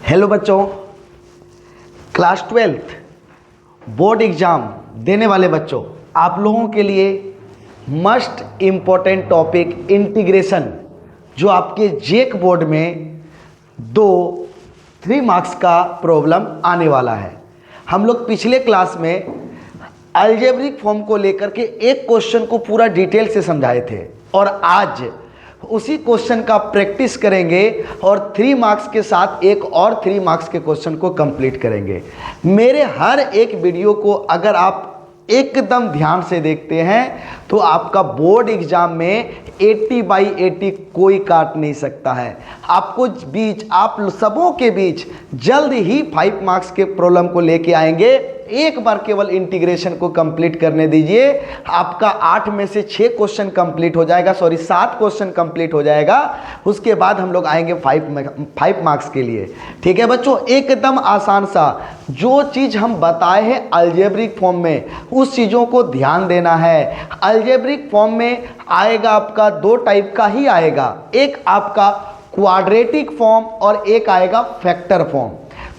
Hello बच्चों, class 12th board exam देने वाले बच्चों, आप लोगों के लिए मस्ट इम्पॉर्टेंट टॉपिक इंटीग्रेशन, जो आपके जेक बोर्ड में 3 मार्क्स का प्रॉब्लम आने वाला है। हम लोग पिछले क्लास में अलजेब्रिक फॉर्म को लेकर के एक क्वेश्चन को पूरा डिटेल से समझाए थे और आज उसी क्वेश्चन का प्रैक्टिस करेंगे और 3 मार्क्स के साथ एक और 3 मार्क्स के क्वेश्चन को कंप्लीट करेंगे। मेरे हर एक वीडियो को अगर आप एकदम ध्यान से देखते हैं तो आपका बोर्ड एग्जाम में 80/80 कोई काट नहीं सकता है। आपको आप सबों के बीच जल्द ही 5 मार्क्स के प्रॉब्लम को लेके आएंगे। एक बार केवल इंटीग्रेशन को कंप्लीट करने दीजिए, आपका 8 में से 6 क्वेश्चन कंप्लीट हो जाएगा, 7 क्वेश्चन कंप्लीट हो जाएगा। उसके बाद हम लोग आएंगे 5 मार्क्स के लिए। ठीक है बच्चों, एकदम आसान सा जो चीज़ हम बताए हैं अलजेब्रिक फॉर्म में, उस चीज़ों को ध्यान देना है। अलजेब्रिक फॉर्म में आएगा आपका 2 टाइप का ही आएगा, एक आपका क्वाड्रेटिक फॉर्म और एक आएगा फैक्टर फॉर्म।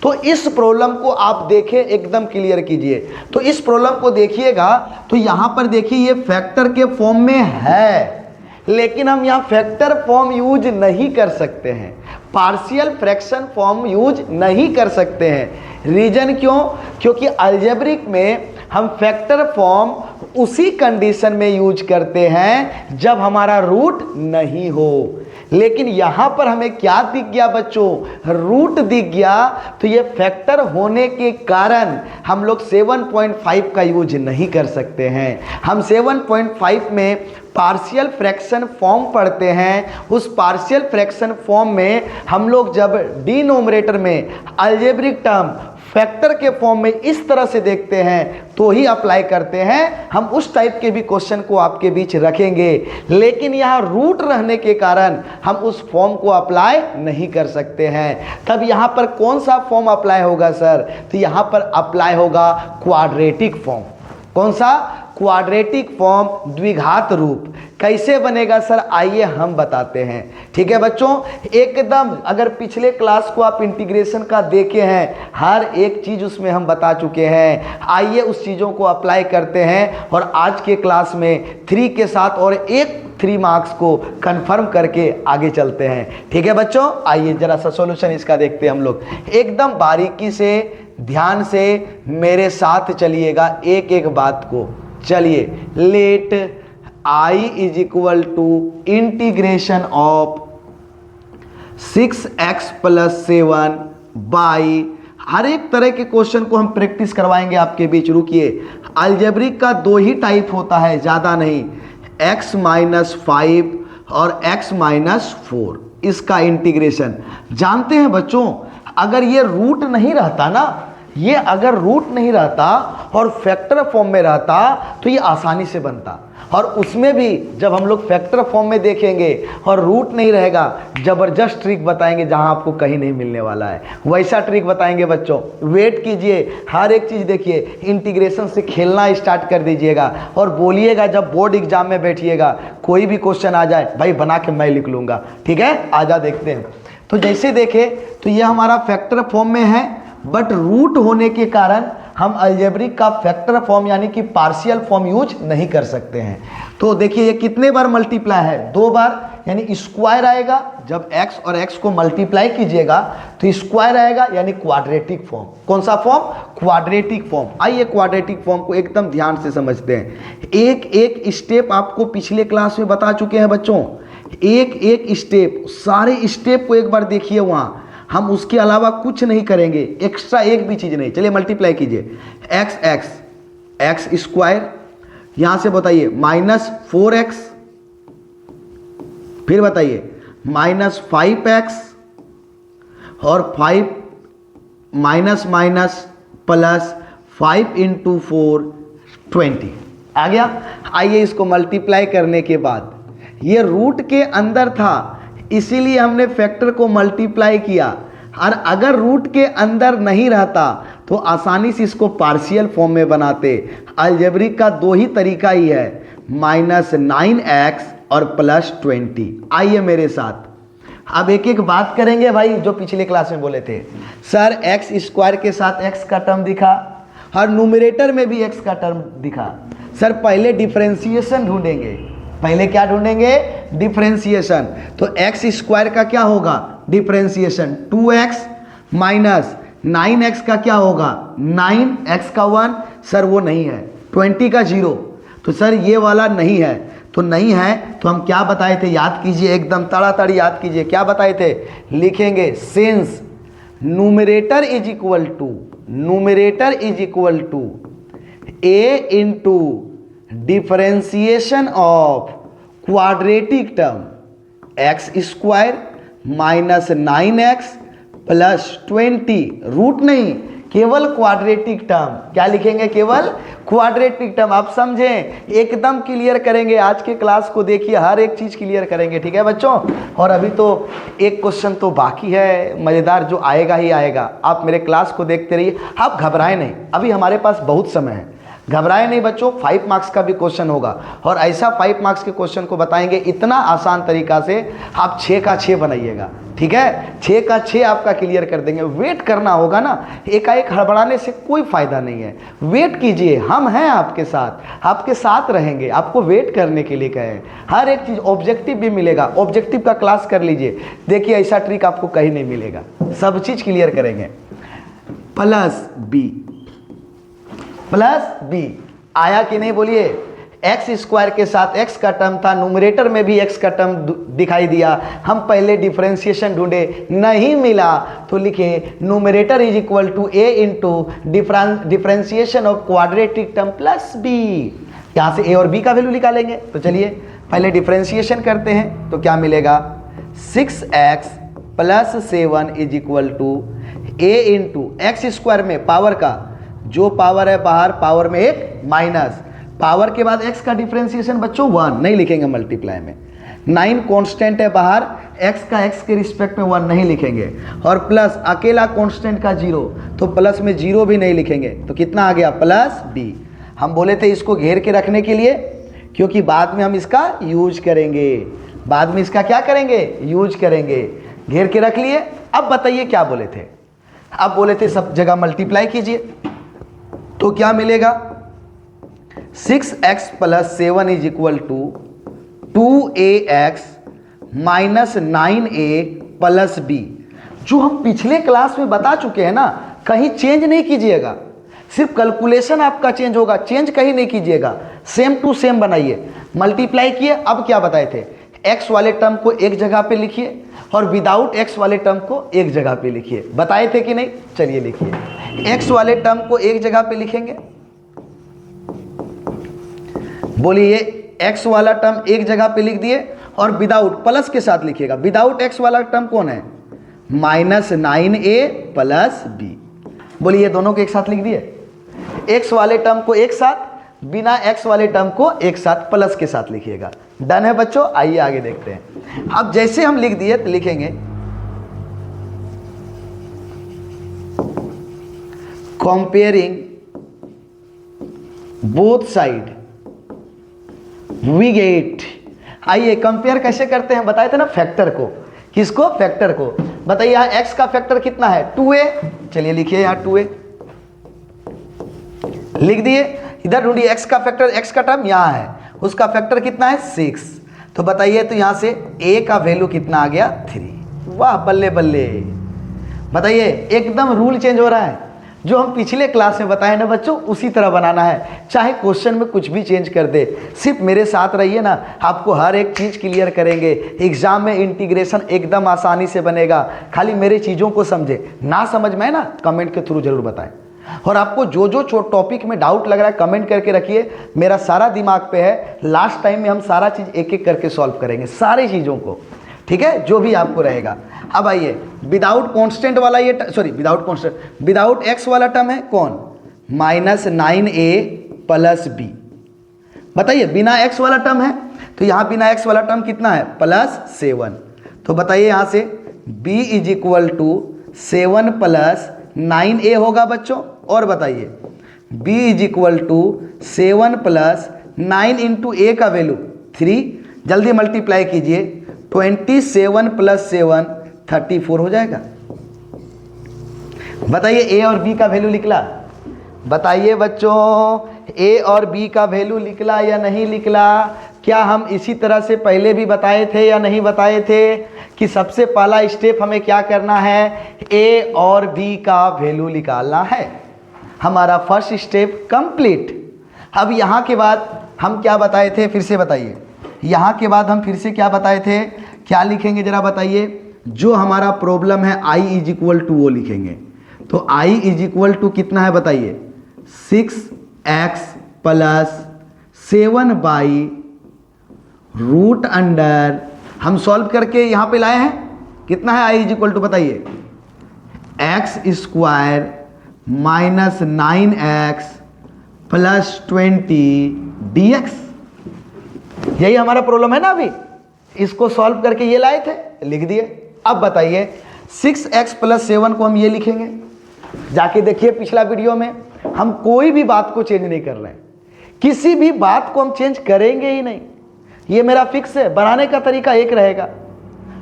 तो इस प्रॉब्लम को आप देखें, एकदम क्लियर कीजिए। तो इस प्रॉब्लम को देखिएगा तो यहां पर देखिए ये फैक्टर के फॉर्म में है, लेकिन हम यहां फैक्टर फॉर्म यूज नहीं कर सकते हैं, पार्शियल फ्रैक्शन फॉर्म यूज नहीं कर सकते हैं। रीजन क्यों? क्योंकि अलजेब्रिक में हम फैक्टर फॉर्म उसी कंडीशन में यूज करते हैं जब हमारा रूट नहीं हो। लेकिन यहां पर हमें क्या दिख गया बच्चों? रूट दिख गया। तो ये फैक्टर होने के कारण हम लोग 7.5 का यूज नहीं कर सकते हैं। हम 7.5 में पार्शियल फ्रैक्शन फॉर्म पढ़ते हैं। उस पार्शियल फ्रैक्शन फॉर्म में हम लोग जब डिनोमिनेटर में अलजेब्रिक टर्म फैक्टर के फॉर्म में इस तरह से देखते हैं तो ही अप्लाई करते हैं। हम उस टाइप के भी क्वेश्चन को आपके बीच रखेंगे, लेकिन यहाँ रूट रहने के कारण हम उस फॉर्म को अप्लाई नहीं कर सकते हैं। तब यहाँ पर कौन सा फॉर्म अप्लाई होगा सर? तो यहाँ पर अप्लाई होगा क्वाड्रेटिक फॉर्म। कौन सा? क्वाड्रेटिक फॉर्म, द्विघात रूप। कैसे बनेगा सर? आइए हम बताते हैं। ठीक है बच्चों, एकदम अगर पिछले क्लास को आप इंटीग्रेशन का देखे हैं, हर एक चीज उसमें हम बता चुके हैं। आइए उस चीज़ों को अप्लाई करते हैं और आज के क्लास में 3 के साथ और एक 3 मार्क्स को कंफर्म करके आगे चलते हैं। ठीक है बच्चों, आइए जरा सा सॉल्यूशन इसका देखते हैं हम लोग। एकदम बारीकी से, ध्यान से मेरे साथ चलिएगा एक एक बात को। चलिए, let I is equal to integration of 6x + 7 by, हर एक तरह के क्वेश्चन को हम प्रैक्टिस करवाएंगे आपके बीच। रुकिए, अलजेब्रिक का 2 ही टाइप होता है, ज़्यादा नहीं, x - 5 और x - 4। इसका इंटीग्रेशन जानते हैं बच्चों। अगर ये रूट नहीं रहता ना, ये अगर रूट नहीं रहता और फैक्टर फॉर्म में रहता तो ये आसानी से बनता। और उसमें भी जब हम लोग फैक्टर फॉर्म में देखेंगे और रूट नहीं रहेगा, जबरदस्त ट्रिक बताएंगे जहां आपको कहीं नहीं मिलने वाला है, वैसा ट्रिक बताएंगे बच्चों। वेट कीजिए, हर एक चीज़ देखिए, इंटीग्रेशन से खेलना स्टार्ट कर दीजिएगा और बोलिएगा जब बोर्ड एग्जाम में बैठिएगा, कोई भी क्वेश्चन आ जाए, भाई बना के मैं लिख लूँगा। ठीक है, आजा देखते हैं। तो जैसे देखें तो ये हमारा फैक्टर फॉर्म में है, बट रूट होने के कारण हम अलजेब्रिक का फैक्टर फॉर्म यानी कि पार्शियल फॉर्म यूज नहीं कर सकते हैं। तो देखिए ये कितने बार मल्टीप्लाई है? 2 बार, यानी स्क्वायर आएगा। जब x और x को मल्टीप्लाई कीजिएगा तो स्क्वायर आएगा, यानी क्वाड्रेटिक फॉर्म। कौन सा फॉर्म? Quadratic form. आइए क्वाड्रेटिक फॉर्म को एकदम ध्यान से समझते हैं। एक एक स्टेप आपको पिछले क्लास में बता चुके हैं बच्चों। एक एक स्टेप, सारे स्टेप को एक बार देखिए वहाँ। हम उसके अलावा कुछ नहीं करेंगे, एक्स्ट्रा एक भी चीज़ नहीं। चलिए मल्टीप्लाई कीजिए, x स्क्वायर, यहाँ से बताइए -4x, फिर बताइए -5x और 5 माइनस प्लस 5 × 4 20 आ गया। आइए इसको मल्टीप्लाई करने के बाद, ये रूट के अंदर था इसीलिए हमने फैक्टर को मल्टीप्लाई किया, और अगर रूट के अंदर नहीं रहता तो आसानी से इसको पार्शियल फॉर्म में बनाते। अलजेब्रिक का 2 ही तरीका ही है, -9x और +20। आइए मेरे साथ, अब एक एक बात करेंगे भाई, जो पिछले क्लास में बोले थे सर एक्स स्क्वायर के साथ एक्स का टर्म दिखा और न्यूमरेटर में भी एक्स का टर्म दिखा। सर पहले डिफरेंशिएशन ढूंढेंगे, पहले क्या ढूंढेंगे? डिफरेंशिएशन। तो एक्स स्क्वायर का क्या होगा? डिफरेंशिएशन 2x माइनस 9x का क्या होगा? 9x का 1। सर वो नहीं है। 20 का 0, तो सर ये वाला नहीं है। तो नहीं है तो हम क्या बताए थे? याद कीजिए, एकदम तड़ातड़ी याद कीजिए, क्या बताए थे? लिखेंगे since numerator is equal to a into differentiation of quadratic term x square minus 9x plus 20, root नहीं, केवल क्वाड्रेटिक टर्म। क्या लिखेंगे? केवल क्वाड्रेटिक टर्म। आप समझें, एकदम क्लियर करेंगे। आज के क्लास को देखिए, हर एक चीज़ क्लियर करेंगे, ठीक है बच्चों। और अभी तो एक क्वेश्चन तो बाकी है मज़ेदार, जो आएगा ही आएगा। आप मेरे क्लास को देखते रहिए, आप घबराएं नहीं, अभी हमारे पास बहुत समय है। घबराए नहीं बच्चों, 5 मार्क्स का भी क्वेश्चन होगा और ऐसा 5 मार्क्स के क्वेश्चन को बताएंगे इतना आसान तरीका से, आप 6 का 6 बनाइएगा, ठीक है? 6 का 6 आपका क्लियर कर देंगे। वेट करना होगा ना, एकाएक हड़बड़ाने से कोई फायदा नहीं है। वेट कीजिए, हम हैं आपके साथ रहेंगे। आपको वेट करने के लिए कहें। हर एक चीज़ ऑब्जेक्टिव भी मिलेगा, ऑब्जेक्टिव का क्लास कर लीजिए, देखिए ऐसा ट्रिक आपको कहीं नहीं मिलेगा, सब चीज़ क्लियर करेंगे। प्लस बी आया कि नहीं बोलिए? एक्स स्क्वायर के साथ एक्स का टर्म था, न्यूमरेटर में भी एक्स का टर्म दिखाई दिया। हम पहले डिफरेंशिएशन ढूंढे, नहीं मिला तो लिखे numerator is equal to a into differentiation of quadratic term plus b। यहाँ से a और b का वैल्यू निकालेंगे। तो चलिए पहले डिफरेंशिएशन करते हैं, तो क्या मिलेगा? 6x plus 7 is equal to a into x square में पावर का जो पावर है बाहर, पावर में एक माइनस, पावर के बाद x का डिफरेंशिएशन बच्चों 1 नहीं लिखेंगे मल्टीप्लाई में। 9 कांस्टेंट है बाहर, x का x के रिस्पेक्ट में 1 नहीं लिखेंगे, और प्लस अकेला कांस्टेंट का 0, तो प्लस में 0 भी नहीं लिखेंगे। तो कितना आ गया? Plus b। हम बोले थे इसको घेर के रखने के लिए, क्योंकि बाद में हम इसका यूज करेंगे, बाद में इसका क्या करेंगे? यूज करेंगे। घेर के रख लिए। अब बताइए क्या बोले थे? अब बोले थे सब जगह मल्टीप्लाई कीजिए, तो क्या मिलेगा? 6x plus 7 is equal to 2ax minus 9a plus b। जो हम पिछले क्लास में बता चुके हैं ना, कहीं चेंज नहीं कीजिएगा, सिर्फ कैलकुलेशन आपका चेंज होगा, चेंज कहीं नहीं कीजिएगा, सेम टू सेम बनाइए। मल्टीप्लाई किए, अब क्या बताए थे? x वाले टर्म को एक जगह पे लिखिए और विदाउट x वाले टर्म को एक जगह पे लिखिए। बताए थे कि नहीं? चलिए लिखिए, x वाले टर्म को एक जगह पे लिखेंगे। बोलिए x वाला टर्म एक जगह पे लिख दिए और विदाउट प्लस के साथ लिखिएगा। विदाउट x वाला टर्म कौन है? Minus 9a plus b। बोलिए दोनों को एक साथ लिख दिए। x वाले टर्म को एक साथ, बिना x वाले टर्म को एक साथ प्लस के साथ लिखिएगा। डन है बच्चों? आइए आगे देखते हैं। अब जैसे हम लिख दिए तो लिखेंगे comparing both side we get. आइए कंपेयर कैसे करते हैं? बताए थे ना, फैक्टर को। किसको? फैक्टर को। बताइए यहाँ x का फैक्टर कितना है? 2a। चलिए लिखिए यहाँ 2a लिख दिए। इधर ढूंढिए x का फैक्टर, x का टर्म यहाँ है, उसका फैक्टर कितना है? 6। तो बताइए तो यहाँ से a का वैल्यू कितना आ गया? 3। वाह बल्ले बल्ले। बताइए एकदम रूल चेंज हो रहा है। जो हम पिछले क्लास में बताए ना बच्चों, उसी तरह बनाना है, चाहे क्वेश्चन में कुछ भी चेंज कर दे। सिर्फ मेरे साथ रहिए ना, आपको हर एक चीज़ क्लियर करेंगे। एग्जाम में इंटीग्रेशन एकदम आसानी से बनेगा, खाली मेरे चीज़ों को समझे। ना समझ में ना, कमेंट के थ्रू जरूर बताएं। और आपको जो जो टॉपिक में डाउट लग रहा है कमेंट करके रखिए, मेरा सारा दिमाग पे है। लास्ट टाइम में हम सारा चीज़ एक एक करके सॉल्व करेंगे, सारी चीज़ों को, ठीक है, जो भी आपको रहेगा। अब आइए विदाउट कांस्टेंट वाला ये, sorry without constant, without x वाला टर्म है कौन? Minus 9a plus b। बताइए बिना एक्स वाला टर्म है, तो यहाँ बिना एक्स वाला टर्म कितना है? प्लस 7। तो बताइए यहाँ से b is equal to 7 plus 9a होगा बच्चों। और बताइए b is equal to 7 plus 9 into a का वैल्यू 3। जल्दी मल्टीप्लाई कीजिए, 27 + 7 34 हो जाएगा। बताइए ए और बी का वैल्यू निकला? बताइए बच्चों, ए और बी का वैल्यू निकला या नहीं निकला? क्या हम इसी तरह से पहले भी बताए थे या नहीं बताए थे कि सबसे पहला स्टेप हमें क्या करना है? ए और बी का वैल्यू निकालना है। हमारा फर्स्ट स्टेप कंप्लीट। अब यहाँ के बाद हम क्या बताए थे, फिर से बताइए। यहाँ के बाद हम फिर से क्या बताए थे, क्या लिखेंगे जरा बताइए? जो हमारा प्रॉब्लम है i = वो लिखेंगे। तो i = कितना है बताइए? 6x + 7/√, हम सॉल्व करके यहाँ पे लाए हैं। कितना है i = बताइए? x² - 9x + 20 dx। यही हमारा प्रॉब्लम है ना। अभी इसको सॉल्व करके ये लाए थे, लिख दिए। अब बताइए 6x + 7 को हम ये लिखेंगे। जाके देखिए पिछला वीडियो में, हम कोई भी बात को चेंज नहीं कर रहे हैं। किसी भी बात को हम चेंज करेंगे ही नहीं। ये मेरा फिक्स है, बनाने का तरीका एक रहेगा।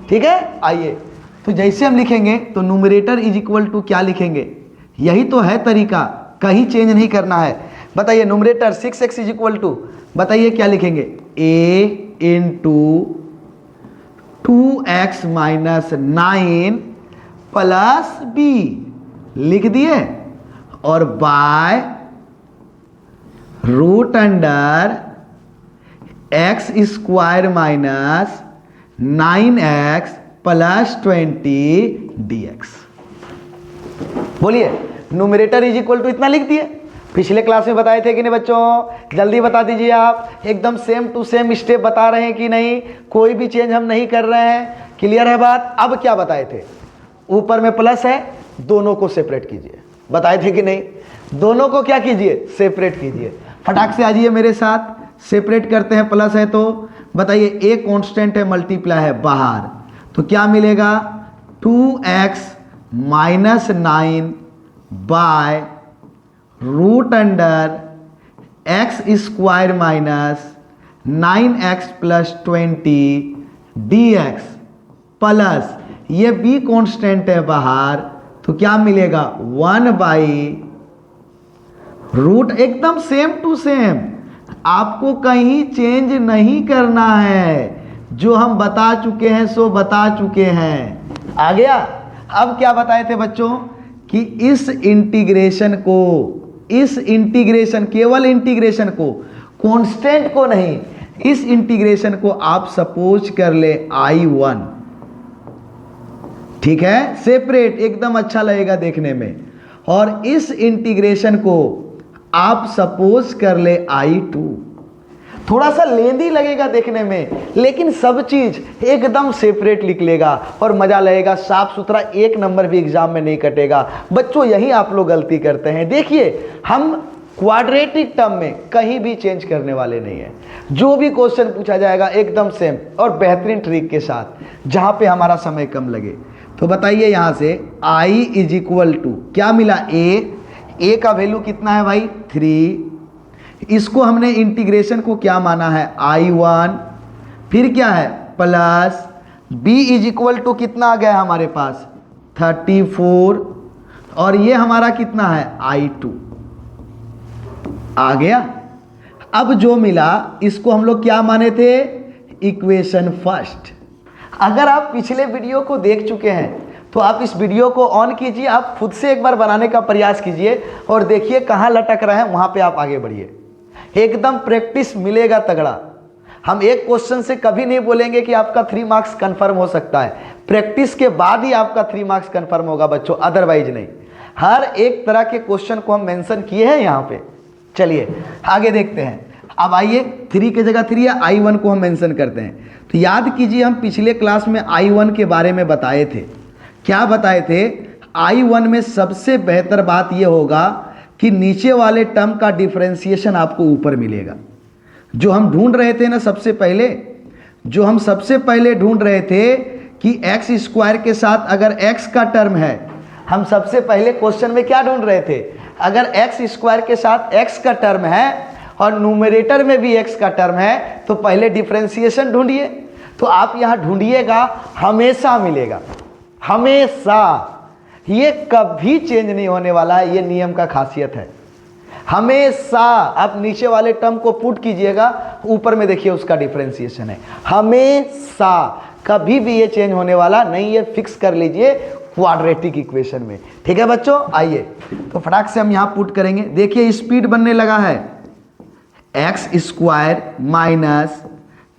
ठीक है, आइए तो जैसे हम लिखेंगे तो न्यूमरेटर = क्या लिखेंगे? यही तो है तरीका, कहीं चेंज नहीं करना है। बताइए न्यूमरेटर 6x = बताइए क्या लिखेंगे? a × 2x - 9 + b लिख दिए, और बाय √x² - 9x + 20 dx। बोलिए न्यूमरेटर = इतना लिख दिए। पिछले क्लास में बताए थे कि नहीं बच्चों? जल्दी बता दीजिए आप। एकदम सेम टू सेम स्टेप बता रहे हैं कि नहीं? कोई भी चेंज हम नहीं कर रहे हैं। क्लियर है बात? अब क्या बताए थे? ऊपर में प्लस है, दोनों को सेपरेट कीजिए। बताए थे कि नहीं? दोनों को क्या कीजिए? सेपरेट कीजिए। फटाक से आ जाइए मेरे साथ, सेपरेट करते हैं। प्लस है तो बताइए ए कांस्टेंट है, मल्टीप्लाई है बाहर, तो क्या मिलेगा? 2x - 9 by √x² - 9x + 20 dx plus ये b कांस्टेंट है बाहर, तो क्या मिलेगा? 1/√। एकदम सेम टू सेम, आपको कहीं चेंज नहीं करना है। जो हम बता चुके हैं सो बता चुके हैं। आ गया? अब क्या बताए थे बच्चों कि इस इंटीग्रेशन को, इस इंटीग्रेशन, केवल इंटीग्रेशन को, कांस्टेंट को नहीं, इस इंटीग्रेशन को आप सपोज कर ले I1। ठीक है, सेपरेट, एकदम अच्छा लगेगा देखने में। और इस इंटीग्रेशन को आप सपोज कर ले I2। थोड़ा सा लेंदी लगेगा देखने में, लेकिन सब चीज एकदम सेपरेट लिख लेगा और मजा लगेगा, साफ सुथरा, एक नंबर भी एग्जाम में नहीं कटेगा। बच्चों यही आप लोग गलती करते हैं। देखिए हम क्वाड्रेटिक टर्म में कहीं भी चेंज करने वाले नहीं है। जो भी क्वेश्चन पूछा जाएगा एकदम सेम और बेहतरीन ट्रिक के साथ, जहां पे हमारा समय कम लगे। तो बताइए यहां से I = क्या मिला? ए का वैल्यू कितना है भाई? 3। इसको हमने इंटीग्रेशन को क्या माना है? I1। फिर क्या है? प्लस b = कितना आ गया हमारे पास? 34। और ये हमारा कितना है? I2 आ गया। अब जो मिला इसको हम लोग क्या माने थे? Equation first. अगर आप पिछले वीडियो को देख चुके हैं तो आप इस वीडियो को ऑन कीजिए, आप खुद से एक बार बनाने का प्रयास कीजिए और देखिए कहाँ लटक रहे हैं, वहाँ पे आप आगे बढ़िए। एकदम प्रैक्टिस मिलेगा तगड़ा। हम एक क्वेश्चन से कभी नहीं बोलेंगे कि आपका 3 मार्क्स कंफर्म हो सकता है। प्रैक्टिस के बाद ही आपका 3 मार्क्स कंफर्म होगा बच्चों, अदरवाइज नहीं। हर एक तरह के क्वेश्चन को हम मेंशन किए हैं यहाँ पे। चलिए आगे देखते हैं। अब आइए 3 की जगह 3 या I1 को हम मेंशन करते हैं। तो याद कीजिए हम पिछले क्लास में I1 के बारे में बताए थे। क्या बताए थे? I1 में सबसे बेहतर बात यह होगा कि नीचे वाले टर्म का डिफरेंशिएशन आपको ऊपर मिलेगा। जो हम ढूंढ रहे थे ना सबसे पहले, जो हम सबसे पहले ढूंढ रहे थे कि x² के साथ अगर x का टर्म है, हम सबसे पहले क्वेश्चन में क्या ढूंढ रहे थे? अगर x² के साथ x का टर्म है और न्यूमरेटर में भी x का टर्म है तो पहले डिफरेंशिएशन ढूंढिए। तो आप यहाँ ढूंढिएगा, हमेशा मिलेगा, हमेशा, ये कभी चेंज नहीं होने वाला है, ये नियम का खासियत है। हमेशा आप नीचे वाले टर्म को पुट कीजिएगा, ऊपर में देखिए उसका डिफरेंशिएशन है, हमेशा, कभी भी ये चेंज होने वाला नहीं है, फिक्स कर लीजिए क्वाड्रेटिक इक्वेशन में। ठीक है बच्चों, आइए तो फटाक से हम यहाँ पुट करेंगे। देखिए स्पीड बनने लगा है x square minus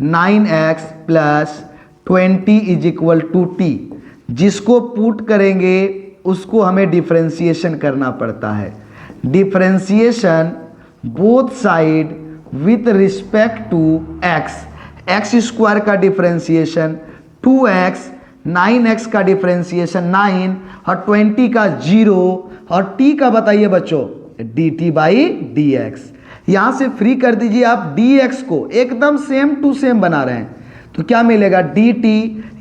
9x plus 20 is equal to t. जिसको पुट करेंगे उसको हमें डिफरेंशिएशन करना पड़ता है। Differentiation both side with respect to x। X square का डिफरेंशिएशन 2x, 9x का डिफरेंशिएशन 9 और 20 का 0 और t का बताइए बच्चों dt बाई डी एक्स। यहां से फ्री कर दीजिए आप dx को, एकदम सेम टू सेम बना रहे हैं तो क्या मिलेगा dt,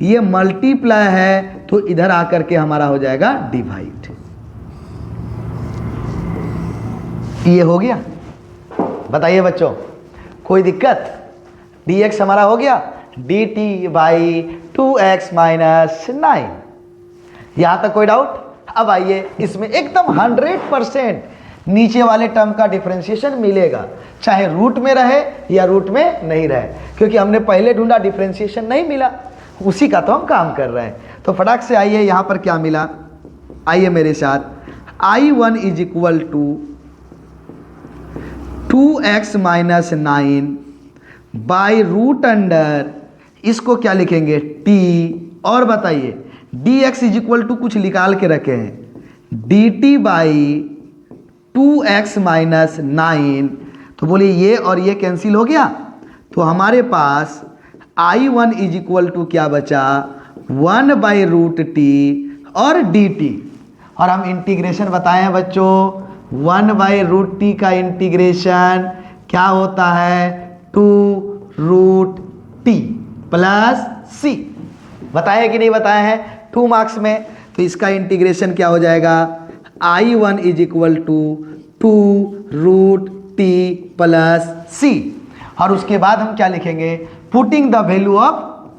ये मल्टीप्लाई है तो इधर आकर के हमारा हो जाएगा डिवाइड। ये हो गया, बताइए बच्चों कोई दिक्कत? dx हमारा हो गया dt बाई 2x माइनस 9। यहां तक कोई डाउट? अब आइए इसमें एकदम 100% नीचे वाले टर्म का डिफरेंशिएशन मिलेगा, चाहे रूट में रहे या रूट में नहीं रहे, क्योंकि हमने पहले ढूंढा डिफरेंशिएशन नहीं मिला, उसी का तो हम काम कर रहे हैं। तो फटाक से आइए यहाँ पर क्या मिला, आइए मेरे साथ, I1 is equal to 2x minus 9 by root under, इसको क्या लिखेंगे t, और बताइए dx इज इक्वल टू कुछ निकाल के रखे हैं dt बाई 2x माइनस 9। तो बोलिए ये और ये कैंसिल हो गया, तो हमारे पास I1 इज इक्वल टू क्या बचा 1 बाई रूट टी और dt। और हम इंटीग्रेशन बताए हैं बच्चों, 1 बाई रूट टी का इंटीग्रेशन क्या होता है 2 रूट टी प्लस सी। बताए कि नहीं बताए हैं 2 मार्क्स में? तो इसका इंटीग्रेशन क्या हो जाएगा I1 is equal to 2 root T plus C. और उसके बाद हम क्या लिखेंगे पुटिंग द वैल्यू ऑफ,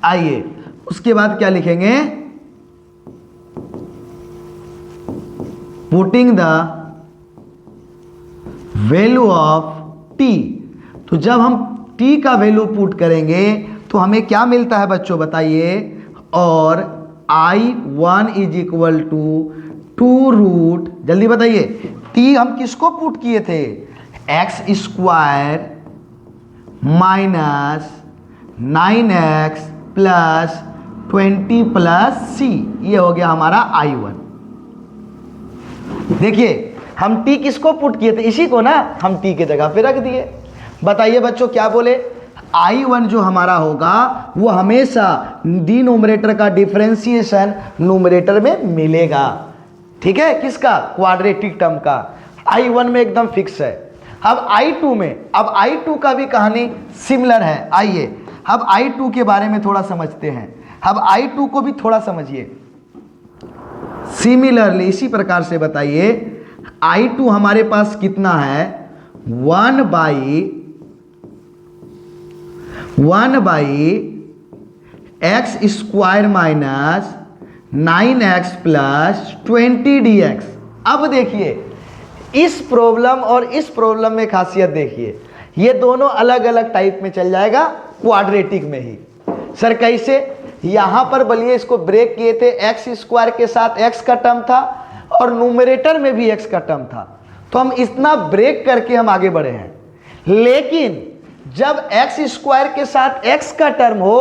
आइए उसके बाद क्या लिखेंगे putting the value of t. तो जब हम टी का वैल्यू पुट करेंगे तो हमें क्या मिलता है बच्चों बताइए, और I1 is equal to 2 root, जल्दी बताइए टी हम किसको पुट किए थे, x square minus 9x plus 20 plus सी, ये हो गया हमारा I1। देखिए हम टी किसको पुट किए थे, इसी को ना, हम टी के जगह पे रख दिए। बताइए बच्चों क्या बोले, I1 जो हमारा होगा वो हमेशा डिनोमिनेटर का डिफरेंशिएशन न्यूमरेटर में मिलेगा। ठीक है, किसका, क्वाड्रेटिक टर्म का। I1 में एकदम फिक्स है। अब I2 में, अब I2 का भी कहानी सिमिलर है। आइए अब I2 के बारे में थोड़ा समझते हैं। अब I2 को भी थोड़ा समझिए सिमिलरली, इसी प्रकार से बताइए I2 हमारे पास कितना है 1 by x square minus 9x plus 20 dx। अब देखिए इस प्रॉब्लम और इस प्रॉब्लम में खासियत देखिए, ये दोनों अलग अलग टाइप में चल जाएगा क्वाड्रेटिक में ही। सर कैसे, यहां पर बोलिए इसको ब्रेक किए थे, एक्स स्क्वायर के साथ x का टर्म था और न्यूमरेटर में भी x का टर्म था, तो हम इतना ब्रेक करके हम आगे बढ़े हैं। लेकिन जब एक्स स्क्वायर के साथ x का टर्म हो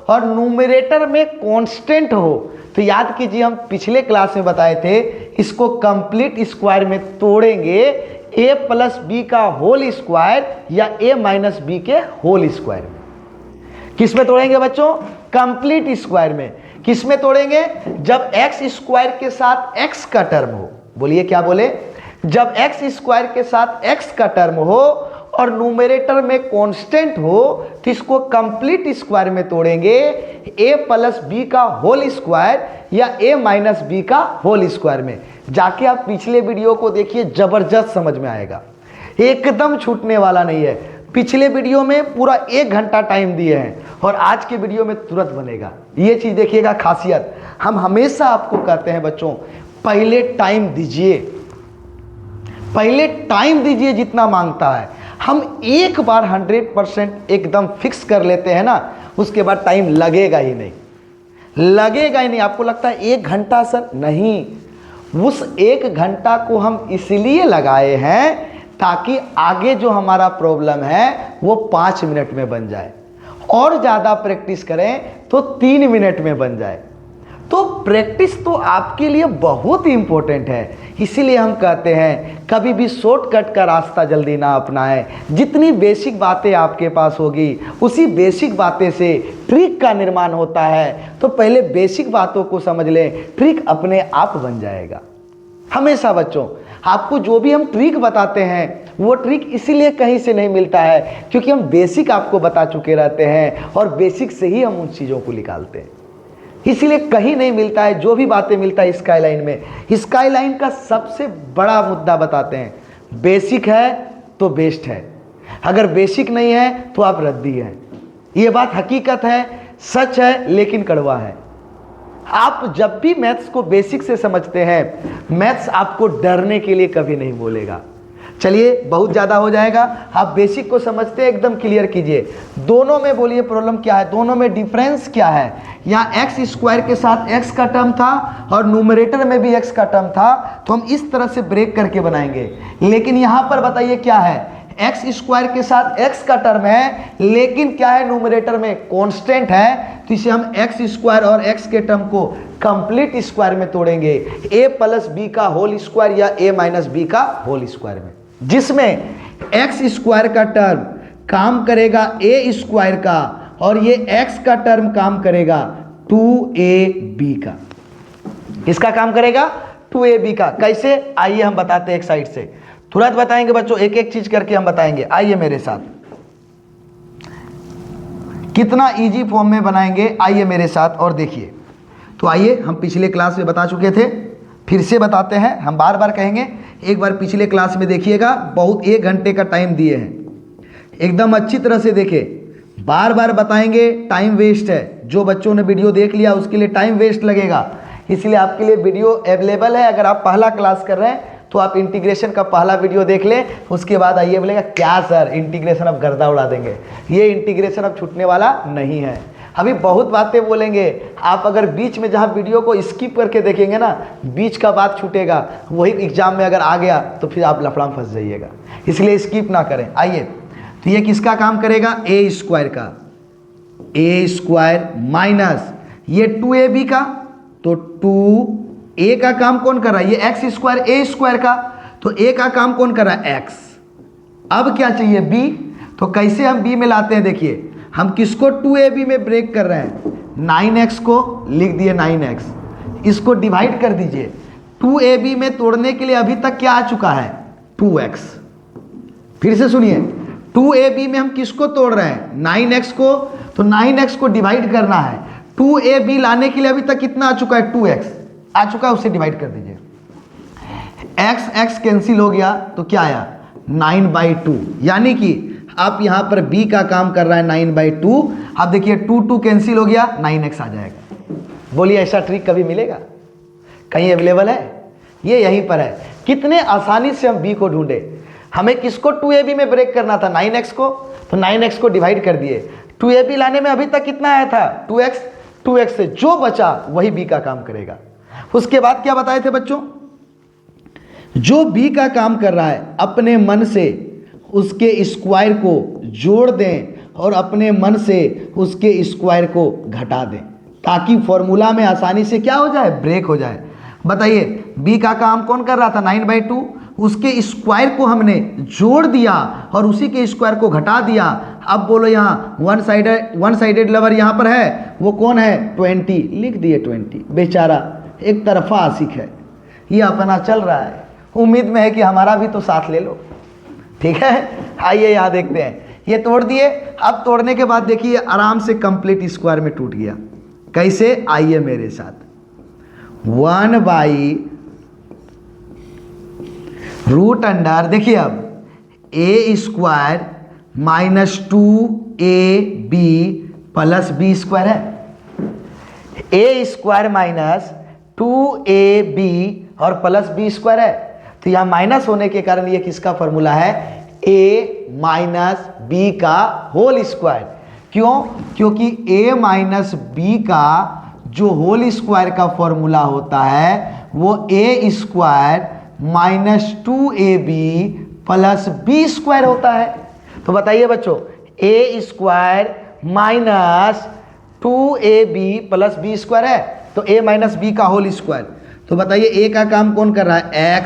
और न्यूमरेटर में कांस्टेंट हो, तो याद कीजिए हम पिछले क्लास में बताए थे, इसको कंप्लीट स्क्वायर में तोड़ेंगे a प्लस बी का होल स्क्वायर या a माइनस बी के होल स्क्वायर में। किस में तोड़ेंगे बच्चों, कंप्लीट स्क्वायर में। किस में तोड़ेंगे, जब एक्स स्क्वायर के साथ x का टर्म हो। बोलिए क्या बोले, जब एक्स स्क्वायर के साथ x का टर्म हो और न्यूमरेटर में कांस्टेंट हो, तो इसको कंप्लीट स्क्वायर में तोड़ेंगे a प्लस बी का होल स्क्वायर या a माइनस बी का होल स्क्वायर में। जाके आप पिछले वीडियो को देखिए, जबरदस्त समझ में आएगा, एकदम छूटने वाला नहीं है। पिछले वीडियो में पूरा 1 घंटा टाइम दिए हैं और आज के वीडियो में तुरंत बनेगा। ये चीज़ देखिएगा खासियत। हम हमेशा आपको कहते हैं बच्चों, पहले टाइम दीजिए, पहले टाइम दीजिए जितना मांगता है। हम एक बार 100% एकदम फिक्स कर लेते हैं ना, उसके बाद टाइम लगेगा ही नहीं, लगेगा ही नहीं। आपको लगता है 1 घंटा सर, नहीं, उस 1 घंटा को हम इसलिए लगाए हैं ताकि आगे जो हमारा प्रॉब्लम है वो 5 मिनट में बन जाए, और ज़्यादा प्रैक्टिस करें तो 3 मिनट में बन जाए। तो प्रैक्टिस तो आपके लिए बहुत ही इंपॉर्टेंट है। इसीलिए हम कहते हैं कभी भी शॉर्टकट का रास्ता जल्दी ना अपनाएं। जितनी बेसिक बातें आपके पास होगी, उसी बेसिक बातें से ट्रिक का निर्माण होता है। तो पहले बेसिक बातों को समझ लें, ट्रिक अपने आप बन जाएगा। हमेशा बच्चों, आपको जो भी हम ट्रिक बताते हैं वो ट्रिक इसीलिए कहीं से नहीं मिलता है क्योंकि हम बेसिक आपको बता चुके रहते हैं और बेसिक से ही हम उन चीज़ों को निकालते हैं। इसीलिए कहीं नहीं मिलता है। जो भी बातें मिलता है स्काईलाइन में, स्काईलाइन का सबसे बड़ा मुद्दा बताते हैं, बेसिक है तो बेस्ट है, अगर बेसिक नहीं है तो आप रद्दी हैं। ये बात हकीकत है, सच है, लेकिन कड़वा है। आप जब भी मैथ्स को बेसिक से समझते हैं, मैथ्स आपको डरने के लिए कभी नहीं बोलेगा। चलिए, बहुत ज़्यादा हो जाएगा। आप बेसिक को समझते हैं, एकदम क्लियर कीजिए। दोनों में बोलिए प्रॉब्लम क्या है, दोनों में डिफरेंस क्या है। यहाँ एक्स स्क्वायर के साथ एक्स का टर्म था और न्यूमरेटर में भी एक्स का टर्म था, तो हम इस तरह से ब्रेक करके बनाएंगे। लेकिन यहाँ पर बताइए क्या है, एक्स स्क्वायर के साथ एक्स का टर्म है, लेकिन क्या है, न्यूमरेटर में कांस्टेंट है, तो इसे हम एक्स स्क्वायर और एक्स के टर्म को कंप्लीट स्क्वायर में तोड़ेंगे, a प्लस बी का होल स्क्वायर या a माइनस बी का होल स्क्वायर में, जिसमें एक्स स्क्वायर का टर्म काम करेगा a स्क्वायर का और ये x का टर्म काम करेगा 2ab का। किसका काम करेगा, 2ab का। कैसे, आइए हम बताते हैं एक साइड से, तुरंत बताएंगे बच्चों, एक एक चीज करके हम बताएंगे। आइए मेरे साथ, कितना इजी फॉर्म में बनाएंगे, आइए मेरे साथ और देखिए। तो आइए, हम पिछले क्लास में बता चुके थे, फिर से बताते हैं, हम बार बार कहेंगे। एक बार पिछले क्लास में देखिएगा, बहुत 1 घंटे का टाइम दिए हैं, एकदम अच्छी तरह से देखें। बार बार बताएंगे, टाइम वेस्ट है। जो बच्चों ने वीडियो देख लिया उसके लिए टाइम वेस्ट लगेगा, इसलिए आपके लिए वीडियो अवेलेबल है। अगर आप पहला क्लास कर रहे हैं तो आप इंटीग्रेशन का पहला वीडियो देख लें, उसके बाद आइए बोलेगा क्या सर इंटीग्रेशन अब गर्दा उड़ा देंगे। ये इंटीग्रेशन अब छूटने वाला नहीं है, अभी बहुत बातें बोलेंगे। आप अगर बीच में जहाँ वीडियो को स्किप करके देखेंगे ना, बीच का बात छूटेगा, वही एग्जाम में अगर आ गया तो फिर आप लफड़ा में फंस जाइएगा, इसलिए स्किप ना करें। आइए, तो ये किसका काम करेगा, ए स्क्वायर का, ए स्क्वायर माइनस ये 2ab का, तो 2a का काम कौन कर रहा है, ये एक्स स्क्वायर ए स्क्वायर का, तो a का काम कौन कर रहा है, x। अब क्या चाहिए, b। तो कैसे हम b में लाते हैं, देखिए हम किसको 2ab में ब्रेक कर रहे हैं, 9x को लिख दिए 9x, इसको डिवाइड कर दीजिए। 2ab में तोड़ने के लिए अभी तक क्या आ चुका है, 2x। फिर से सुनिए, 2ab में हम किसको तोड़ रहे हैं, 9x को, तो 9x को डिवाइड करना है। 2ab लाने के लिए अभी तक कितना आ चुका है, 2x आ चुका है, उसे डिवाइड कर दीजिए। x x कैंसिल हो गया, तो क्या आया 9/2, यानी कि आप यहाँ पर b का काम कर रहा है 9/2। अब देखिए 2 कैंसिल हो गया, 9x आ जाएगा। बोलिए ऐसा ट्रिक कभी मिलेगा, कहीं अवेलेबल है, ये यहीं पर है। कितने आसानी से हम b को ढूंढे। हमें किसको 2ab में ब्रेक करना था, 9x को, तो 9x को डिवाइड कर दिए। 2ab लाने में अभी तक कितना आया था, 2x से जो बचा वही b का काम करेगा। उसके बाद क्या बताए थे बच्चों, जो b का काम कर रहा है अपने मन से उसके स्क्वायर को जोड़ दें और अपने मन से उसके स्क्वायर को घटा दें, ताकि फॉर्मूला में आसानी से क्या हो जाए, ब्रेक हो जाए। बताइए b का काम कौन कर रहा था, 9/2, उसके स्क्वायर को हमने जोड़ दिया और उसी के स्क्वायर को घटा दिया। अब बोलो यहाँ वन साइडेड लवर यहाँ पर है, वो कौन है, 20, लिख दिए 20। बेचारा एक तरफा आशिक है, ये अपना चल रहा है, उम्मीद में है कि हमारा भी तो साथ ले लो, ठीक है। आइए यहाँ देखते हैं, ये तोड़ दिए। अब तोड़ने के बाद देखिए आराम से कंप्लीट स्क्वायर में टूट गया। कैसे, आइए मेरे साथ, 1/√अंडर, देखिए अब a square minus 2ab plus b square है। ए स्क्वायर माइनस 2ab और प्लस बी स्क्वायर है, तो यहां माइनस होने के कारण ये किसका फॉर्मूला है? a माइनस बी का होल स्क्वायर। क्यों? क्योंकि a माइनस बी का जो होल स्क्वायर का फॉर्मूला होता है वो a square minus 2ab plus b square होता है। तो बताइए बच्चों, a square minus 2ab plus b square है, तो a माइनस बी का होल स्क्वायर। तो बताइए a का काम कौन कर रहा है? x।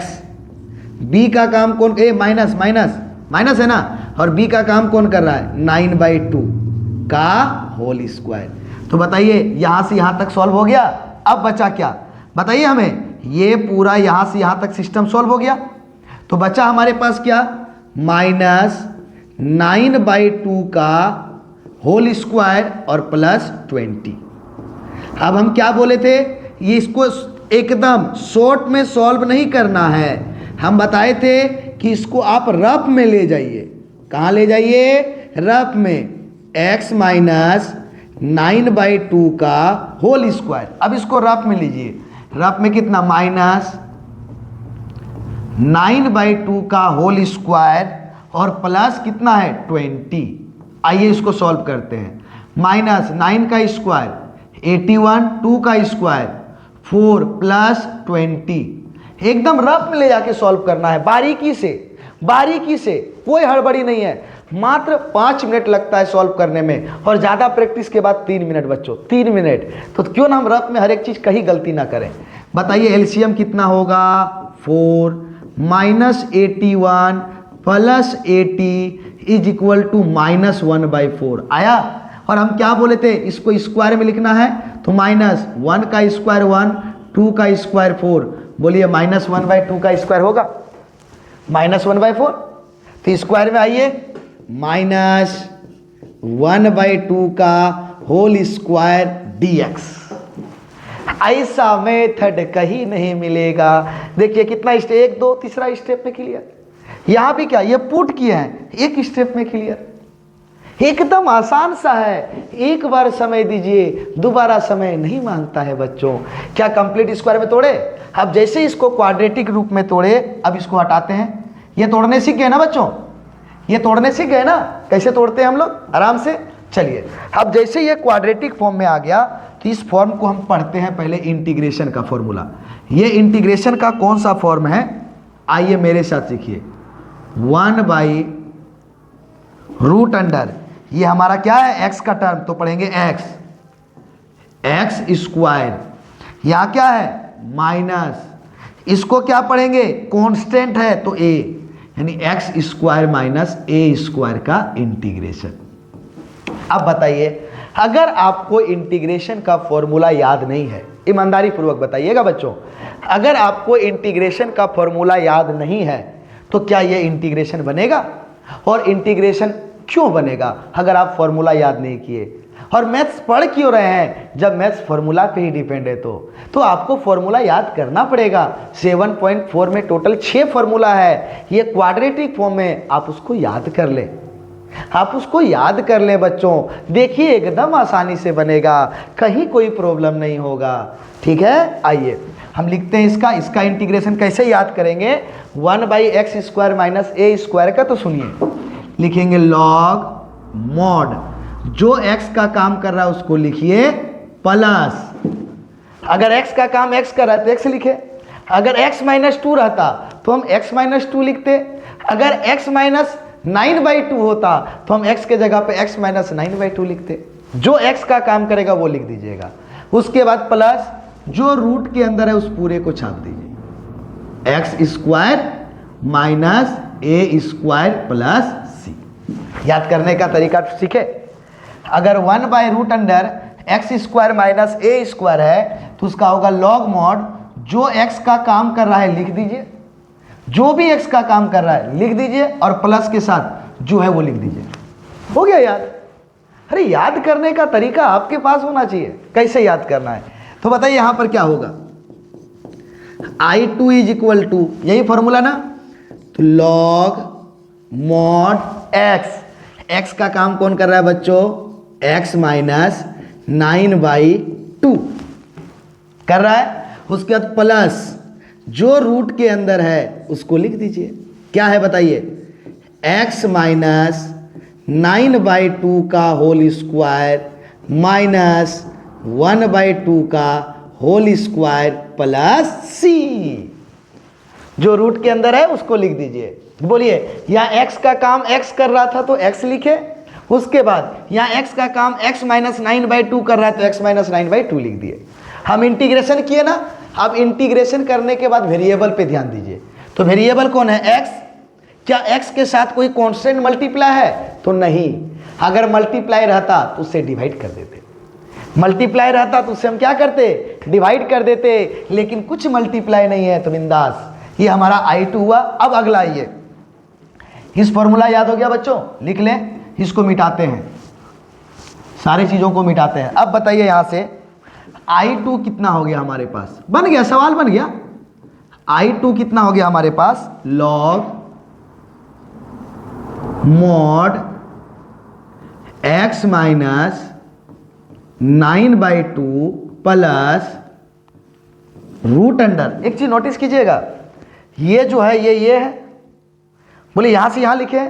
b का काम कौन? a माइनस माइनस माइनस है ना, और b का काम कौन कर रहा है? 9/2 का होल स्क्वायर। तो बताइए यहां से यहां तक सॉल्व हो गया। अब बचा क्या? बताइए हमें। ये पूरा यहां से यहां तक सिस्टम सॉल्व हो गया, तो बचा हमारे पास क्या? माइनस 9/2 का होल स्क्वायर और प्लस 20। अब हम क्या बोले थे? ये इसको एकदम शॉर्ट में सॉल्व नहीं करना है। हम बताए थे कि इसको आप रफ में ले जाइए। कहाँ ले जाइए? रफ में। x माइनस 9/2 का होल स्क्वायर। अब इसको रफ में लीजिए। रफ में कितना? माइनस 9/2 का होल स्क्वायर और प्लस कितना है? 20। आइए इसको सॉल्व करते हैं। माइनस 9 का स्क्वायर 81, 2 का स्क्वायर 4 प्लस 20। एकदम रफ में ले जाके सॉल्व करना है, बारीकी से, बारीकी से, कोई हड़बड़ी नहीं है। मात्र 5 मिनट लगता है सॉल्व करने में, और ज़्यादा प्रैक्टिस के बाद 3 मिनट बच्चों, 3 मिनट। तो क्यों ना हम रफ में हर एक चीज़ कहीं गलती ना करें। बताइए एलसीएम कितना होगा? 4 minus 81 plus 80 is equal to minus 1/4 आया। और हम क्या बोले थे? इसको स्क्वायर में लिखना है, तो माइनस 1 का स्क्वायर 1, 2 का स्क्वायर 4। बोलिए माइनस 1/2 का स्क्वायर होगा? माइनस 1/4। तो स्क्वायर में आइए, माइनस 1/2 का होल स्क्वायर dx। ऐसा मेथड कहीं नहीं मिलेगा। देखिए कितना स्टेप, 1 2 तीसरा स्टेप में क्लियर। यहां भी क्या, ये पुट किया है, एक स्टेप में क्लियर। एकदम आसान सा है। एक बार समय दीजिए, दोबारा समय नहीं मांगता है बच्चों। क्या कंप्लीट स्क्वायर में तोड़े? अब जैसे इसको क्वाड्रेटिक रूप में तोड़े, अब इसको हटाते हैं। ये तोड़ने सीख गए ना बच्चों? ये तोड़ने सीख गए ना? कैसे तोड़ते हैं हम लोग? आराम से। चलिए अब जैसे ये क्वाड्रेटिक फॉर्म में आ गया, तो इस फॉर्म को हम पढ़ते हैं पहले इंटीग्रेशन का फॉर्मूला। ये इंटीग्रेशन का कौन सा फॉर्म है? आइए मेरे साथ सीखिए। 1/√अंडर, ये हमारा क्या है? x का टर्म, तो पढ़ेंगे x स्क्वायर। यहाँ क्या है? माइनस, इसको क्या पढ़ेंगे? कांस्टेंट है तो a, यानी x square minus a square का इंटीग्रेशन। अब बताइए, अगर आपको इंटीग्रेशन का फॉर्मूला याद नहीं है, ईमानदारी पूर्वक बताइएगा बच्चों, अगर आपको इंटीग्रेशन का फॉर्मूला याद नहीं है तो क्या ये इंटीग्रेशन बनेगा? और इंटीग्रेशन क्यों बनेगा अगर आप फॉर्मूला याद नहीं किए? और मैथ्स पढ़ क्यों रहे हैं जब मैथ्स फॉर्मूला पे ही डिपेंड है? तो आपको फॉर्मूला याद करना पड़ेगा। 7.4 में टोटल 6 फॉर्मूला है। ये क्वाड्रेटिक फॉर्म में, आप उसको याद कर ले, आप उसको याद कर ले बच्चों। देखिए एकदम आसानी से बनेगा, कहीं कोई प्रॉब्लम नहीं होगा। ठीक है, आइए हम लिखते हैं इसका इंटीग्रेशन कैसे याद करेंगे? 1/x square minus a square का, तो सुनिए, लिखेंगे लॉग मॉड, जो x का काम कर रहा है उसको लिखिए प्लस, अगर x का काम x कर रहा है तो x लिखे, अगर x माइनस 2 रहता तो हम x माइनस 2 लिखते, अगर x माइनस 9/2 होता तो हम x के जगह पे x माइनस 9/2 लिखते। जो x का काम करेगा वो लिख दीजिएगा। उसके बाद प्लस, जो रूट के अंदर है उस पूरे को छाप दीजिए, x square minus a square plus c। याद करने का तरीका सीखे। अगर 1/√x square minus a square है तो उसका होगा लॉग मॉड, जो x का काम कर रहा है लिख दीजिए, जो भी x का काम कर रहा है लिख दीजिए, और प्लस के साथ जो है वो लिख दीजिए। हो गया याद? अरे याद करने का तरीका आपके पास होना चाहिए, कैसे याद करना है। तो बताइए यहां पर क्या होगा? I2 इज इक्वल टू, यही फॉर्मूला ना, तो लॉग मॉड x, x का काम कौन कर रहा है बच्चों? x माइनस 9/2 कर रहा है। उसके बाद प्लस जो रूट के अंदर है उसको लिख दीजिए। क्या है बताइए? x माइनस 9/2 का होल स्क्वायर माइनस 1/2 का होल स्क्वायर प्लस c। जो रूट के अंदर है उसको लिख दीजिए। बोलिए, यहाँ x का काम x कर रहा था तो x लिखे, उसके बाद यहाँ x का काम x माइनस 9/2 कर रहा है तो x माइनस 9/2 लिख दिए। हम इंटीग्रेशन किए ना। अब इंटीग्रेशन करने के बाद वेरिएबल पे ध्यान दीजिए। तो वेरिएबल कौन है? x। क्या x के साथ कोई कांस्टेंट मल्टीप्लाई है? तो नहीं। अगर मल्टीप्लाई रहता तो उससे डिवाइड कर देते, मल्टीप्लाई रहता तो उससे हम क्या करते? डिवाइड कर देते। लेकिन कुछ मल्टीप्लाई नहीं है तो बिंदास, ये हमारा I2 हुआ। अब अगला आइए, इस फॉर्मूला याद हो गया बच्चों? लिख लें, इसको मिटाते हैं, सारी चीज़ों को मिटाते हैं। अब बताइए यहाँ से I2 कितना हो गया हमारे पास? बन गया, सवाल बन गया। I2 कितना हो गया हमारे पास? Log mod x minus 9/2 plus root under. एक चीज नोटिस कीजिएगा, ये जो है ये है, बोले यहां से यहां लिखे,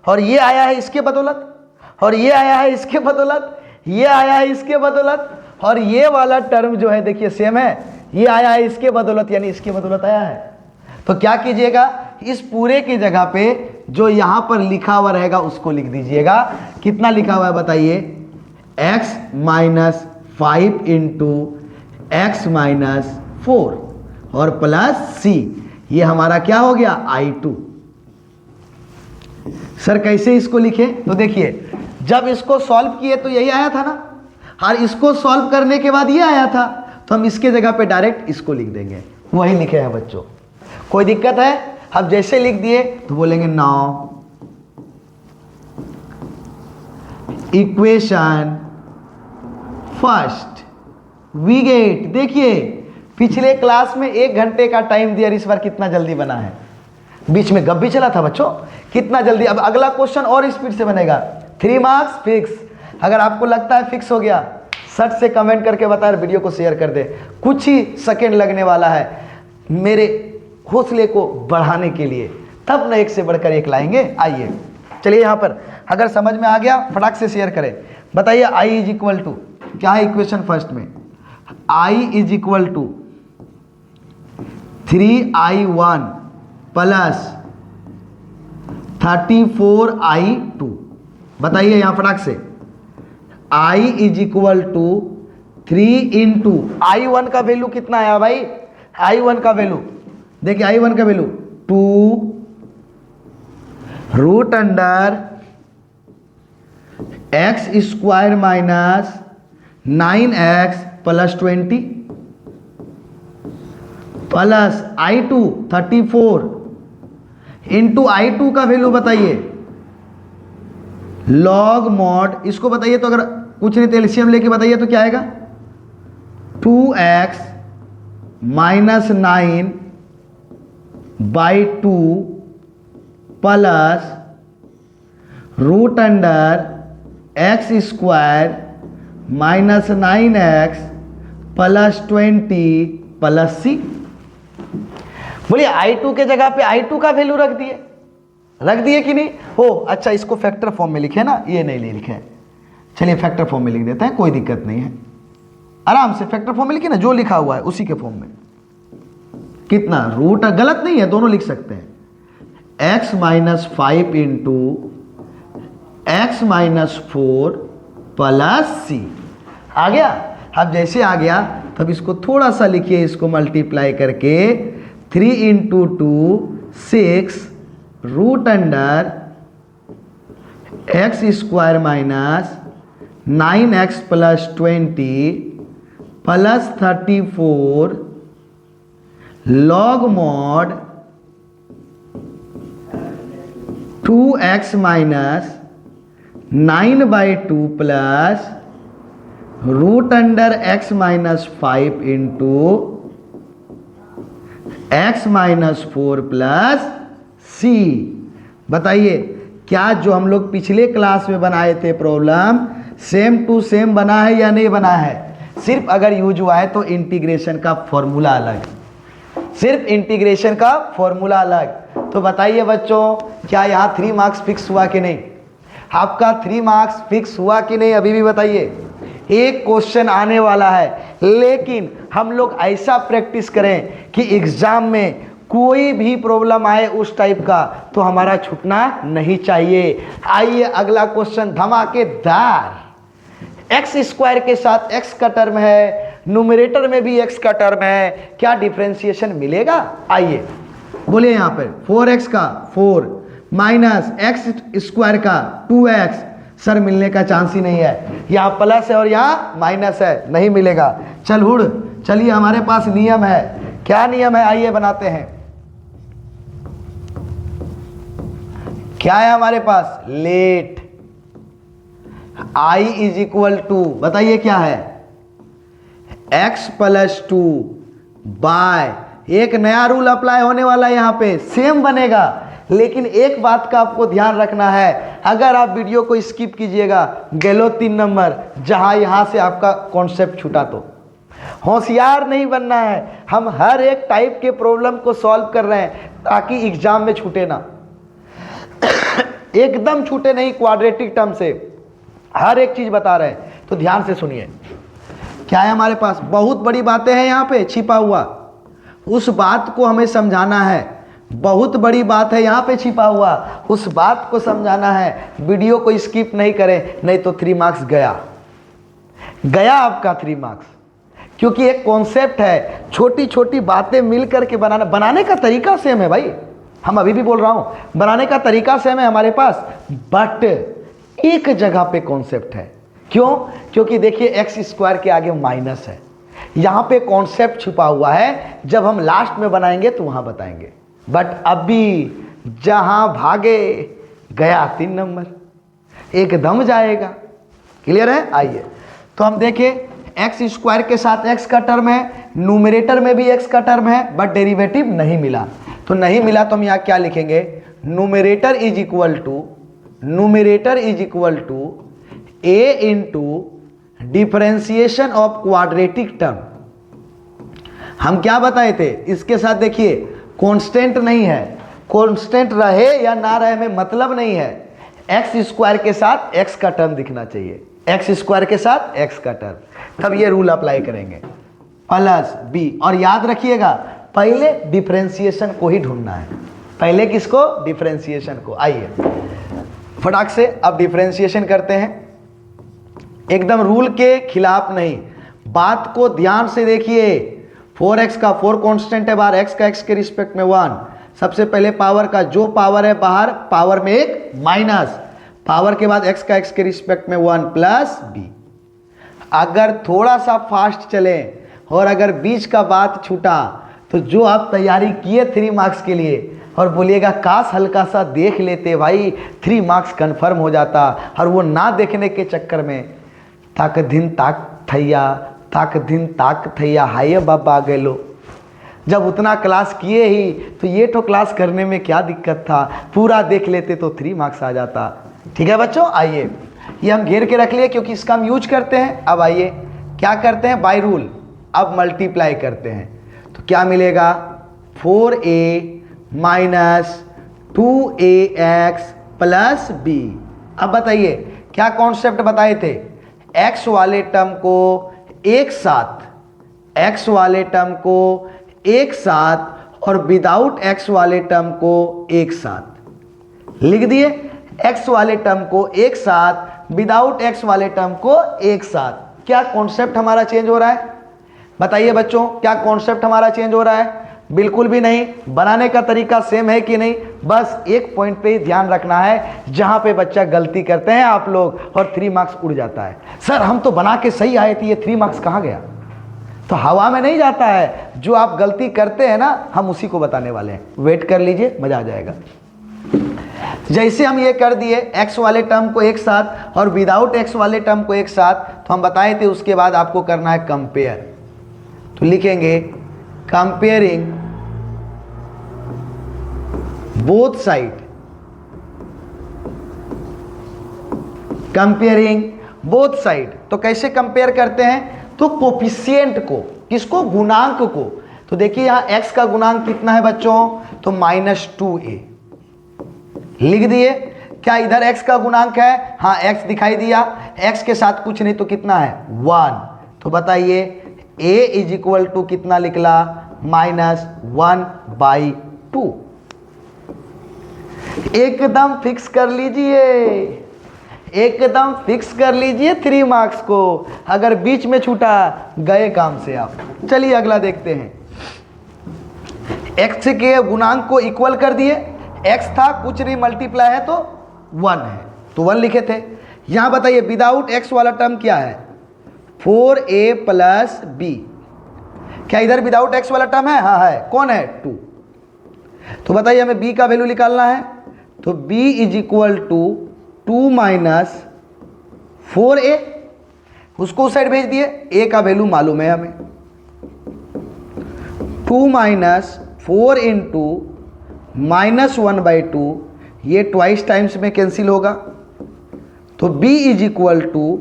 और ये आया है इसके बदौलत, और ये आया है इसके बदौलत, ये आया है इसके बदौलत, और ये वाला टर्म जो है देखिए सेम है, ये आया है इसके बदौलत, यानी इसके बदौलत आया है। तो क्या कीजिएगा, इस पूरे की जगह पे जो यहां पर लिखा हुआ रहेगा उसको लिख दीजिएगा। कितना लिखा हुआ है बताइए? x minus 5 into x minus 4 और प्लस c। ये हमारा क्या हो गया? I2। सर कैसे इसको लिखे? तो देखिए, जब इसको सॉल्व किए तो यही आया था ना, और इसको सॉल्व करने के बाद ये आया था, तो हम इसके जगह पे डायरेक्ट इसको लिख देंगे। वही लिखे हैं बच्चों, कोई दिक्कत है? अब जैसे लिख दिए तो बोलेंगे now equation first we get. देखिए पिछले क्लास में 1 घंटे का टाइम दिया, इस बार कितना जल्दी बना है। बीच में गप भी चला था बच्चों, कितना जल्दी। अब अगला क्वेश्चन और स्पीड से बनेगा। 3 मार्क्स फिक्स। अगर आपको लगता है फिक्स हो गया, सट से कमेंट करके बताएं, वीडियो को शेयर कर दे। कुछ ही सेकंड लगने वाला है मेरे हौसले को बढ़ाने के लिए, तब न एक से बढ़कर एक लाएंगे। आइए चलिए, यहाँ पर अगर समझ में आ गया फटाक से शेयर करें। बताइए i इज इक्वल टू क्या है इक्वेशन फर्स्ट में? i is equal to 3i1 plus 34i2। बताइए यहाँ फटाक से, i is equal to 3 into i1 का वैल्यू कितना आया भाई? i1 का वैल्यू देखिए, i1 का value 2 root under x square minus 9x plus 20 plus I2 34 into I2 का वैल्यू बताइए लॉग मॉड। इसको बताइए तो, अगर कुछ नहीं तो एलसीएम लेके बताइए तो क्या आएगा? 2x minus 9/2 plus root under x square minus 9x plus 20 plus c। बोलिए I2 के जगह पे I2 का वैल्यू रख दिए कि नहीं? हो अच्छा, इसको फैक्टर फॉर्म में लिखे ना, ये नहीं लिखे। चलिए फैक्टर फॉर्म में लिख देते हैं, कोई दिक्कत नहीं है। आराम से फैक्टर फॉर्म में लिखे ना, जो लिखा हुआ है उसी के फॉर्म में। कितना रूट गलत नहीं है, दोनों लिख सकते हैं। x minus 5 into x minus 4 plus c। आ गया? अब जैसे आ गया तब इसको थोड़ा सा लिखिए, इसको मल्टीप्लाई करके 3 into 2 6 root under x square minus 9x plus 20 plus 34 log mod 2x minus 9/2 plus root under x minus 5 into x minus 4 plus c। बताइए क्या जो हम लोग पिछले क्लास में बनाए थे प्रॉब्लम सेम टू सेम बना है या नहीं बना है? सिर्फ अगर यूज हुआ है तो इंटीग्रेशन का फॉर्मूला अलग, सिर्फ इंटीग्रेशन का फॉर्मूला अलग। तो बताइए बच्चों, क्या यहाँ 3 मार्क्स फिक्स हुआ कि नहीं? आपका 3 मार्क्स फिक्स हुआ कि नहीं अभी भी बताइए। एक क्वेश्चन आने वाला है, लेकिन हम लोग ऐसा प्रैक्टिस करें कि एग्जाम में कोई भी प्रॉब्लम आए उस टाइप का तो हमारा छूटना नहीं चाहिए। आइए अगला क्वेश्चन धमाकेदार। एक्स स्क्वायर के साथ एक्स का टर्म है, न्यूमरेटर में भी एक्स का टर्म है, क्या डिफरेंशिएशन मिलेगा? आइए बोलिए यहाँ पर 4x का 4 माइनस एक्स स्क्वायर का 2x, सर मिलने का चांस ही नहीं है, यहाँ प्लस है और यहाँ माइनस है, नहीं मिलेगा। चलिए हमारे पास नियम है, क्या नियम है आइए बनाते हैं। क्या है हमारे पास? Let i is equal to, बताइए क्या है? x प्लस 2 बाय, एक नया रूल अप्लाई होने वाला है, यहाँ पे सेम बनेगा। लेकिन एक बात का आपको ध्यान रखना है, अगर आप वीडियो को स्किप कीजिएगा गेलो 3 नंबर, जहां यहां से आपका कॉन्सेप्ट छूटा तो होशियार नहीं बनना है। हम हर एक टाइप के प्रॉब्लम को सॉल्व कर रहे हैं ताकि एग्जाम में छूटे ना, एकदम छूटे नहीं। क्वाड्रेटिक टर्म से हर एक चीज बता रहे हैं, तो ध्यान से सुनिए। क्या है हमारे पास? बहुत बड़ी बातें हैं यहाँ पे छिपा हुआ, उस बात को हमें समझाना है। बहुत बड़ी बात है यहाँ पे छिपा हुआ, उस बात को समझाना है। वीडियो को स्किप नहीं करें, नहीं तो 3 मार्क्स गया आपका 3 मार्क्स। क्योंकि एक कॉन्सेप्ट है, छोटी छोटी बातें मिल करके बनाने का तरीका सेम है भाई, हम अभी भी बोल रहा हूँ, बनाने का तरीका सेम है हमारे पास, बट एक जगह पे कॉन्सेप्ट है। क्यों? क्योंकि देखिए एक्स स्क्वायर के आगे माइनस है, यहाँ पे कॉन्सेप्ट छुपा हुआ है, जब हम लास्ट में बनाएंगे तो वहां बताएंगे। बट अभी जहां भागे गया 3 नंबर, एकदम जाएगा। क्लियर है? आइए तो हम देखें, एक्स स्क्वायर के साथ एक्स का टर्म है, न्यूमरेटर में भी एक्स का टर्म है, बट डेरिवेटिव नहीं मिला। तो नहीं मिला तो हम यहाँ क्या लिखेंगे? Numerator is equal to a into differentiation of quadratic term. हम क्या बताए थे? इसके साथ देखिए कांस्टेंट नहीं है, कांस्टेंट रहे या ना रहे में मतलब नहीं है, एक्स स्क्वायर के साथ एक्स का टर्म दिखना चाहिए, एक्स स्क्वायर के साथ एक्स का टर्म, तब ये रूल अप्लाई करेंगे प्लस बी। और याद रखिएगा पहले डिफरेंशिएशन को ही ढूंढना है, पहले किसको? डिफरेंशिएशन को। आइए फटाक से अब डिफरेंशिएशन करते हैं, एकदम रूल के खिलाफ नहीं, बात को ध्यान से देखिए। 4x का 4 कांस्टेंट है बाहर, x का x के रिस्पेक्ट में 1। सबसे पहले पावर का जो पावर है बाहर, पावर में एक माइनस, पावर के बाद x का x के रिस्पेक्ट में 1 प्लस b। अगर थोड़ा सा फास्ट चले और अगर बीच का बात छूटा तो जो आप तैयारी किए 3 मार्क्स के लिए और बोलिएगा काश हल्का सा देख लेते भाई, 3 मार्क्स कंफर्म हो जाता, और वो ना देखने के चक्कर में ताक दिन ताक थैया हाय बाबा गए लो। जब उतना क्लास किए ही तो ये तो क्लास करने में क्या दिक्कत था, पूरा देख लेते तो 3 मार्क्स आ जाता। ठीक है बच्चों, आइए ये हम घेर के रख लिए क्योंकि इसका हम यूज करते हैं। अब आइए क्या करते हैं? बाय रूल अब मल्टीप्लाई करते हैं, तो क्या मिलेगा? 4a minus 2ax plus b। अब बताइए क्या कॉन्सेप्ट बताए थे? x वाले टर्म को एक साथ, x वाले टर्म को एक साथ और विदाउट x वाले टर्म को एक साथ लिख दिए। x वाले टर्म को एक साथ, विदाउट x वाले टर्म को एक साथ। क्या कॉन्सेप्ट हमारा चेंज हो रहा है? बताइए बच्चों, क्या कॉन्सेप्ट हमारा चेंज हो रहा है? बिल्कुल भी नहीं। बनाने का तरीका सेम है कि नहीं? बस एक पॉइंट पे ही ध्यान रखना है, जहां पे बच्चा गलती करते हैं आप लोग और 3 मार्क्स उड़ जाता है। सर हम तो बना के सही आए थे, ये 3 मार्क्स कहाँ गया? तो हवा में नहीं जाता है, जो आप गलती करते हैं ना हम उसी को बताने वाले हैं। वेट कर लीजिए, मजा आ जाएगा। जैसे हम ये कर दिए x वाले टर्म को एक साथ और विदाउट x वाले टर्म को एक साथ, तो हम बताए थे उसके बाद आपको करना है कंपेयर। तो लिखेंगे comparing both side comparing both side. तो कैसे कंपेयर करते हैं? तो कोफिशिएंट को, किसको? गुणांक को। तो देखिए यहाँ x का गुणांक कितना है बच्चों? तो -2a लिख दिए। क्या इधर x का गुणांक है? हाँ x दिखाई दिया, x के साथ कुछ नहीं तो कितना है? 1। तो बताइए a इज इक्वल टू कितना निकला? -1/2। एकदम फिक्स कर लीजिए, एकदम फिक्स कर लीजिए 3 मार्क्स को। अगर बीच में छूटा गए काम से आप। चलिए अगला देखते हैं। x के गुणांक को इक्वल कर दिए, x था कुछ नहीं, मल्टीप्लाई है तो 1 है, तो 1 लिखे थे। यहां बताइए विदाउट x वाला टर्म क्या है? 4a + b। क्या इधर विदाउट x वाला टर्म है? हाँ है। कौन है? 2। तो बताइए हमें b का वैल्यू निकालना है। तो b is equal to 2 - 4a, उसको उस साइड भेज दिए। a का वैल्यू मालूम है हमें, 2 - 4 × -1/2, ये ट्वाइस टाइम्स में कैंसिल होगा। तो b इज इक्वल टू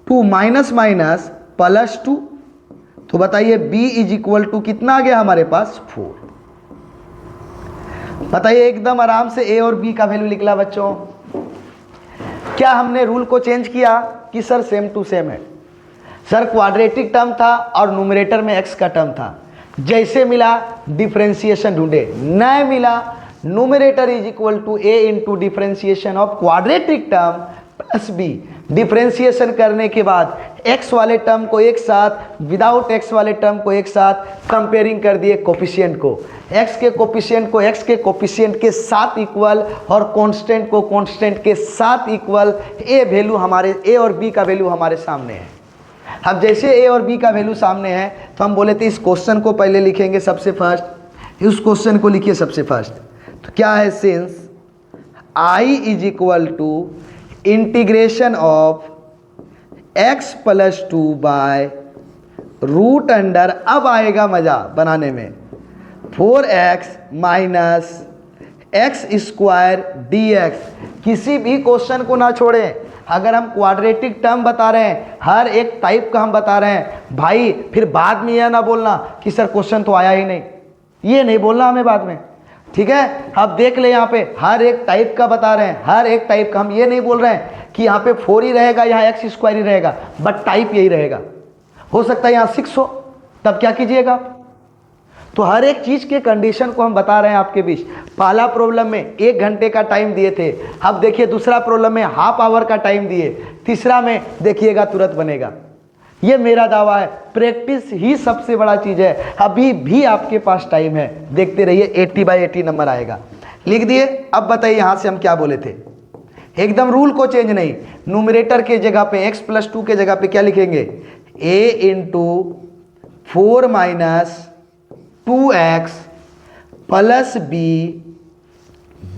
2 - -2। तो बताइए b इज इक्वल टू कितना आ गया हमारे पास? 4। बताइए एकदम आराम से a और b का वैल्यू निकला बच्चों। क्या हमने रूल को चेंज किया कि सर सेम टू सेम है? सर क्वाड्रेटिक टर्म था और न्यूमरेटर में x का टर्म था, जैसे मिला डिफरेंशिएशन ढूंढे, नहीं मिला। Numerator is equal to a into differentiation of quadratic term plus b। डिफरेंशिएशन करने के बाद x वाले टर्म को एक साथ, विदाउट x वाले टर्म को एक साथ कंपेयरिंग कर दिए कोफिशिएंट को। x के कोफिशिएंट को x के कोफिशिएंट के साथ इक्वल और कांस्टेंट को कांस्टेंट के साथ इक्वल। a वैल्यू हमारे, a और b का वैल्यू हमारे सामने है। अब जैसे a और b का वैल्यू सामने है तो हम बोले थे इस क्वेश्चन को पहले लिखेंगे सबसे फर्स्ट, उस क्वेश्चन को लिखिए सबसे फर्स्ट। तो क्या है? Since I is equal to integration of x + 2 by root under, अब आएगा मजा बनाने में, 4x - x² dx। किसी भी क्वेश्चन को ना छोड़ें। अगर हम क्वाड्रेटिक टर्म बता रहे हैं, हर एक टाइप का हम बता रहे हैं भाई, फिर बाद में यह ना बोलना कि सर क्वेश्चन तो आया ही नहीं, ये नहीं बोलना हमें बाद में, ठीक है? अब देख ले यहाँ पे हर एक टाइप का बता रहे हैं, हर एक टाइप का। हम ये नहीं बोल रहे हैं कि यहाँ पे 4 ही रहेगा, यहाँ x² ही रहेगा, बट टाइप यही रहेगा। हो सकता है यहाँ 6 हो, तब क्या कीजिएगा आप? तो हर एक चीज के कंडीशन को हम बता रहे हैं आपके बीच। पहला प्रॉब्लम में 1 घंटे का टाइम दिए थे, अब देखिए दूसरा प्रॉब्लम में ½ आवर का टाइम दिए, तीसरा में देखिएगा तुरंत बनेगा। ये मेरा दावा है, प्रैक्टिस ही सबसे बड़ा चीज है। अभी भी आपके पास टाइम है, देखते रहिए, 80/80 नंबर आएगा। लिख दिए। अब बताइए यहां से हम क्या बोले थे? एकदम रूल को चेंज नहीं, न्यूमरेटर के जगह पे x + 2 के जगह पे क्या लिखेंगे? a × 4 - 2x + b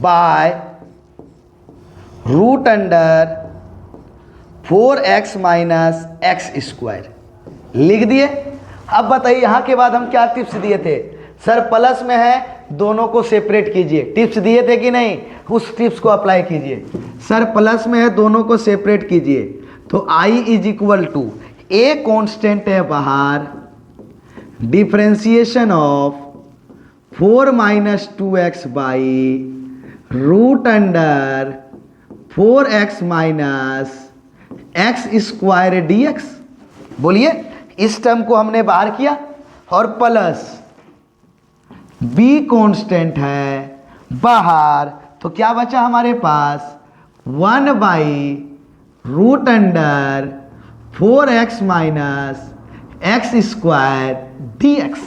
by root under 4x - x²। लिख दिए। अब बताइए यहाँ के बाद हम क्या टिप्स दिए थे? सर प्लस में है, दोनों को सेपरेट कीजिए। टिप्स दिए थे कि नहीं? उस टिप्स को अप्लाई कीजिए। सर प्लस में है, दोनों को सेपरेट कीजिए। तो I is equal to, a constant है बाहर, differentiation of 4 - 2x by root under 4x - x² dx। बोलिए, इस टर्म को हमने बाहर किया और प्लस b कांस्टेंट है बाहर, तो क्या बचा हमारे पास? 1 by root under 4x - x² dx।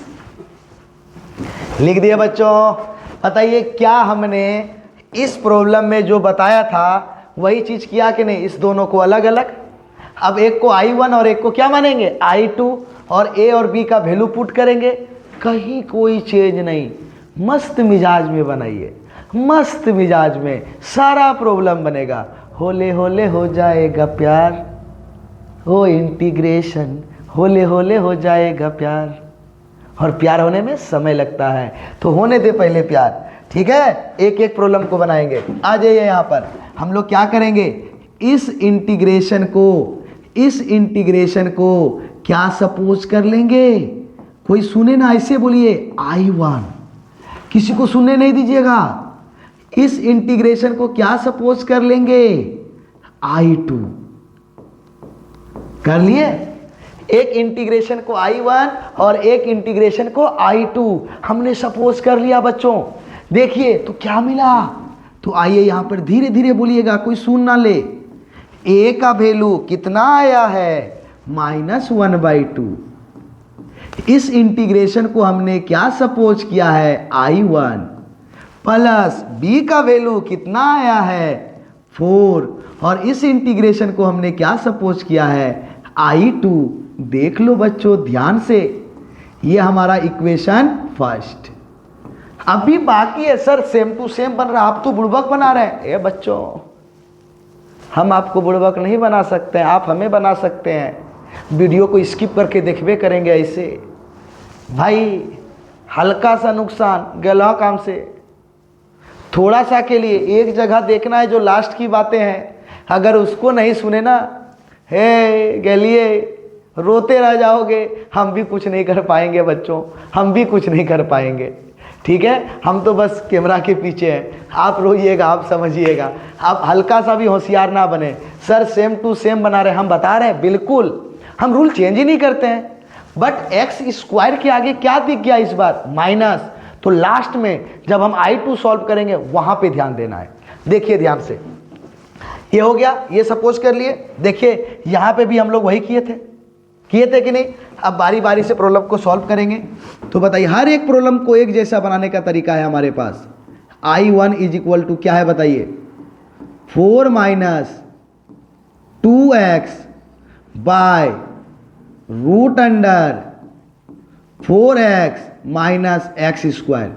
लिख दिया बच्चों। बताइए क्या हमने इस प्रॉब्लम में जो बताया था वही चीज किया कि नहीं? इस दोनों को अलग अलग। अब एक को I1 और एक को क्या मानेंगे? I2, और a और b का वैल्यू पुट करेंगे। कहीं कोई चेंज नहीं, मस्त मिजाज में बनाइए, मस्त मिजाज में सारा प्रॉब्लम बनेगा। होले होले हो जाएगा प्यार, हो इंटीग्रेशन, होले होले हो जाएगा प्यार। और प्यार होने में समय लगता है, तो होने दे पहले प्यार, ठीक है? एक एक प्रॉब्लम को बनाएंगे। आ जाइए यहाँ पर, हम लोग क्या करेंगे? इस इंटीग्रेशन को क्या सपोज कर लेंगे? कोई सुने ना, ऐसे बोलिए I1, किसी को सुनने नहीं दीजिएगा। इस इंटीग्रेशन को क्या सपोज कर लेंगे? I2। कर लिए? एक इंटीग्रेशन को I1 और एक इंटीग्रेशन को I2 हमने सपोज कर लिया बच्चों। देखिए तो क्या मिला? तो आइए यहां पर धीरे धीरे बोलिएगा, कोई सुन ना ले। a का वैल्यू कितना आया है? -1/2। इस इंटीग्रेशन को हमने क्या सपोज किया है? I1 प्लस b का वैल्यू कितना आया है? 4, और इस इंटीग्रेशन को हमने क्या सपोज किया है? I2। देख लो बच्चों ध्यान से, ये हमारा इक्वेशन फर्स्ट। अभी बाकी है सर, सेम टू सेम बन रहा, आप तो बुड़बक बना रहे हैं। ए बच्चों, हम आपको बुड़बक नहीं बना सकते हैं, आप हमें बना सकते हैं। वीडियो को स्किप करके देखबे करेंगे ऐसे। भाई हल्का सा नुकसान गला काम से, थोड़ा सा के लिए एक जगह देखना है जो लास्ट की बातें हैं, अगर उसको नहीं सुने ना, हे गलिए रोते रह जाओगे, हम भी कुछ नहीं कर पाएंगे बच्चों, हम भी कुछ नहीं कर पाएंगे। ठीक है, हम तो बस कैमरा के पीछे हैं, आप रोइएगा, आप समझिएगा, आप हल्का सा भी होशियार ना बने। सर सेम टू सेम बना रहे, हम बता रहे हैं बिल्कुल, हम रूल चेंज ही नहीं करते हैं। बट एक्स स्क्वायर के आगे क्या दिख गया इस बार? माइनस। तो लास्ट में जब हम I2 सॉल्व करेंगे वहां पे ध्यान देना है। देखिए ध्यान से, ये हो गया, ये सपोज कर लिए। देखिए यहां पे भी हम लोग वही किए थे कि नहीं? अब बारी बारी से प्रॉब्लम को सॉल्व करेंगे। तो बताइए, हर एक प्रॉब्लम को एक जैसा बनाने का तरीका है हमारे पास। I1 इज इक्वल टू क्या है बताइए? 4 - 2x by root under 4x minus x square.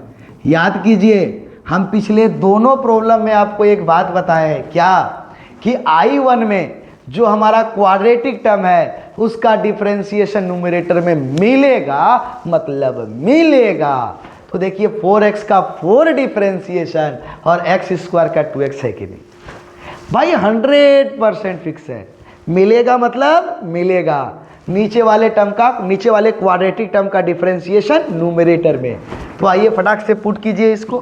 याद कीजिए, हम पिछले दोनों प्रॉब्लम में आपको एक बात बताए हैं, क्या? कि I1 में जो हमारा क्वाड्रेटिक टर्म है उसका डिफरेंशिएशन न्यूमरेटर में मिलेगा, मतलब मिलेगा। तो देखिए 4x का 4 डिफरेंशिएशन और x स्क्वायर का 2x है कि नहीं? भाई 100% फिक्स है, मिलेगा मतलब मिलेगा। नीचे वाले टर्म का, नीचे वाले क्वाड्रेटिक टर्म का डिफरेंशिएशन न्यूमरेटर में। तो आइए फटाक से पुट कीजिए इसको।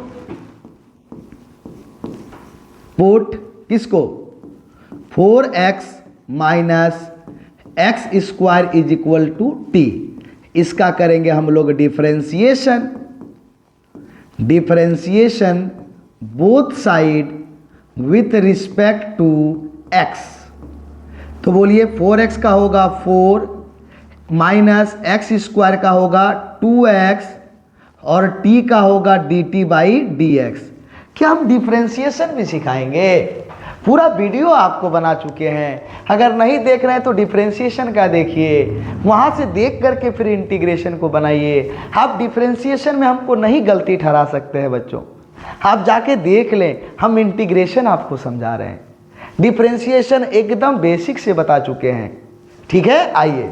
पुट किसको? 4x minus x square is equal to t. इसका करेंगे हम लोग differentiation. Differentiation both side with respect to x। तो बोलिए 4x का होगा 4 माइनस एक्स स्क्वायर का होगा 2x और t का होगा dt/dx। क्या हम डिफरेंशिएशन भी सिखाएंगे? पूरा वीडियो आपको बना चुके हैं, अगर नहीं देख रहे हैं तो डिफरेंशिएशन का देखिए, वहां से देख करके फिर इंटीग्रेशन को बनाइए। आप डिफरेंशिएशन में हमको नहीं गलती ठहरा सकते हैं बच्चों, आप जाके देख लें, हम इंटीग्रेशन आपको समझा रहे हैं, डिफरेंशिएशन एकदम बेसिक से बता चुके हैं। ठीक है, आइए।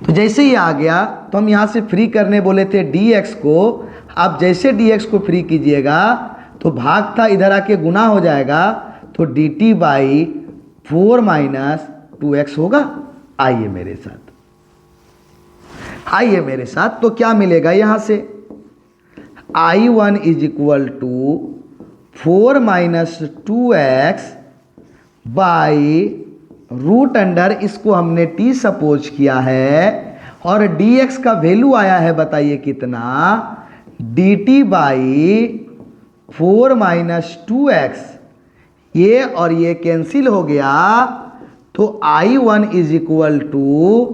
तो जैसे ही आ गया तो हम यहाँ से फ्री करने बोले थे dx को। आप जैसे dx को फ्री कीजिएगा तो भाग था इधर आके गुना हो जाएगा, तो dt/4 माइनस 2x होगा। आइए मेरे साथ, आइए मेरे साथ। तो क्या मिलेगा यहाँ से? I1 is equal to 4 minus 2x by root under, इसको हमने t सपोज किया है, और dx का वैल्यू आया है बताइए कितना? dt/4 minus 2x। ये और ये कैंसिल हो गया, तो I1 is equal to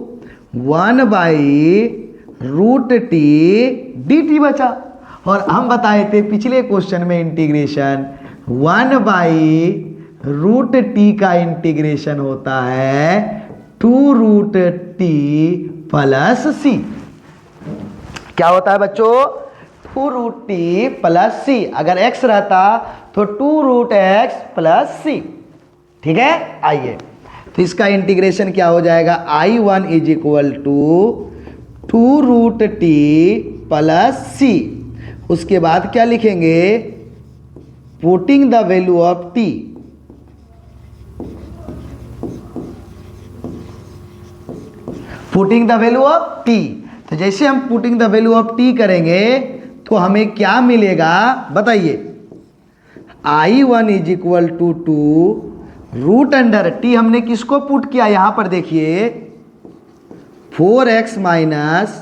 1/√t dt बचा। और हम बताए थे पिछले क्वेश्चन में इंटीग्रेशन 1/√t का इंटीग्रेशन होता है 2√t प्लस c। क्या होता है बच्चों? 2√t plus c। अगर x रहता तो 2√x प्लस c। ठीक है, आइए। तो इसका इंटीग्रेशन क्या हो जाएगा? I1 is equal to 2√t plus c। उसके बाद क्या लिखेंगे? Putting the value of t। Putting the value of t. तो जैसे हम putting the value of t करेंगे तो हमें क्या मिलेगा बताइए। I1 is equal to 2 root under t हमने किसको पुट किया यहां पर देखिए 4x minus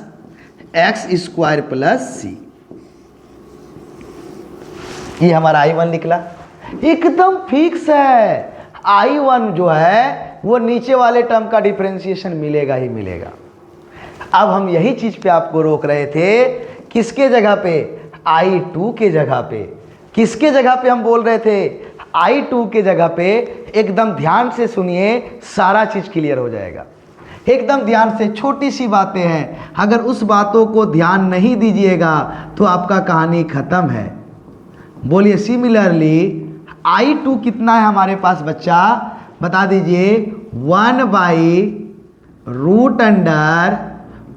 x square plus सी। ये हमारा I1 निकला, एकदम फिक्स है। I1 जो है वो नीचे वाले टर्म का डिफरेंशिएशन मिलेगा ही मिलेगा। अब हम यही चीज पे आपको रोक रहे थे, किसके जगह पे, I2 के जगह पे। किसके जगह पे हम बोल रहे थे, I2 के जगह पे। एकदम ध्यान से सुनिए, सारा चीज क्लियर हो जाएगा। एकदम ध्यान से, छोटी सी बातें हैं, अगर उस बातों को ध्यान नहीं दीजिएगा तो आपका कहानी खत्म है। बोलिए सिमिलरली I2 कितना है हमारे पास बच्चा, बता दीजिए 1 by root under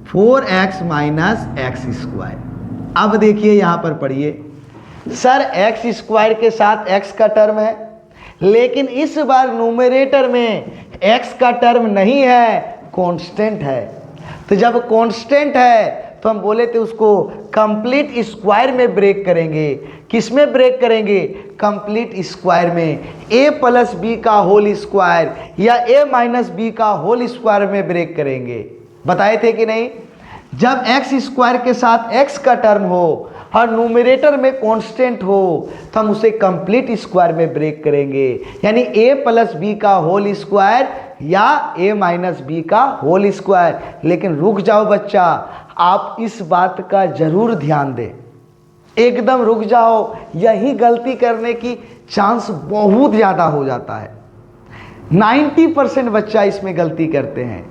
4x minus x square. अब देखिए यहां पर पढ़िए, सर एक्स स्क्वायर के साथ x का टर्म है, लेकिन इस बार न्यूमरेटर में x का टर्म नहीं है, कांस्टेंट है। तो जब कांस्टेंट है तो हम बोले थे उसको कंप्लीट स्क्वायर में ब्रेक करेंगे। किस में ब्रेक करेंगे, कंप्लीट स्क्वायर में। a प्लस बी का होल स्क्वायर या a माइनस बी का होल स्क्वायर में ब्रेक करेंगे। बताए थे कि नहीं। जब एक्स स्क्वायर के साथ x का टर्म हो और न्यूमरेटर में कांस्टेंट हो तो हम उसे कंप्लीट स्क्वायर में ब्रेक करेंगे, यानी a प्लस बी का होल स्क्वायर या a माइनस बी का होल स्क्वायर। लेकिन रुक जाओ बच्चा, आप इस बात का जरूर ध्यान दें, एकदम रुक जाओ, यही गलती करने की चांस बहुत ज़्यादा हो जाता है। 90% बच्चा इसमें गलती करते हैं।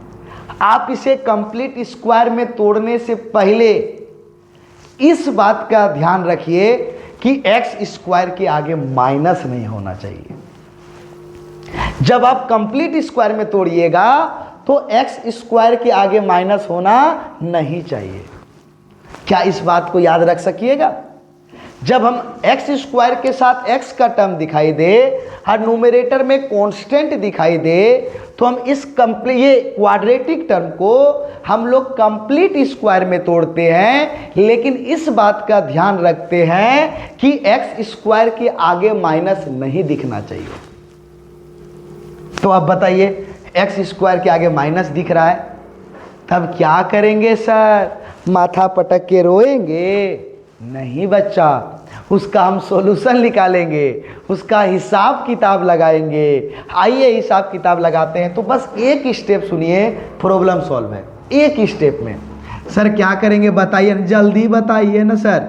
आप इसे कंप्लीट स्क्वायर में तोड़ने से पहले इस बात का ध्यान रखिए कि एक्स स्क्वायर के आगे माइनस नहीं होना चाहिए। जब आप कंप्लीट स्क्वायर में तोड़िएगा तो एक्स स्क्वायर के आगे माइनस होना नहीं चाहिए। क्या इस बात को याद रख सकिएगा। जब हम एक्स स्क्वायर के साथ एक्स का टर्म दिखाई दे और न्यूमरेटर में कांस्टेंट दिखाई दे तो हम इस ये क्वाड्रेटिक टर्म को हम लोग कंप्लीट स्क्वायर में तोड़ते हैं, लेकिन इस बात का ध्यान रखते हैं कि एक्स स्क्वायर के आगे माइनस नहीं दिखना चाहिए। तो अब बताइए, एक्स स्क्वायर के आगे माइनस दिख रहा है, तब क्या करेंगे सर, माथा पटक के रोएंगे? नहीं बच्चा, उसका हम सॉल्यूशन निकालेंगे, उसका हिसाब किताब लगाएंगे। आइए हिसाब किताब लगाते हैं। तो बस एक स्टेप सुनिए, प्रॉब्लम सॉल्व है एक ही स्टेप में। सर क्या करेंगे बताइए, जल्दी बताइए ना सर।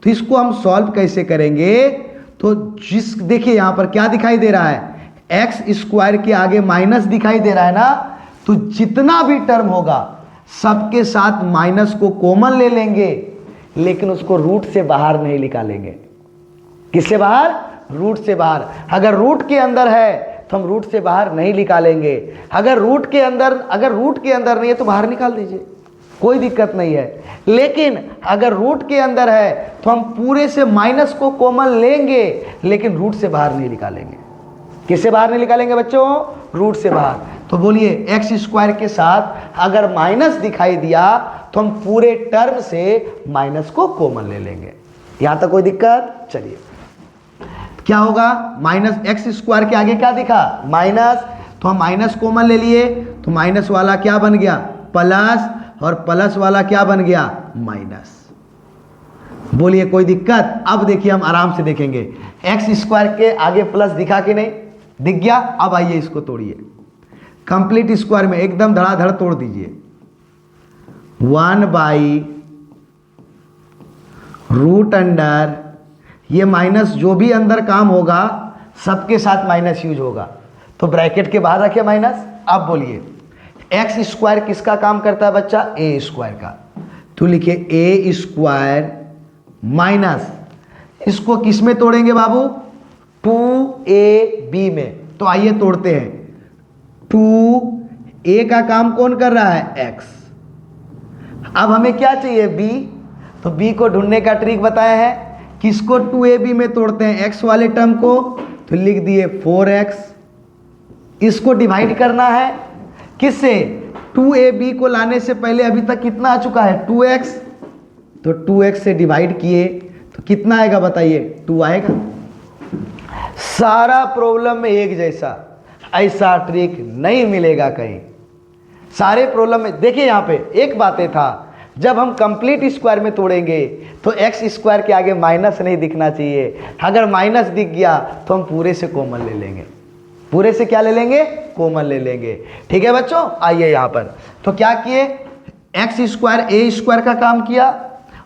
तो इसको हम सॉल्व कैसे करेंगे, तो देखिए यहाँ पर क्या दिखाई दे रहा है, एक्स स्क्वायर के आगे माइनस दिखाई दे रहा है ना, तो जितना भी टर्म होगा सबके साथ माइनस को कॉमन ले लेंगे, लेकिन उसको रूट से बाहर नहीं निकालेंगे। किससे बाहर, रूट से बाहर। अगर रूट के अंदर है तो हम रूट से बाहर नहीं निकालेंगे, अगर रूट के अंदर नहीं है तो बाहर निकाल दीजिए, कोई दिक्कत नहीं है। लेकिन अगर रूट के अंदर है तो हम पूरे से माइनस को कॉमन लेंगे, लेकिन रूट से बाहर नहीं निकालेंगे। किससे बाहर नहीं निकालेंगे बच्चों, रूट से बाहर। तो बोलिए एक्स स्क्वायर के साथ अगर माइनस दिखाई दिया तो हम पूरे टर्म से माइनस को कॉमन ले लेंगे। यहां तक कोई दिक्कत? चलिए क्या होगा, माइनस एक्स स्क्वायर के आगे क्या दिखा, माइनस, तो हम माइनस कॉमन ले लिए तो माइनस वाला क्या बन गया, प्लस, और प्लस वाला क्या बन गया, माइनस। बोलिए कोई दिक्कत? अब देखिए हम आराम से देखेंगे, एक्स स्क्वायर के आगे प्लस दिखा कि नहीं, दिख गया। अब आइए इसको तोड़िए, कंप्लीट स्क्वायर में एकदम धड़ाधड़ तोड़ दीजिए। 1 बाई रूट अंडर, ये माइनस जो भी अंदर काम होगा सबके साथ माइनस यूज होगा, तो ब्रैकेट के बाहर रखे माइनस। अब बोलिए एक्स स्क्वायर किसका काम करता है बच्चा, ए स्क्वायर का, तो लिखिए ए स्क्वायर माइनस, इसको किस में तोड़ेंगे बाबू, 2ab में। तो आइए तोड़ते हैं। 2a का काम कौन कर रहा है, x। अब हमें क्या चाहिए, b, तो b को ढूंढने का ट्रिक बताया है। किसको 2ab में तोड़ते हैं, x वाले टर्म को, तो लिख दिए 4x। इसको डिवाइड करना है किससे, 2ab को लाने से पहले अभी तक कितना आ चुका है 2x, तो 2x से डिवाइड किए तो कितना आएगा बताइए 2 आएगा। सारा प्रॉब्लम में एक जैसा, ऐसा ट्रिक नहीं मिलेगा कहीं। सारे प्रॉब्लम में देखिए यहाँ पे एक बातें था, जब हम कंप्लीट स्क्वायर में तोड़ेंगे तो एक्स स्क्वायर के आगे माइनस नहीं दिखना चाहिए। अगर माइनस दिख गया तो हम पूरे से कॉमन ले लेंगे। पूरे से क्या ले लेंगे? कॉमन ले लेंगे। ठीक है बच्चों, आइए यहाँ पर तो क्या किए, एक्स स्क्वायर ए स्क्वायर का काम किया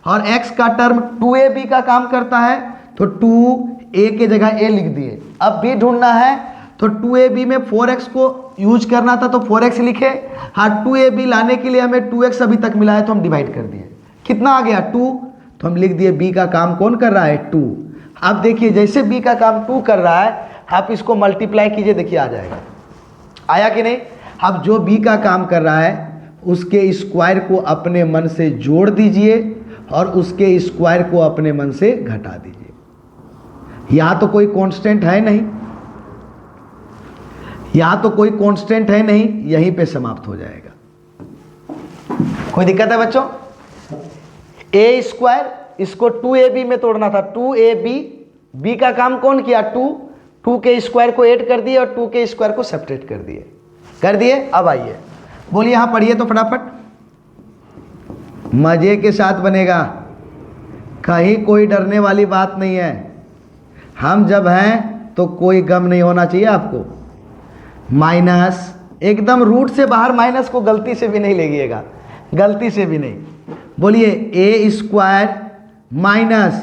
और एक्स का टर्म 2ab का काम करता है, तो 2a के जगह a लिख दिए। अब b ढूंढना है तो 2ab में 4x को यूज करना था तो 4x लिखे। हाँ, 2ab लाने के लिए हमें 2x अभी तक मिला है तो हम डिवाइड कर दिए। कितना आ गया 2, तो हम लिख दिए b का काम कौन कर रहा है 2। अब देखिए जैसे b का काम 2 कर रहा है, आप इसको मल्टीप्लाई कीजिए, देखिए आ जाएगा। आया कि नहीं? अब जो b का काम कर रहा है उसके स्क्वायर को अपने मन से जोड़ दीजिए और उसके स्क्वायर को अपने मन से घटा दीजिए। यहाँ तो कोई कांस्टेंट है नहीं, यहाँ तो कोई कांस्टेंट है नहीं, यहीं पे समाप्त हो जाएगा। कोई दिक्कत है बच्चों? ए स्क्वायर इसको 2ab में तोड़ना था, 2ab, b का काम कौन किया 2 के स्क्वायर को ऐड कर दिए और 2 के स्क्वायर को सेपरेट कर दिए। अब आइए बोलिए, यहाँ पढ़िए तो फटाफट, मजे के साथ बनेगा, कहीं कोई डरने वाली बात नहीं है। हम जब हैं तो कोई गम नहीं होना चाहिए आपको। माइनस एकदम रूट से बाहर, माइनस को गलती से भी नहीं लेगिएगा, गलती से भी नहीं। बोलिए a square minus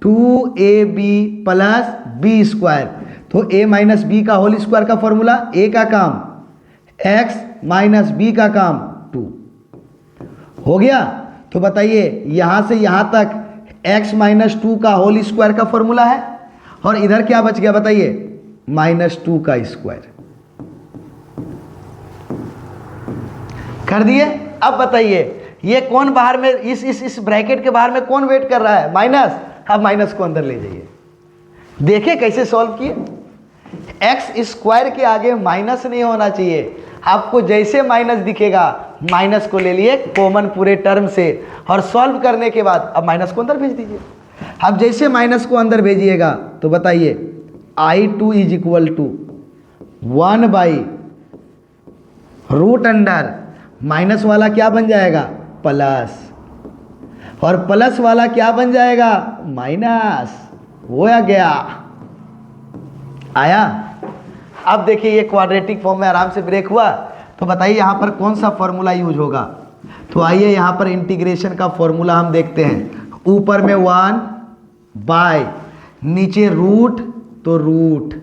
2ab plus b square, तो a माइनस बी का होल स्क्वायर का फॉर्मूला, a का काम x माइनस बी का काम 2 हो गया। तो बताइए यहाँ से यहाँ तक x माइनस 2 का होल स्क्वायर का फॉर्मूला है और इधर क्या बच गया बताइए, -2 का स्क्वायर कर दिए। अब बताइए ये कौन बाहर में, इस ब्रैकेट के बाहर में कौन वेट कर रहा है, माइनस। अब माइनस को अंदर ले जाइए, देखिए कैसे सॉल्व किए। एक्स स्क्वायर के आगे माइनस नहीं होना चाहिए, आपको जैसे माइनस दिखेगा माइनस को ले लिए कॉमन पूरे टर्म से और सॉल्व करने के बाद अब माइनस को अंदर भेज दीजिए। अब जैसे माइनस को अंदर भेजिएगा तो बताइए I2 is equal to 1 by root under, minus वाला क्या बन जाएगा प्लस, और प्लस वाला क्या बन जाएगा माइनस। वो आ गया, आया। अब देखिए ये क्वाड्रेटिक फॉर्म में आराम से ब्रेक हुआ, तो बताइए यहाँ पर कौन सा फॉर्मूला यूज होगा। तो आइए यहाँ पर इंटीग्रेशन का फॉर्मूला हम देखते हैं। ऊपर में 1 बाय, नीचे रूट, तो रूट,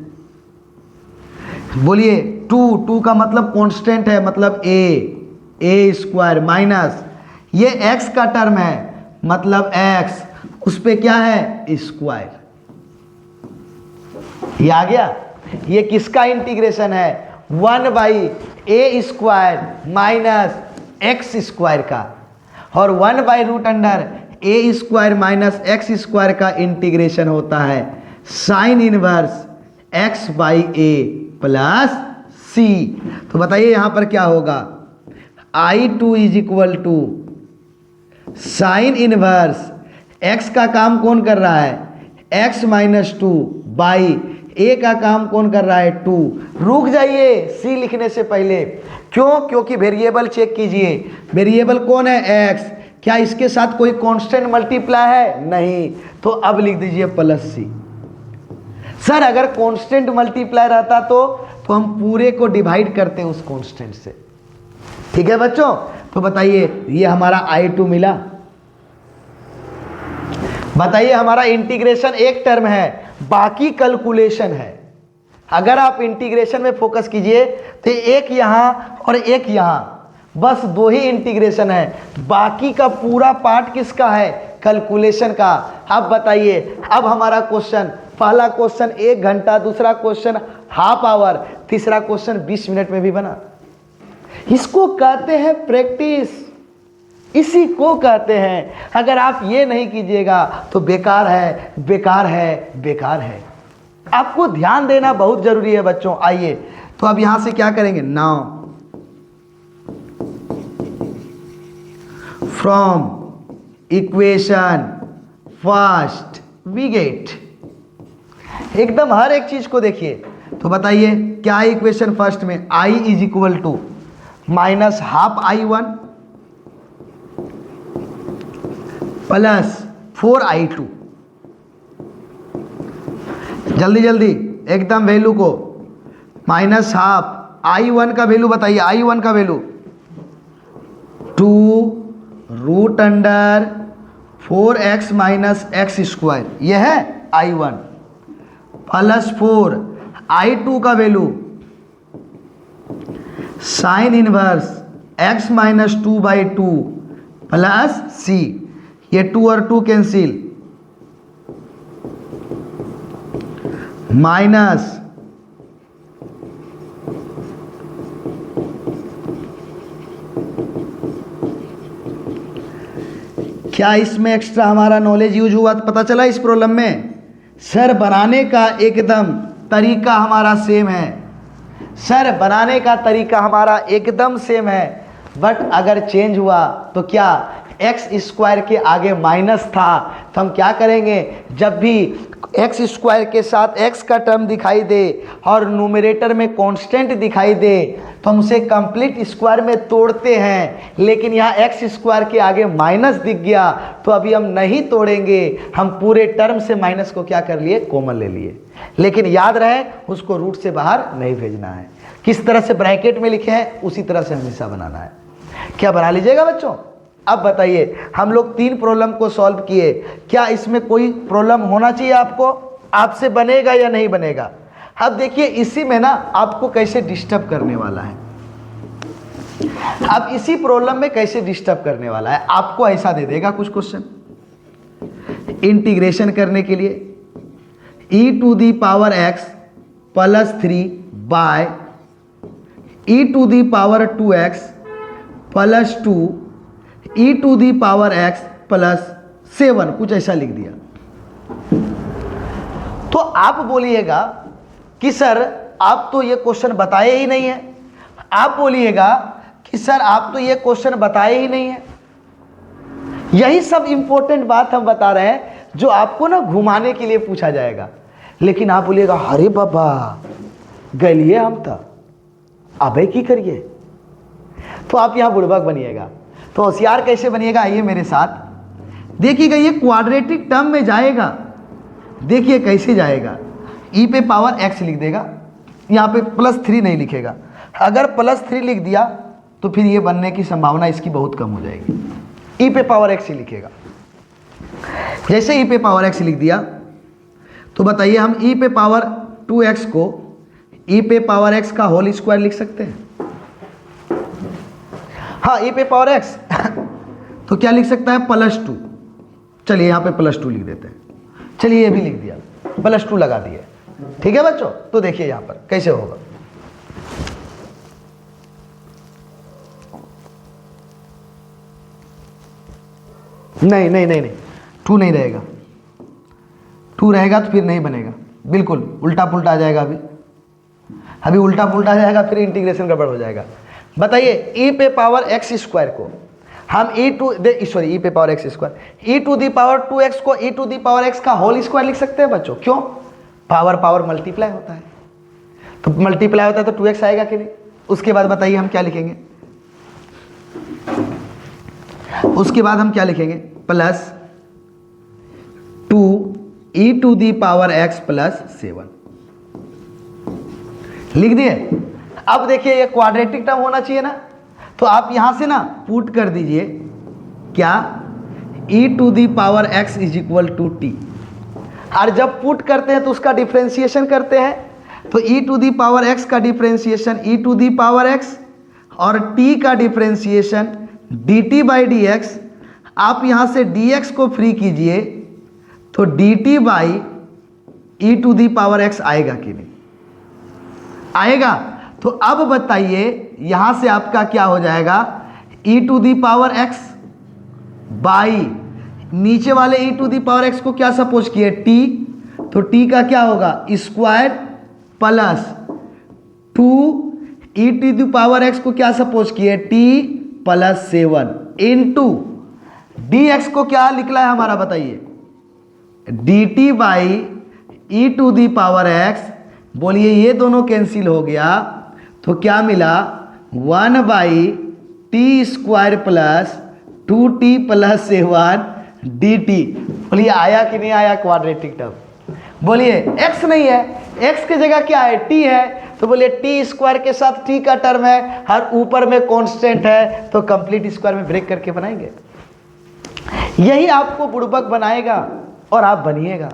बोलिए 2 का मतलब कांस्टेंट है, मतलब a स्क्वायर माइनस ये x का टर्म है मतलब x, उस पे क्या है स्क्वायर। ये आ गया। ये किसका इंटीग्रेशन है 1 by a square minus x square का, और 1 by root under a square minus x square का इंटीग्रेशन होता है sine inverse x by a plus c। तो बताइए यहां पर क्या होगा, I2 is equal to sine inverse x का काम कौन कर रहा है x माइनस 2 बाई a का काम कौन कर रहा है 2। रुक जाइए c लिखने से पहले, क्यों? क्योंकि वेरिएबल चेक कीजिए, वेरिएबल कौन है x, क्या इसके साथ कोई कांस्टेंट मल्टीप्लाई है? नहीं, तो अब लिख दीजिए प्लस c। सर अगर कांस्टेंट मल्टीप्लाई रहता तो हम पूरे को डिवाइड करते उस कांस्टेंट से। ठीक है बच्चों, तो बताइए ये हमारा I2 मिला। बताइए हमारा इंटीग्रेशन एक टर्म है, बाकी कैलकुलेशन है। अगर आप इंटीग्रेशन में फोकस कीजिए तो एक यहां और एक यहां, बस 2 ही इंटीग्रेशन है, बाकी का पूरा पार्ट किसका है कैलकुलेशन का। अब बताइए, अब हमारा क्वेश्चन, पहला क्वेश्चन 1 घंटा, दूसरा क्वेश्चन हाफ आवर, तीसरा क्वेश्चन 20 मिनट में भी बना। इसको कहते हैं प्रैक्टिस, इसी को कहते हैं। अगर आप ये नहीं कीजिएगा तो बेकार है, बेकार है, बेकार है। आपको ध्यान देना बहुत जरूरी है बच्चों। आइए तो अब यहां से क्या करेंगे, 9 from equation first we get. एकदम हर एक चीज को देखिए। तो बताइए क्या इक्वेशन फर्स्ट में i is equal to minus half I1 plus 4I2। जल्दी जल्दी एकदम वैल्यू को, माइनस हाफ I1 का वैल्यू बताइए, I1 का value 2√4x minus x square, यह है I1 प्लस 4 I2 का value sign inverse x minus 2/2 plus c, ये 2 और 2 कैंसिल, माइनस क्या इसमें एक्स्ट्रा हमारा नॉलेज यूज हुआ पता चला इस प्रॉब्लम में? सर बनाने का एकदम तरीका हमारा सेम है, सर बनाने का तरीका हमारा एकदम सेम है, बट अगर चेंज हुआ तो क्या एक्स स्क्वायर के आगे माइनस था तो हम क्या करेंगे, जब भी एक्स स्क्वायर के साथ एक्स का टर्म दिखाई दे और न्यूमरेटर में कांस्टेंट दिखाई दे तो हम उसे कंप्लीट स्क्वायर में तोड़ते हैं। लेकिन यहाँ एक्स स्क्वायर के आगे माइनस दिख गया तो अभी हम नहीं तोड़ेंगे, हम पूरे टर्म से माइनस को क्या कर लिए, कॉमन ले लिए। लेकिन याद रहे उसको रूट से बाहर नहीं भेजना है, किस तरह से ब्रैकेट में लिखे हैं उसी तरह से हमेशा बनाना है। क्या बना लीजिएगा बच्चों? अब बताइए हम लोग 3 प्रॉब्लम को सॉल्व किए, क्या इसमें कोई प्रॉब्लम होना चाहिए आपको, आपसे बनेगा या नहीं बनेगा? अब देखिए इसी में ना आपको कैसे डिस्टर्ब करने वाला है, अब इसी प्रॉब्लम में कैसे डिस्टर्ब करने वाला है, आपको ऐसा दे देगा कुछ क्वेश्चन इंटीग्रेशन करने के लिए e⁻x plus 3 bye e⁻2x plus 2 e⁻x plus 7, कुछ ऐसा लिख दिया। तो आप बोलिएगा कि सर आप तो ये क्वेश्चन बताए ही नहीं है, आप बोलिएगा कि सर आप तो ये क्वेश्चन बताए ही नहीं है। यही सब इंपॉर्टेंट बात हम बता रहे हैं जो आपको ना घुमाने के लिए पूछा जाएगा। लेकिन आप बोलिएगा अरे बाबा गलिए हम तो अबे की करिए, तो आप यहां बुड़बक बनिएगा। तो होशियार कैसे बनिएगा, आइए मेरे साथ देखिएगा, ये क्वाड्रेटिक टर्म में जाएगा, देखिए कैसे जाएगा, e⁻x लिख देगा, यहाँ पे +3 नहीं लिखेगा। अगर +3 लिख दिया तो फिर ये बनने की संभावना इसकी बहुत कम हो जाएगी, e⁻x ही लिखेगा। जैसे e⁻x लिख दिया तो बताइए हम e⁻2x को e⁻x का होल स्क्वायर लिख सकते हैं? हाँ e⁻x तो क्या लिख सकता है, +2। चलिए यहाँ पे +2 लिख देते हैं, चलिए ये भी लिख दिया, +2 लगा दिए, ठीक है बच्चों। तो देखिए यहाँ पर कैसे होगा, नहीं नहीं नहीं नहीं 2 नहीं रहेगा, 2 रहेगा तो फिर नहीं बनेगा, बिल्कुल उल्टा पुल्टा आ जाएगा, अभी उल्टा पुल्टा आ जाएगा, फिर इंटीग्रेशन गड़बड़ हो जाएगा। बताइए e⁻x स्क्वायर को हम e⁻x स्क्वायर e⁻2x को e⁻x का होल स्क्वायर लिख सकते हैं बच्चों, क्यों? पावर पावर मल्टीप्लाई होता है, तो मल्टीप्लाई होता है तो 2x आएगा कि नहीं। उसके बाद बताइए हम क्या लिखेंगे, उसके बाद हम क्या लिखेंगे, प्लस 2e⁻x प्लस 7 लिख दिए। अब देखिए ये क्वाड्रेटिक टर्म होना चाहिए ना, तो आप यहां से ना पुट कर दीजिए क्या, e⁻x is equal to T, और जब पुट करते हैं तो उसका डिफ्रेंसिएशन करते हैं, तो e⁻x का डिफ्रेंसिएशन e⁻x और t का डिफ्रेंसिएशन dt/dx। आप यहां से dx को फ्री कीजिए तो dt/e⁻x आएगा कि नहीं आएगा। तो अब बताइए यहां से आपका क्या हो जाएगा, e⁻x बाई नीचे वाले e⁻x को क्या सपोज किए, t, तो t का क्या होगा, स्क्वायर प्लस 2 e⁻x को क्या सपोज किए, t प्लस 7 इनटू dx को क्या निकला है हमारा, बताइए, dt by e to the power x। बोलिए ये दोनों कैंसिल हो गया तो क्या मिला, 1 by T square plus 2t plus 7 dt। बोलिए आया कि नहीं आया क्वाड्रेटिक टर्म? बोलिए x नहीं है, x की जगह क्या है, t है, तो बोलिए टी स्क्वायर के साथ t का टर्म है, हर ऊपर में कांस्टेंट है, तो कंप्लीट स्क्वायर में ब्रेक करके बनाएंगे। यही आपको बुड़बक बनाएगा और आप बनिएगा,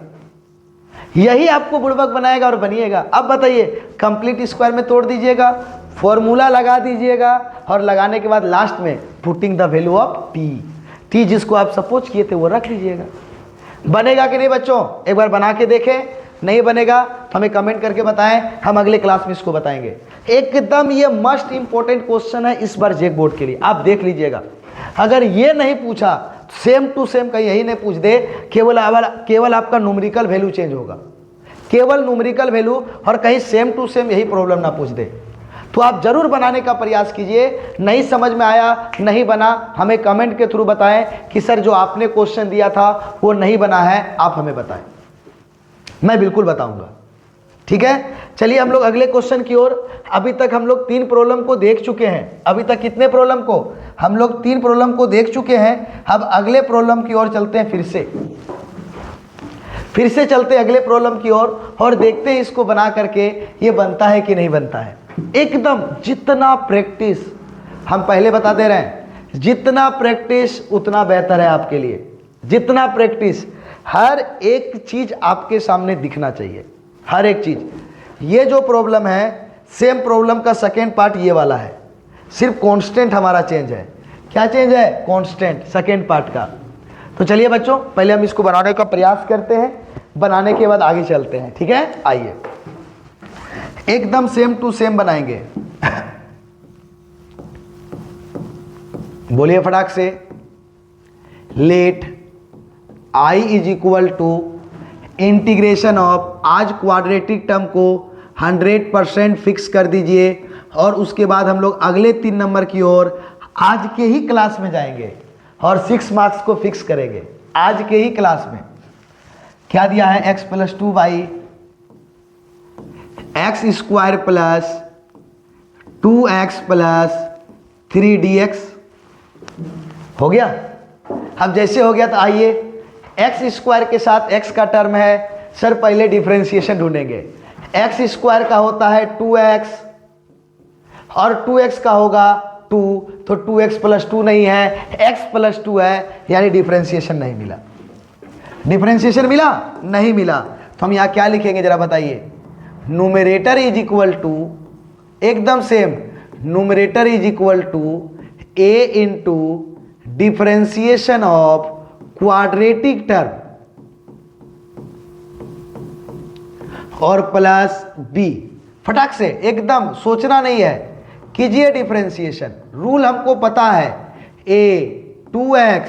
यही आपको बुड़बक बनाएगा और बनिएगा। अब बताइए, कंप्लीट स्क्वायर में तोड़ दीजिएगा, फॉर्मूला लगा दीजिएगा और लगाने के बाद लास्ट में putting the value of T जिसको आप सपोज किए थे वो रख लीजिएगा। बनेगा कि नहीं बच्चों? एक बार बना के देखें, नहीं बनेगा तो हमें कमेंट करके बताएं, हम अगले क्लास में इसको बताएंगे। एकदम ये मस्ट इंपॉर्टेंट क्वेश्चन है इस बार जेक बोर्ड के लिए, आप देख लीजिएगा। अगर ये नहीं पूछा, सेम टू सेम कहीं यही नहीं पूछ दे, केवल आपका न्यूमेरिकल वैल्यू चेंज होगा, केवल न्यूमेरिकल वैल्यू, और कहीं सेम टू सेम यही प्रॉब्लम ना पूछ दे, तो आप जरूर बनाने का प्रयास कीजिए। नहीं समझ में आया, नहीं बना, हमें कमेंट के थ्रू बताएं कि सर जो आपने क्वेश्चन दिया था वो नहीं बना है, आप हमें बताएं, मैं बिल्कुल बताऊंगा। ठीक है, चलिए हम लोग अगले क्वेश्चन की ओर। अभी तक हम लोग 3 प्रॉब्लम को देख चुके हैं। अभी तक कितने प्रॉब्लम को? हम लोग 3 प्रॉब्लम को देख चुके हैं। अब अगले प्रॉब्लम की ओर चलते हैं, फिर से चलते हैं अगले प्रॉब्लम की ओर और देखते हैं इसको बना करके ये बनता है कि नहीं बनता है। एकदम जितना प्रैक्टिस, हम पहले बता दे रहे हैं, जितना प्रैक्टिस उतना बेहतर है आपके लिए। जितना प्रैक्टिस, हर एक चीज आपके सामने दिखना चाहिए, हर एक चीज। ये जो प्रॉब्लम है, सेम प्रॉब्लम का सेकेंड पार्ट ये वाला है, सिर्फ कांस्टेंट हमारा चेंज है। क्या चेंज है? कांस्टेंट, सेकेंड पार्ट का। तो चलिए बच्चों, पहले हम इसको बनाने का प्रयास करते हैं, बनाने के बाद आगे चलते हैं। ठीक है, आइए एकदम सेम टू सेम बनाएंगे। बोलिए फटाक से, let i is equal to integration of, आज क्वाड्रेटिक टर्म को 100% फिक्स कर दीजिए और उसके बाद हम लोग अगले 3 नंबर की ओर आज के ही क्लास में जाएंगे और 6 मार्क्स को फिक्स करेंगे आज के ही क्लास में। क्या दिया है? x plus 2 by x square plus 2x plus 3dx। हो गया? अब जैसे हो गया तो आइए, एक्स स्क्वायर के साथ x का टर्म है, सर पहले डिफरेंशिएशन ढूंढेंगे। एक्स स्क्वायर का होता है 2x और 2x का होगा 2, तो 2x प्लस 2 नहीं है, x प्लस 2 है, यानी डिफरेंशिएशन नहीं मिला। डिफरेंशिएशन मिला? नहीं मिला। तो हम यहाँ क्या लिखेंगे जरा बताइए? न्यूमरेटर इज इक्वल टू, एकदम same, numerator is equal to a into differentiation of quadratic term और प्लस b। फटाक से, एकदम सोचना नहीं है, कीजिए डिफरेंशिएशन। रूल हमको पता है, a 2x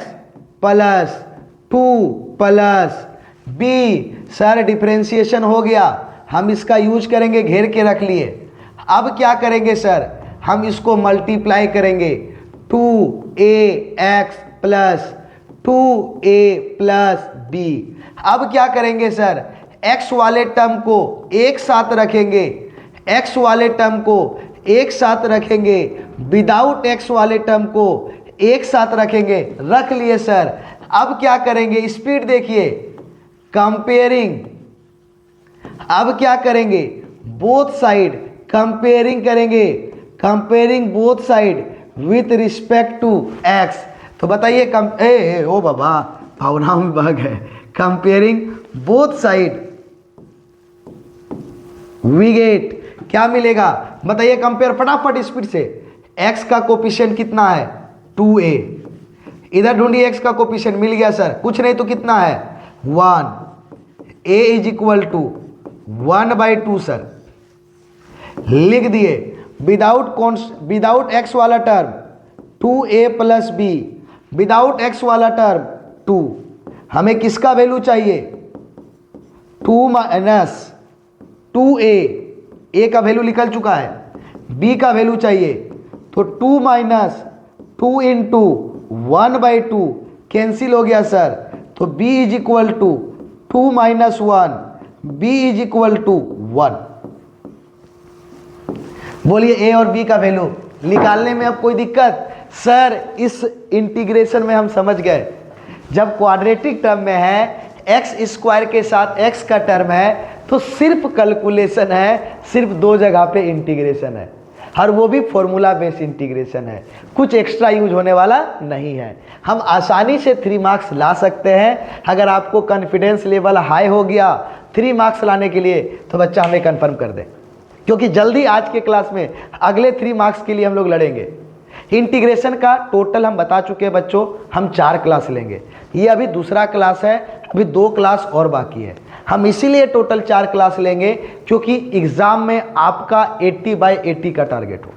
plus 2 plus b। Sir differentiation हो गया, हम इसका यूज करेंगे, घेर के रख लिए। अब क्या करेंगे सर? हम इसको मल्टीप्लाई करेंगे, 2ax plus 2a plus b। अब क्या करेंगे सर? x वाले टर्म को एक साथ रखेंगे, x वाले टर्म को एक साथ रखेंगे, विदाउट x वाले टर्म को एक साथ रखेंगे। रख लिए सर। अब क्या करेंगे? स्पीड देखिए, कंपेयरिंग। अब क्या करेंगे? बोथ साइड कंपेयरिंग करेंगे, comparing both side with respect to x। तो बताइए ओ बाबा, भावनाओं में बह गए। Comparing both side we get, क्या मिलेगा बताइए? कंपेयर फटाफट स्पीड से। x का कोफिशिएंट कितना है? 2a। इधर ढूंढिए, x का कोफिशिएंट मिल गया सर, कुछ नहीं तो कितना है? 1। a is equal to 1/2 sir, लिख दिए। विदाउट x वाला term 2a plus b, without x वाला टर्म 2। हमें किसका वैल्यू चाहिए? 2 माइनस 2a। a का वैल्यू निकल चुका है, b का वैल्यू चाहिए, तो 2 माइनस 2 इंटू 1/2 कैंसिल हो गया सर, तो b is equal to 2 minus 1, b is equal to 1। बोलिए ए और बी का वैल्यू निकालने में अब कोई दिक्कत? सर इस इंटीग्रेशन में हम समझ गए, जब क्वाड्रेटिक टर्म में है, एक्स स्क्वायर के साथ एक्स का टर्म है, तो सिर्फ कैलकुलेशन है, सिर्फ दो जगह पे इंटीग्रेशन है, और वो भी फॉर्मूला बेस्ड इंटीग्रेशन है, कुछ एक्स्ट्रा यूज होने वाला नहीं है। हम आसानी से 3 मार्क्स ला सकते हैं। अगर आपको कॉन्फिडेंस लेवल हाई हो गया 3 मार्क्स लाने के लिए, तो बच्चा हमें कंफर्म कर दे, क्योंकि जल्दी आज के क्लास में अगले 3 मार्क्स के लिए हम लोग लड़ेंगे। इंटीग्रेशन का टोटल हम बता चुके हैं बच्चों, हम 4 क्लास लेंगे, ये अभी दूसरा क्लास है, अभी 2 क्लास और बाकी है। हम इसीलिए टोटल 4 क्लास लेंगे क्योंकि एग्जाम में आपका 80/80 का टारगेट हो,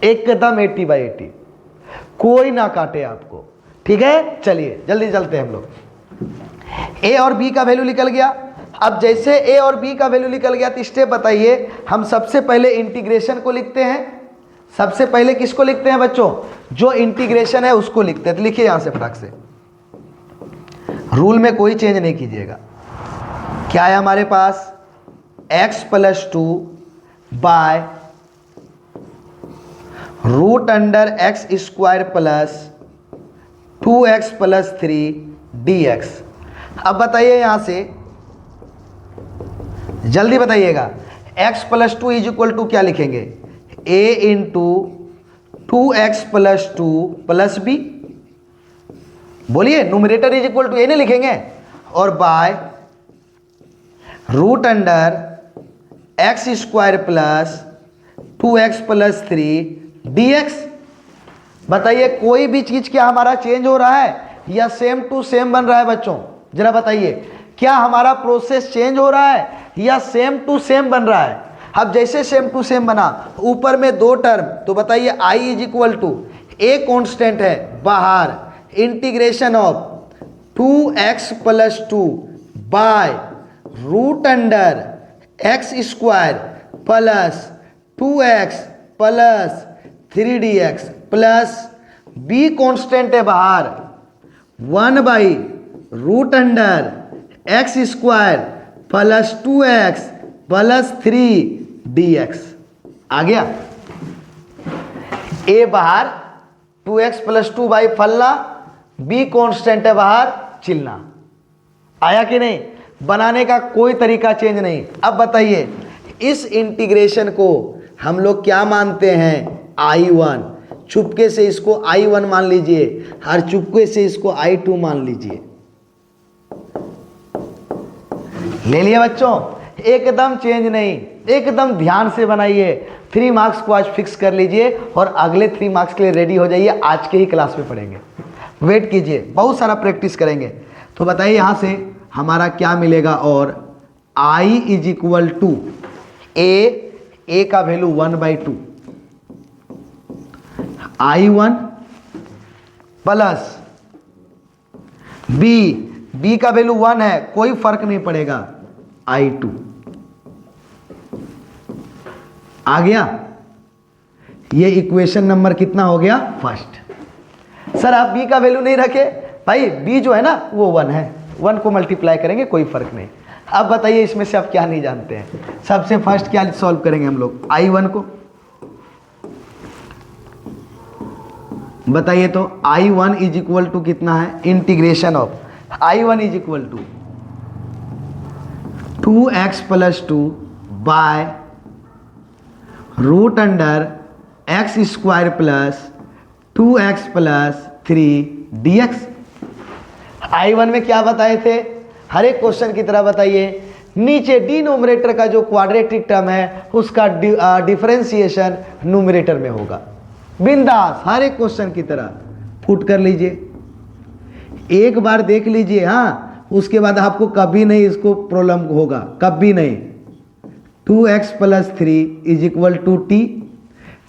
एकदम 80/80, कोई ना काटे आपको, ठीक है। चलिए जल्दी चलते हैं हम लोग। ए और बी का वैल्यू निकल गया। अब जैसे ए और बी का वैल्यू निकल गया तो स्टेप बताइए। हम सबसे पहले इंटीग्रेशन को लिखते हैं। सबसे पहले किसको लिखते हैं बच्चों? जो इंटीग्रेशन है उसको लिखते हैं। तो लिखिए यहां से फटाक से, रूल में कोई चेंज नहीं कीजिएगा। क्या है हमारे पास? x + 2 by root under x square plus 2x + 3 dx। अब बताइए यहां से, जल्दी बताइएगा, x + 2 इज इक्वल टू क्या लिखेंगे? a into 2x + 2 plus b। बोलिए, numerator is equal to a नहीं लिखेंगे, और by root under x square plus 2x + 3 dx। बताइए कोई भी चीज क्या हमारा चेंज हो रहा है या सेम टू सेम बन रहा है बच्चों? जरा बताइए, क्या हमारा प्रोसेस चेंज हो रहा है या सेम टू सेम बन रहा है? अब जैसे सेम टू सेम बना, ऊपर में 2 टर्म, तो बताइए i is equal to a constant है बाहर, integration of 2x + 2 by root under x square plus 2x + 3 dx plus b constant है बाहर 1 root under x square plus 2x + 3 dx। आ गया? a बाहर, 2x + 2 बाई फलना, b कॉन्स्टेंट है बाहर चिलना। आया कि नहीं? बनाने का कोई तरीका चेंज नहीं। अब बताइए, इस इंटीग्रेशन को हम लोग क्या मानते हैं? I1। चुपके से इसको I1 मान लीजिए, हर चुपके से इसको I2 मान लीजिए। ले लिया बच्चों? एकदम चेंज नहीं, एकदम ध्यान से बनाइए। 3 मार्क्स को आज फिक्स कर लीजिए और अगले 3 मार्क्स के लिए रेडी हो जाइए। आज के ही क्लास में पढ़ेंगे, वेट कीजिए, बहुत सारा प्रैक्टिस करेंगे। तो बताइए यहाँ से हमारा क्या मिलेगा? और I इज इक्वल टू ए का वैल्यू 1/2, I1 प्लस बी का वैल्यू 1 है, कोई फर्क नहीं पड़ेगा, I2। आ गया? ये इक्वेशन नंबर कितना हो गया? फर्स्ट। सर आप b का वैल्यू नहीं रखे, भाई b जो है ना वो 1 है, 1 को मल्टीप्लाई करेंगे, कोई फर्क नहीं। अब बताइए इसमें से आप क्या नहीं जानते हैं? सबसे फर्स्ट क्या सॉल्व करेंगे हम लोग? I1 को बताइए। तो I1 इज इक्वल टू कितना है? Integration of I1 is equal to 2x + 2 by root under x square plus 2x + 3 dx। I1 में क्या बताए थे? हर एक क्वेश्चन की तरह बताइए, नीचे डिनोमिनेटर का जो क्वाड्रेटिक टर्म है उसका डिफरेंशिएशन न्यूमरेटर में होगा। बिंदास, हर एक क्वेश्चन की तरह पुट कर लीजिए, एक बार देख लीजिए, हाँ, उसके बाद आपको कभी नहीं इसको प्रॉब्लम होगा, कभी नहीं। 2x + 3 is equal to t,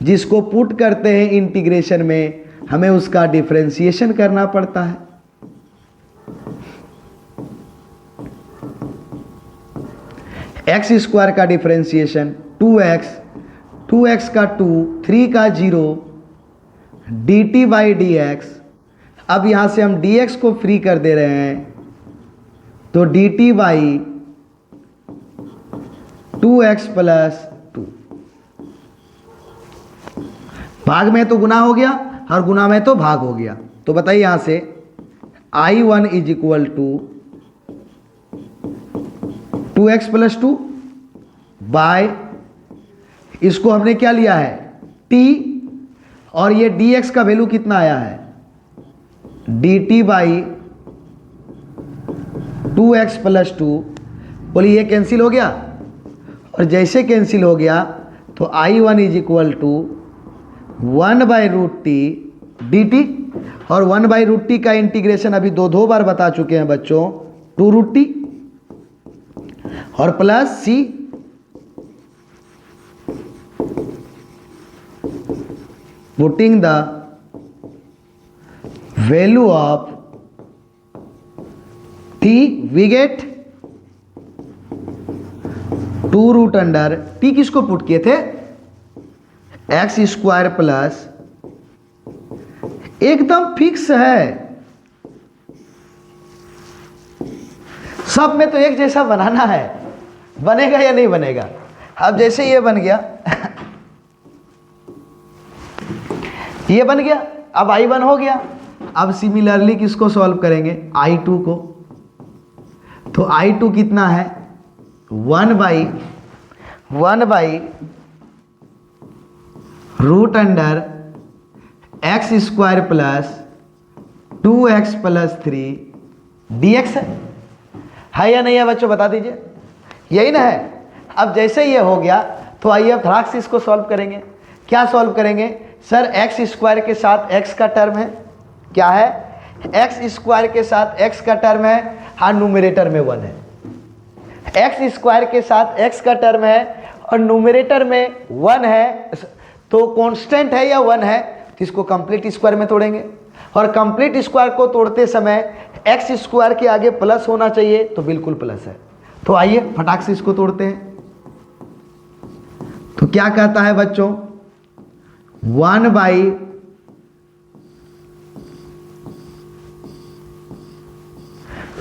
जिसको पुट करते हैं इंटीग्रेशन में, हमें उसका डिफरेंशिएशन करना पड़ता है। एक्स स्क्वायर का डिफरेंशिएशन 2x का 2, 3 का 0, dt/dx अब यहाँ से हम dx को फ्री कर दे रहे हैं, तो dt बाई 2x प्लस 2, भाग में तो गुना हो गया और गुना में तो भाग हो गया। तो बताइए यहाँ से I1 is equal to 2x plus 2 by, इसको हमने क्या लिया है t, और ये dx का वैल्यू कितना आया है dt बाई 2x प्लस 2। बोलिए ये कैंसिल हो गया, और जैसे कैंसिल हो गया तो I1 is equal to 1 by root t d t, और 1 बाई रूट टी का इंटीग्रेशन अभी दो बार बता चुके हैं बच्चों, 2 रूट टी और plus c, putting the value of t we get 2 root under t, किसको पुट किए थे एक्स स्क्वायर प्लस, एकदम फिक्स है, सब में तो एक जैसा बनाना है, बनेगा या नहीं बनेगा। अब जैसे ये बन गया ये बन गया, अब I1 हो गया। अब सिमिलरली किसको सॉल्व करेंगे I2 को, तो I2 कितना है 1 by root under x square plus 2x plus 3 dx है या नहीं है बच्चों, बता दीजिए, यही ना है। अब जैसे ये हो गया तो आइए अब धड़ाक से इसको सॉल्व करेंगे। क्या सॉल्व करेंगे सर, एक्स स्क्वायर के साथ x का टर्म है, क्या है एक्स स्क्वायर के साथ x का टर्म है, हाँ न्यूमरेटर में 1 है, एक्स स्क्वायर के साथ x का टर्म है और न्यूमरेटर में 1 है, तो कांस्टेंट है या 1 है, तो इसको कंप्लीट स्क्वायर में तोड़ेंगे, और कंप्लीट स्क्वायर को तोड़ते समय एक्स स्क्वायर के आगे प्लस होना चाहिए, तो बिल्कुल प्लस है। तो आइए फटाक से इसको तोड़ते हैं। तो क्या कहता है बच्चों 1 बाई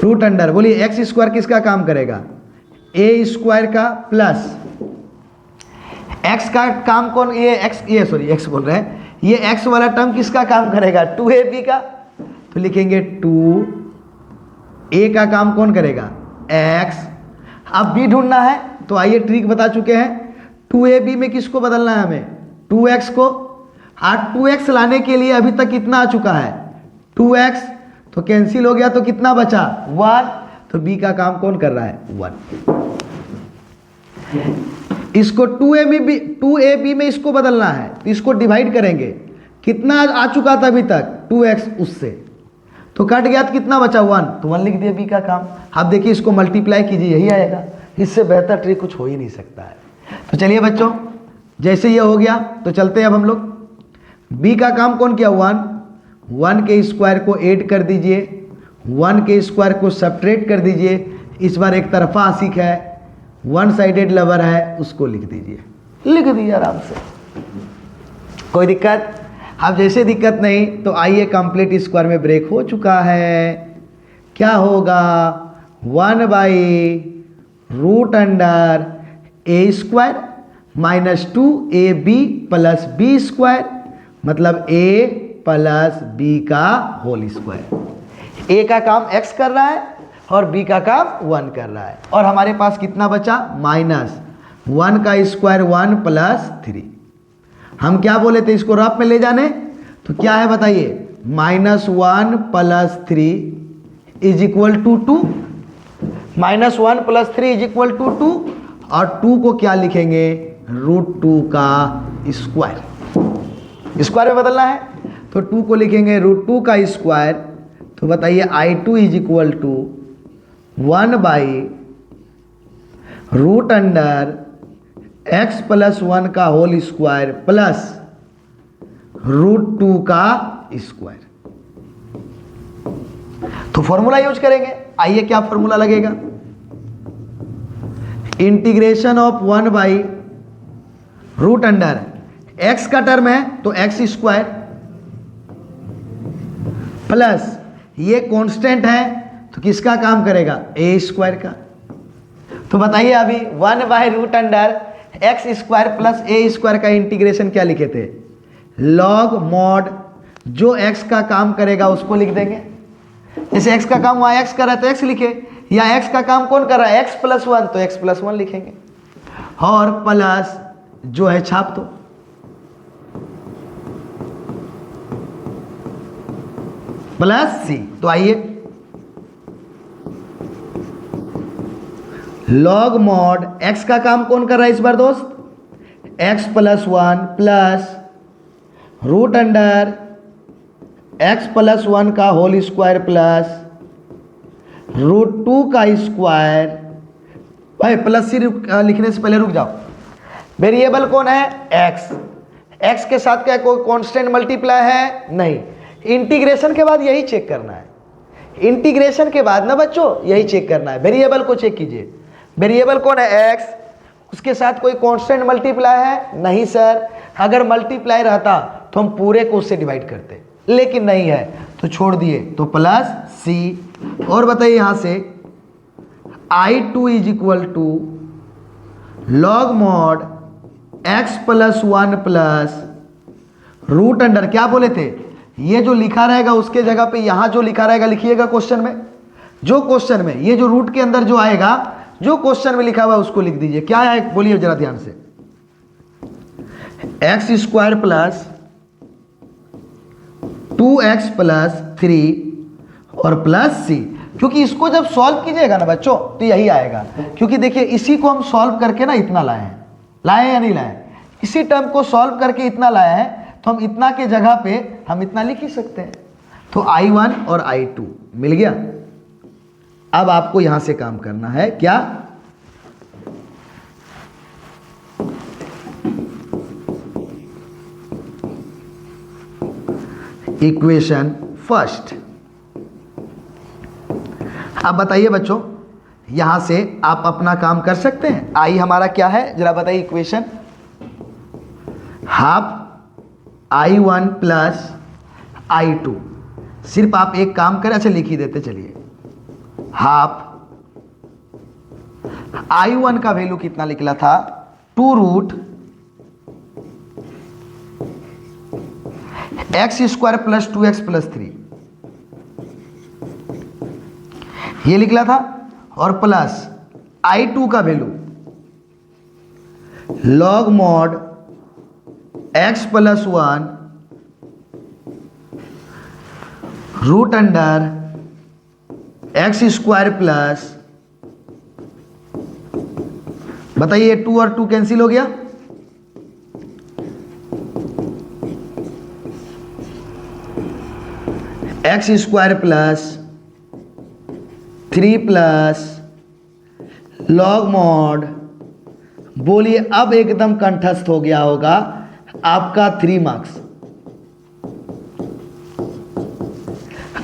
रूट अंडर, बोलिए एक्स स्क्वायर किसका काम करेगा ए स्क्वायर का प्लस एक्स का काम कौन, ये एक्स, ये सॉरी एक्स बोल रहे हैं, ये एक्स वाला टर्म किसका काम करेगा 2ab का, तो लिखेंगे 2a का काम कौन करेगा x। अब b ढूंढना है, तो आइए ट्रिक बता चुके हैं, 2ab में किसको बदलना है हमें 2x को, और 2x लाने के लिए अभी तक कितना आ चुका है 2x, तो कैंसिल हो गया, तो कितना बचा 1, तो b का काम कौन कर रहा है 1। इसको 2ab में इसको बदलना है, तो इसको डिवाइड करेंगे, कितना आ चुका था अभी तक 2x, उससे तो कट गया, तो कितना बचा 1, तो 1 लिख दिया b का काम। अब देखिए इसको मल्टीप्लाई कीजिए, यही आएगा, इससे बेहतर ट्रिक कुछ हो ही नहीं सकता है। तो चलिए बच्चों, जैसे ये हो गया तो चलते हैं अब हम लोग, b का काम कौन किया 1 के स्क्वायर को ऐड कर दीजिए, 1 के स्क्वायर को सब्ट्रैक्ट कर दीजिए, इस बार एक तरफा आशिक है, 1 साइडेड लवर है, उसको लिख दीजिए, लिख दीजिए आराम से, कोई दिक्कत। अब जैसे दिक्कत नहीं, तो आइए कंप्लीट स्क्वायर में ब्रेक हो चुका है, क्या होगा 1 by root under a square minus 2ab plus b square, मतलब a प्लस b का होल स्क्वायर। a का काम x कर रहा है और b का काम 1 कर रहा है, और हमारे पास कितना बचा माइनस 1 का स्क्वायर 1 प्लस 3। हम क्या बोले थे इसको रफ में ले जाने, तो क्या है बताइए -1 plus 3 is equal to 2, -1 plus 3 is equal to 2, और 2 को क्या लिखेंगे √2 का स्क्वायर, स्क्वायर में बदलना है, तो 2 को लिखेंगे √2 का स्क्वायर। तो बताइए I2 is equal to 1 by root under x plus 1 का होल स्क्वायर प्लस √2 का स्क्वायर। तो फॉर्मूला यूज करेंगे, आइए क्या फॉर्मूला लगेगा, integration of 1 by root under x का टर्म है तो x स्क्वायर प्लस ये कांस्टेंट है तो किसका काम करेगा, ए स्क्वायर का। तो बताइए अभी 1/√अंडर x² प्लस ए स्क्वायर का इंटीग्रेशन क्या लिखे थे, लॉग मॉड जो x का काम करेगा उसको लिख देंगे। जैसे x का काम वहाँ x कर रहा है तो x लिखे, या x का काम कौन कर रहा है, x + 1 तो x + 1 लिखेंगे, और प्लस जो है छाप दो। प्लस c, तो आइए लॉग मॉड x का काम कौन कर रहा है इस बार दोस्त, x + 1 प्लस √अंडर x + 1 का होल स्क्वायर प्लस √2 का स्क्वायर। भाई प्लस सी लिखने से पहले रुक जाओ, वेरिएबल कौन है, x, x के साथ क्या कोई कांस्टेंट मल्टीप्लाई है, नहीं। इंटीग्रेशन के बाद यही चेक करना है, इंटीग्रेशन के बाद ना बच्चों यही चेक करना है, वेरिएबल को चेक कीजिए। वेरिएबल कौन है, x, उसके साथ कोई कांस्टेंट मल्टीप्लाई है, नहीं सर। अगर मल्टीप्लाई रहता तो हम पूरे को उससे डिवाइड करते, लेकिन नहीं है तो छोड़ दिए, तो प्लस c। और बताइए यहां से I2 = log mod x + 1 plus √under, क्या बोले थे, ये जो लिखा रहेगा उसके जगह पे यहां जो लिखा रहेगा लिखिएगा क्वेश्चन में, जो क्वेश्चन में ये जो रूट के अंदर जो आएगा, जो क्वेश्चन में लिखा हुआ उसको लिख दीजिए। क्या है बोलिए जरा ध्यान से, x² प्लस 2x + 3 और प्लस c। क्योंकि इसको जब सॉल्व कीजिएगा ना बच्चों तो यही आएगा, क्योंकि देखिए इसी को हम सॉल्व करके ना इतना लाए हैं, लाए या नहीं लाए, इसी टर्म को सॉल्व करके इतना लाए हैं, तो हम इतना के जगह पे हम इतना लिख ही सकते हैं। तो I1 और I2 मिल गया। अब आपको यहां से काम करना है क्या, इक्वेशन फर्स्ट। अब बताइए बच्चों यहां से आप अपना काम कर सकते हैं। आई हमारा क्या है जरा बताइए, equation half I1 plus I2। सिर्फ आप एक काम करें, अच्छा लिख ही देते चलिए, हाफ I1 का वैल्यू कितना निकला था, 2√x² प्लस 2x प्लस 3 ये निकला था, और प्लस I2 का value log mod x + 1 √under x² plus, बताइए 2 और 2 कैंसिल हो गया, x² plus 3 plus log mod, बोलिए अब एकदम कंठस्थ हो गया होगा आपका 3 मार्क्स।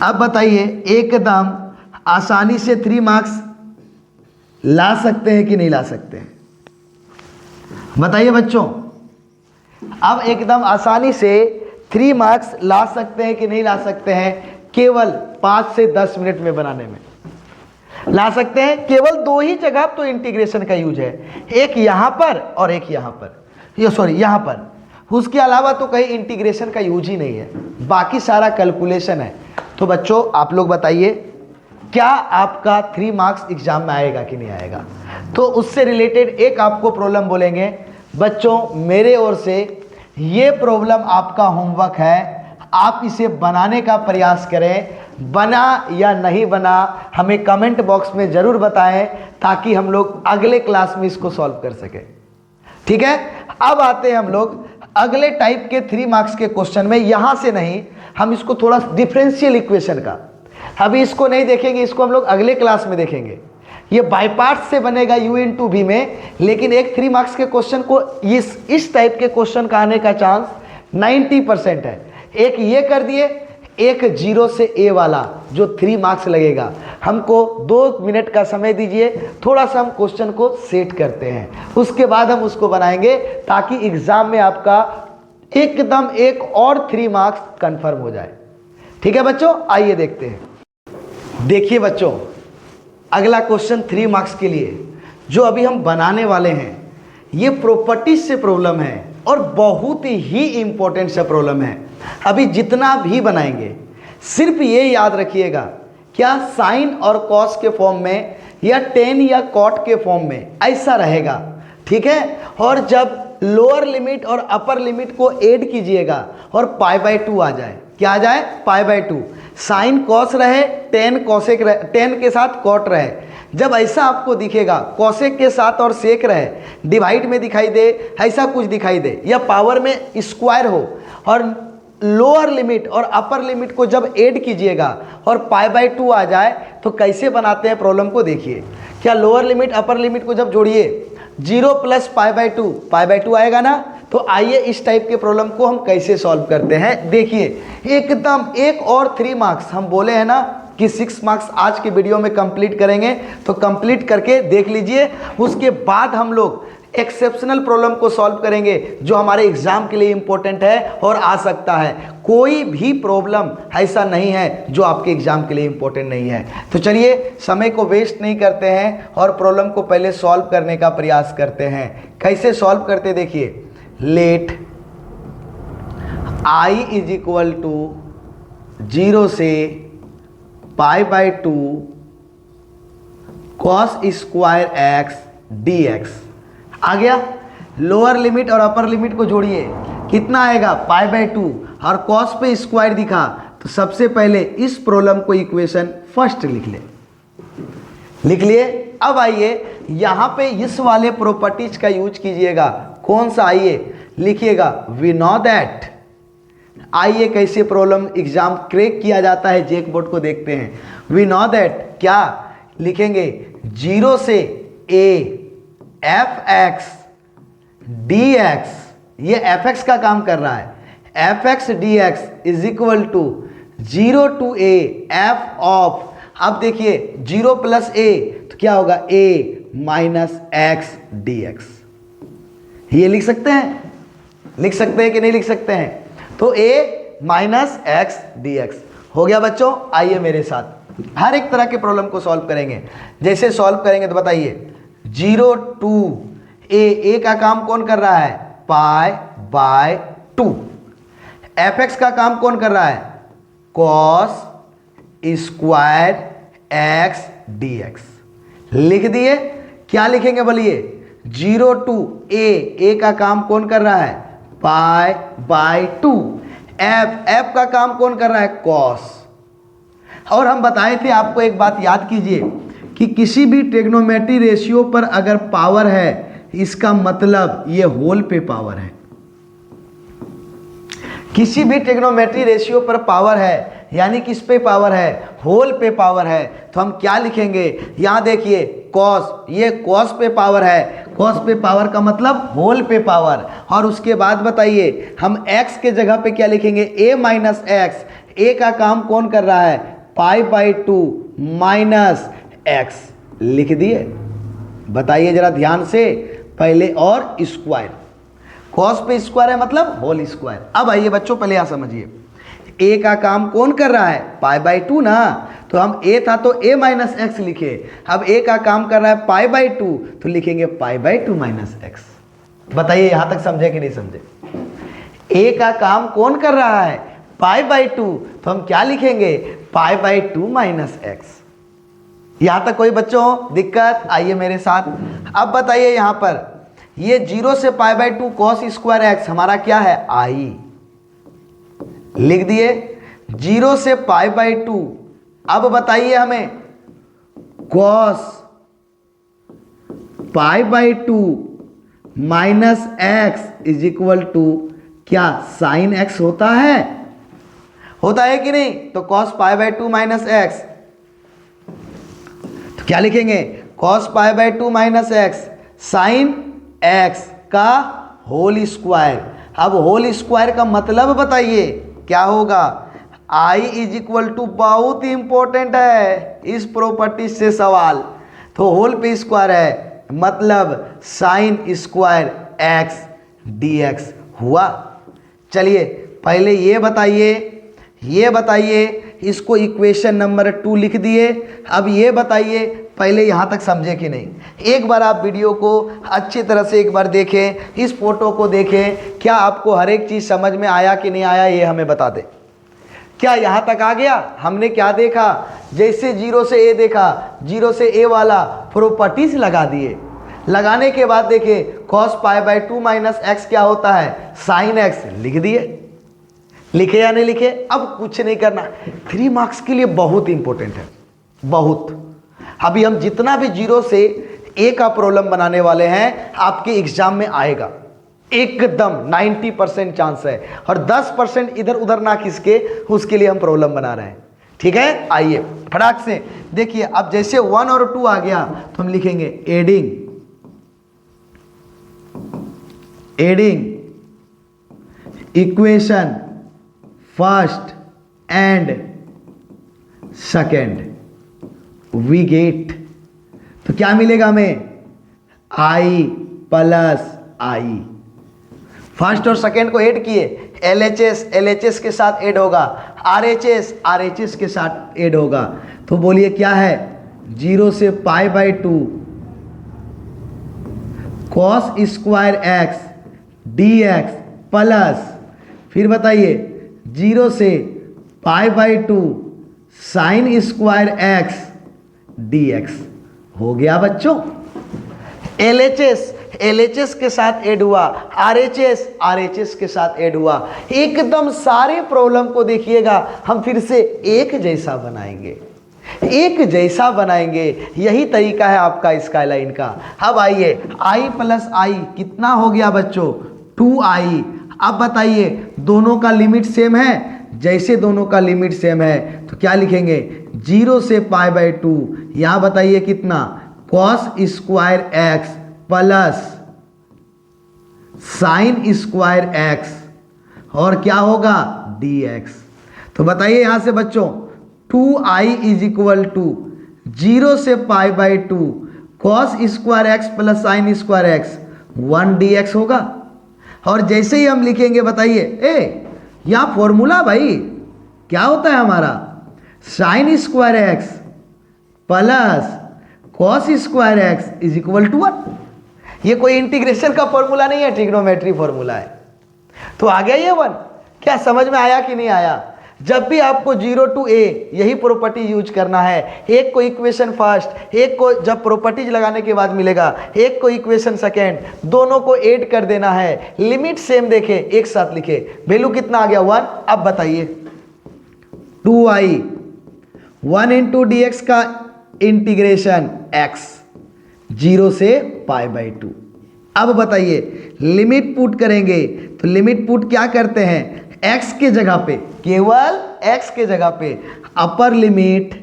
अब बताइए एकदम आसानी से 3 मार्क्स ला सकते हैं कि नहीं ला सकते हैं, बताइए बच्चों। अब एकदम आसानी से 3 मार्क्स ला सकते हैं कि नहीं ला सकते हैं, केवल 5 से 10 मिनट में बनाने में ला सकते हैं। केवल 2 ही जगह तो इंटीग्रेशन का यूज है, एक यहां पर और एक यहां पर, ये सॉरी यहां पर, उसके अलावा तो कहीं इंटीग्रेशन का यूज ही नहीं है, बाकी सारा कैलकुलेशन है। तो बच्चों आप लोग बताइए क्या आपका 3 मार्क्स एग्जाम में आएगा कि नहीं आएगा। तो उससे रिलेटेड एक आपको प्रॉब्लम बोलेंगे बच्चों, मेरे ओर से ये प्रॉब्लम आपका होमवर्क है, आप इसे बनाने का प्रयास करें। बना या नहीं बना हमें कमेंट बॉक्स में ज़रूर बताएं, ताकि हम लोग अगले क्लास में इसको सॉल्व कर सकें, ठीक है। अब आते हैं हम लोग अगले टाइप के 3 मार्क्स के क्वेश्चन में। यहाँ से नहीं, हम इसको थोड़ा डिफरेंशियल इक्वेशन का, अभी इसको नहीं देखेंगे, इसको हम लोग अगले क्लास में देखेंगे। ये बाय पार्ट्स से बनेगा u/v में, लेकिन एक 3 मार्क्स के क्वेश्चन को इस टाइप के क्वेश्चन का आने का चांस 90% है। एक ये कर दिए, एक 0 से a वाला जो 3 मार्क्स लगेगा। हमको 2 मिनट का समय दीजिए, थोड़ा सा हम क्वेश्चन को सेट करते हैं, उसके बाद हम उसको बनाएंगे, ताकि एग्जाम में आपका एकदम एक और 3 मार्क्स कंफर्म हो जाए। ठीक है बच्चों, आइए देखते हैं। देखिए बच्चों, अगला क्वेश्चन 3 मार्क्स के लिए जो अभी हम बनाने वाले हैं, ये प्रॉपर्टीज से प्रॉब्लम है और बहुत ही इंपॉर्टेंट सा प्रॉब्लम है। अभी जितना भी बनाएंगे सिर्फ ये याद रखिएगा, क्या साइन और कॉस के फॉर्म में या टेन या कॉट के फॉर्म में ऐसा रहेगा, ठीक है। और जब लोअर लिमिट और अपर लिमिट को ऐड कीजिएगा और π/2 आ जाए, क्या आ जाए, π/2, साइन कॉस रहे, टेन कॉसेक रहे, टेन के साथ कॉट रहे। जब ऐसा आपको दिखेगा, कॉसेक के साथ और सेक रहे, डिवाइड में दिखाई दे, ऐसा कुछ दिखाई दे, या पावर में स्क्वायर हो, और लोअर लिमिट और अपर लिमिट को जब ऐड कीजिएगा और π/2 आ जाए, तो कैसे बनाते हैं प्रॉब्लम को देखिए। क्या लोअर लिमिट अपर लिमिट को जब जोड़िए 0 + π/2 आएगा ना। तो आइए इस टाइप के प्रॉब्लम को हम कैसे सॉल्व करते हैं, देखिए एकदम। एक और 3 मार्क्स हम बोले हैं ना कि 6 मार्क्स आज के वीडियो में कंप्लीट करेंगे, तो कंप्लीट करके देख लीजिए। उसके बाद हम लोग एक्सेप्शनल प्रॉब्लम को सॉल्व करेंगे जो हमारे एग्जाम के लिए इंपॉर्टेंट है और आ सकता है। कोई भी प्रॉब्लम ऐसा नहीं है जो आपके एग्जाम के लिए इंपॉर्टेंट नहीं है। तो चलिए समय को वेस्ट नहीं करते हैं और प्रॉब्लम को पहले सॉल्व करने का प्रयास करते हैं। कैसे सॉल्व करते देखिए। लेट I = 0 से π/2 cos स्क्वायर x dx आ गया। लोअर लिमिट और अपर लिमिट को जोड़िए, कितना आएगा, π/2, और कॉस पे स्क्वायर दिखा। तो सबसे पहले इस प्रॉब्लम को इक्वेशन फर्स्ट लिख लिए। अब आइए यहाँ पे इस वाले प्रॉपर्टीज का यूज कीजिएगा। कौन सा, आइए लिखिएगा, वी नो दैट। आइए कैसे प्रॉब्लम एग्जाम क्रैक किया जाता है, जेक बोर्ड को देखते हैं। वी नो दैट, क्या लिखेंगे, 0 से a fx dx, ये fx का काम कर रहा है, fx dx = 0 to a f of, अब देखिए 0 + a तो क्या होगा, a - x dx। ये लिख सकते हैं, लिख सकते हैं कि नहीं लिख सकते हैं। तो a - x dx हो गया बच्चों। आइए मेरे साथ हर एक तरह के प्रॉब्लम को सॉल्व करेंगे। जैसे सॉल्व करेंगे तो बताइए, 0 to a का काम कौन कर रहा है, π/2। fx का काम कौन कर रहा है, cos स्क्वायर x dx। लिख दिए। क्या लिखेंगे बोलिए, 0 to a का काम कौन कर रहा है, π/2। f का काम कौन कर रहा है, cos। और हम बताए थे आपको, एक बात याद कीजिए कि किसी भी ट्रिग्नोमेट्री रेशियो पर अगर पावर है, इसका मतलब ये होल पे पावर है। किसी भी ट्रिग्नोमेट्री रेशियो पर पावर है, यानी किस पे पावर है, होल पे पावर है। तो हम क्या लिखेंगे, यहाँ देखिए कॉस, ये कॉस पे पावर है, कॉस पे पावर का मतलब होल पे पावर। और उसके बाद बताइए हम x के जगह पे क्या लिखेंगे, a - x। a का काम कौन कर रहा है, π/2 - x। लिख दिए। बताइए जरा ध्यान से, पहले और स्क्वायर, कॉस पे स्क्वायर है मतलब होल स्क्वायर। अब आइए बच्चों पहले यहाँ समझिए, a का काम कौन कर रहा है, π/2 ना। तो हम a था तो a - x लिखे। अब a का काम कर रहा है π/2, तो लिखेंगे π/2 - x। बताइए यहाँ तक समझे कि नहीं समझे। a का काम कौन कर रहा है, π/2, तो हम क्या लिखेंगे, π/2 - x। यहाँ तक कोई बच्चों दिक्कत, आइए मेरे साथ। अब बताइए यहाँ पर ये 0 से π/2 cos स्क्वायर x हमारा क्या है, i। लिख दिए। 0 से π/2, अब बताइए हमें cos π/2 - x = क्या, sin x होता है, होता है कि नहीं। तो cos π/2 - x, तो क्या लिखेंगे, cos π/2 - x sin x का होल स्क्वायर। अब होल स्क्वायर का मतलब बताइए क्या होगा, i = बहुत इंपॉर्टेंट है इस प्रॉपर्टी से सवाल। तो होल पे स्क्वायर है मतलब साइन स्क्वायर x dx हुआ। चलिए पहले ये बताइए, ये बताइए, इसको इक्वेशन नंबर 2 लिख दिए। अब ये बताइए पहले यहाँ तक समझे कि नहीं। एक बार आप वीडियो को अच्छी तरह से एक बार देखें, इस फोटो को देखें, क्या आपको हर एक चीज़ समझ में आया कि नहीं आया ये हमें बता दें। क्या यहाँ तक आ गया? हमने क्या देखा? जैसे 0 से ए देखा, 0 से ए वाला प्रॉपर्टीज लगा दिए। लगाने के बाद देखे cos π/2 माइनस एक्स क्या होता है, साइन एक्स, लिख दिए। लिखे या नहीं लिखे? अब कुछ नहीं करना। 3 मार्क्स के लिए बहुत इंपॉर्टेंट है, बहुत। अभी हम जितना भी 0 से ए का प्रॉब्लम बनाने वाले हैं आपके एग्जाम में आएगा, एकदम 90% चांस है। और 10% इधर उधर ना खिसके, उसके लिए हम प्रॉब्लम बना रहे हैं। ठीक है, आइए फटाक से देखिए। अब जैसे 1 और 2 आ गया तो हम लिखेंगे adding equation first and second, we get, तो क्या मिलेगा हमें, आई प्लस आई। फर्स्ट और सेकेंड को ऐड किए, LHS के साथ ऐड होगा, RHS के साथ ऐड होगा। तो बोलिए क्या है, 0 से π/2 cos square x dx plus, फिर बताइए 0 से π/2 साइन स्क्वायर एक्स dx। हो गया बच्चों। LHS के साथ ऐड हुआ, RHS के साथ ऐड हुआ। एकदम सारे प्रॉब्लम को देखिएगा हम फिर से एक जैसा बनाएंगे, एक जैसा बनाएंगे। यही तरीका है आपका स्काईलाइन का। अब आइए i प्लस आई कितना हो गया बच्चों, 2i। अब बताइए दोनों का लिमिट सेम है, जैसे दोनों का लिमिट सेम है तो क्या लिखेंगे, 0 से π/2, यहाँ बताइए कितना, cos square x plus sign square x, और क्या होगा, dx। तो बताइए यहां से बच्चों 2i इज इक्वल टू 0 से π/2 cos square x plus sign square x 1 dx होगा। और जैसे ही हम लिखेंगे बताइए यहाँ फॉर्मूला भाई क्या होता है हमारा, sine square x plus cos square x is equal to 1। ये कोई इंटीग्रेशन का फॉर्मूला नहीं है, ट्रिग्नोमेट्री फॉर्मूला है। तो आ गया ये 1। क्या समझ में आया कि नहीं आया? जब भी आपको 0 to a यही प्रॉपर्टी यूज करना है, एक को इक्वेशन फर्स्ट, एक को जब प्रॉपर्टीज लगाने के बाद मिलेगा, एक को इक्वेशन सेकेंड, दोनों को ऐड कर देना है। लिमिट सेम देखे, एक साथ लिखे, वैल्यू कितना आ गया, 1। अब बताइए 2i 1 इंटू dx का इंटीग्रेशन x 0 से π/2। अब बताइए लिमिट पुट करेंगे तो लिमिट पुट क्या करते हैं, x के जगह पे, केवल x के जगह पे अपर लिमिट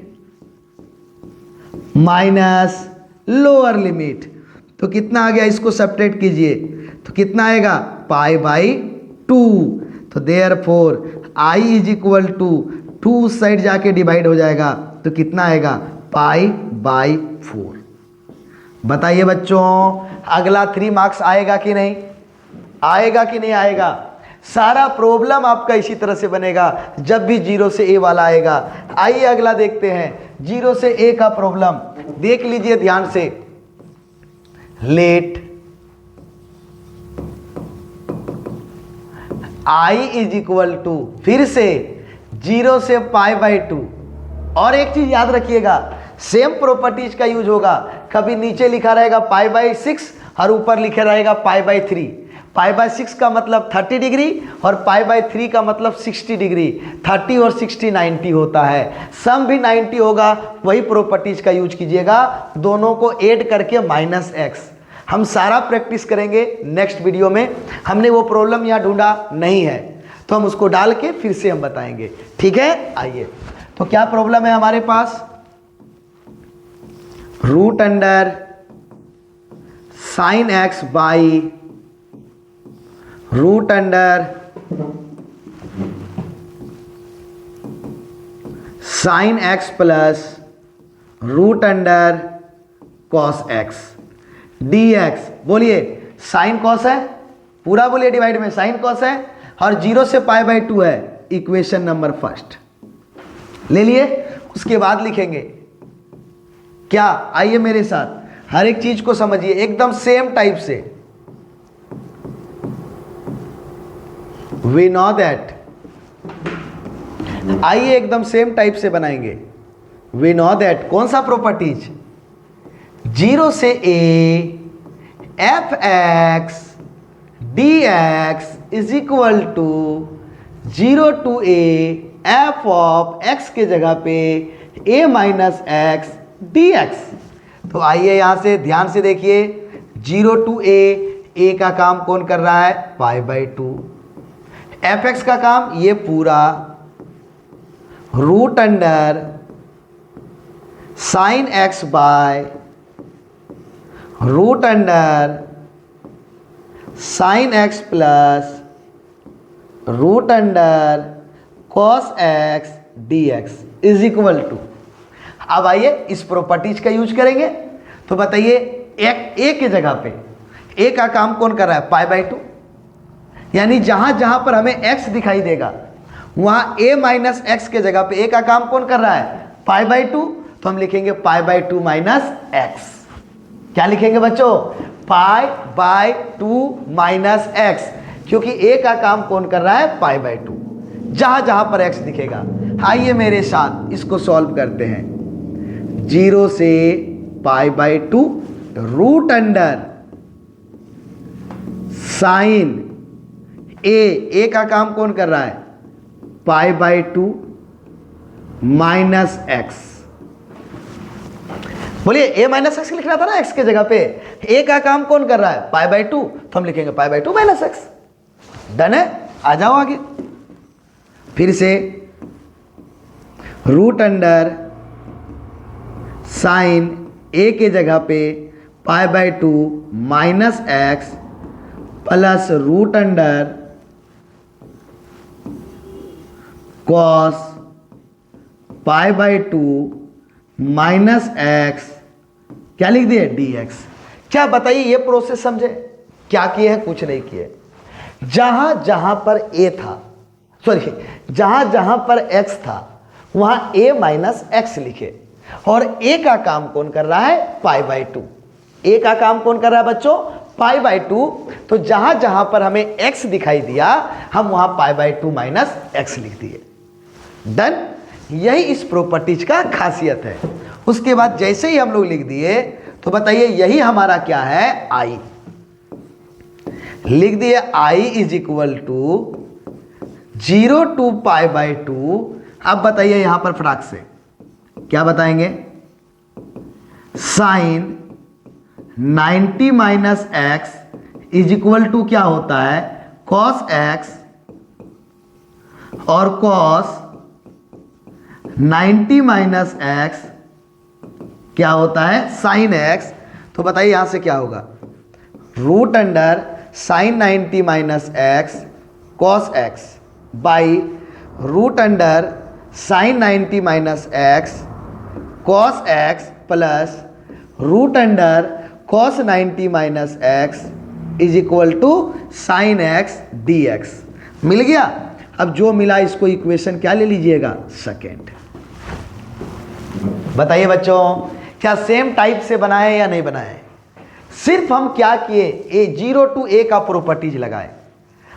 माइनस लोअर लिमिट। तो कितना आ गया, इसको सब्ट्रैक्ट कीजिए तो कितना आएगा, π/2। तो therefore i is equal to 2 उस साइड जाके डिवाइड हो जाएगा तो कितना आएगा, π/4। बताइए बच्चों अगला 3 मार्क्स आएगा कि नहीं आएगा, कि नहीं आएगा? सारा प्रॉब्लम आपका इसी तरह से बनेगा जब भी 0 से a वाला आएगा। आइए अगला देखते हैं, 0 से a का प्रॉब्लम देख लीजिए ध्यान से। Let i is equal to, फिर से 0 से π/2। और एक चीज याद रखिएगा, सेम प्रॉपर्टीज का यूज होगा। कभी नीचे लिखा रहेगा π/6 और ऊपर लिखा रहेगा π/3। π/6 का मतलब 30 डिग्री और π/3 का मतलब 60 डिग्री। 30 और 60 90 होता है, सम भी 90 होगा। वही प्रॉपर्टीज का यूज कीजिएगा, दोनों को ऐड करके -x। हम सारा प्रैक्टिस करेंगे नेक्स्ट वीडियो में। हमने वो प्रॉब्लम यहाँ ढूंढा नहीं है तो हम उसको डाल के फिर से हम बताएंगे, ठीक है। आइए तो क्या प्रॉब्लम है हमारे पास, root under sine x by root under sine x plus root under cos x d x. बोलिए साइन कॉस है, पूरा बोलिए डिवाइड में, साइन कॉस है और 0 से π/2 है इक्वेशन नंबर फर्स्ट ले लिए। उसके बाद लिखेंगे क्या, आइए मेरे साथ हर एक चीज को समझिए एकदम सेम टाइप से। वी नो दैट, आइए एकदम सेम टाइप से बनाएंगे। वी नो दैट कौन सा प्रॉपर्टीज, 0 से a f x d x is equal to 0 to a f of x के जगह पे a minus x d x. तो आइए यहां से ध्यान से देखिए, 0 टू a का काम कौन कर रहा है, पाई बाई 2। एफ एक्स का काम ये पूरा root under sine x by root under sine x plus root under cos x d x is equal to. अब आइए इस प्रॉपर्टीज का यूज करेंगे। तो बताइए ए के जगह पे ए का काम कौन कर रहा है, पाई बाई 2। यानी जहां जहां पर हमें एक्स दिखाई देगा वहां ए माइनस एक्स के जगह पे ए का काम कौन कर रहा है, पाई बाई 2। तो हम लिखेंगे पाई बाई 2 माइनस एक्स। क्या लिखेंगे बच्चों, पाई बाई 2 माइनस एक्स, क्योंकि ए का काम कौन कर रहा है, पाई बाई 2, जहां जहां पर एक्स दिखेगा। आइए मेरे साथ इसको सॉल्व करते हैं। 0 से pi by 2 root under sine a का काम कौन कर रहा है, पाई बाई 2 माइनस एक्स। बोलिए ए माइनस एक्स लिखना था ना एक्स के जगह पे, ए का काम कौन कर रहा है, पाई बाई 2। तो हम लिखेंगे पाई बाई 2 माइनस एक्स। डन है, आ जाओ आगे। फिर से रूट अंडर साइन ए के जगह पे pi by 2 minus x plus root under cos pi by 2 minus x, क्या लिख दिए, डी एक्स। क्या बताइए ये प्रोसेस समझे, क्या किए हैं, कुछ नहीं किए। जहां जहां पर ए था, सॉरी जहां जहां पर एक्स था वहां ए माइनस एक्स लिखे, और ए का काम कौन कर रहा है, पाई बाई 2। ए का काम कौन कर रहा है बच्चों, पाई बाई 2। तो जहां जहां पर हमें एक्स दिखाई दिया हम वहां पाई बाई 2 माइनस एक्स लिख दिए। डन, यही इस प्रॉपर्टीज का खासियत है। उसके बाद जैसे ही हम लोग लिख दिए तो बताइए यही हमारा क्या है, आई। लिख दिए I is equal to 0 to pi by 2। अब बताइए यहां पर फटाक से क्या बताएंगे, sine 90 minus x is equal to क्या होता है, कॉस एक्स, और कॉस 90 माइनस एक्स क्या होता है, साइन एक्स। तो बताइए यहां से क्या होगा, root under sine 90 minus x cos x by root under sine 90 minus x cos x plus root under cos 90 minus x is equal to sine x d x. मिल गया। अब जो मिला इसको इक्वेशन क्या ले लीजिएगा, सेकेंड। बताइए बच्चों क्या सेम टाइप से बनाए या नहीं बनाए। सिर्फ हम क्या किए, ए 0 टू ए का प्रॉपर्टीज लगाए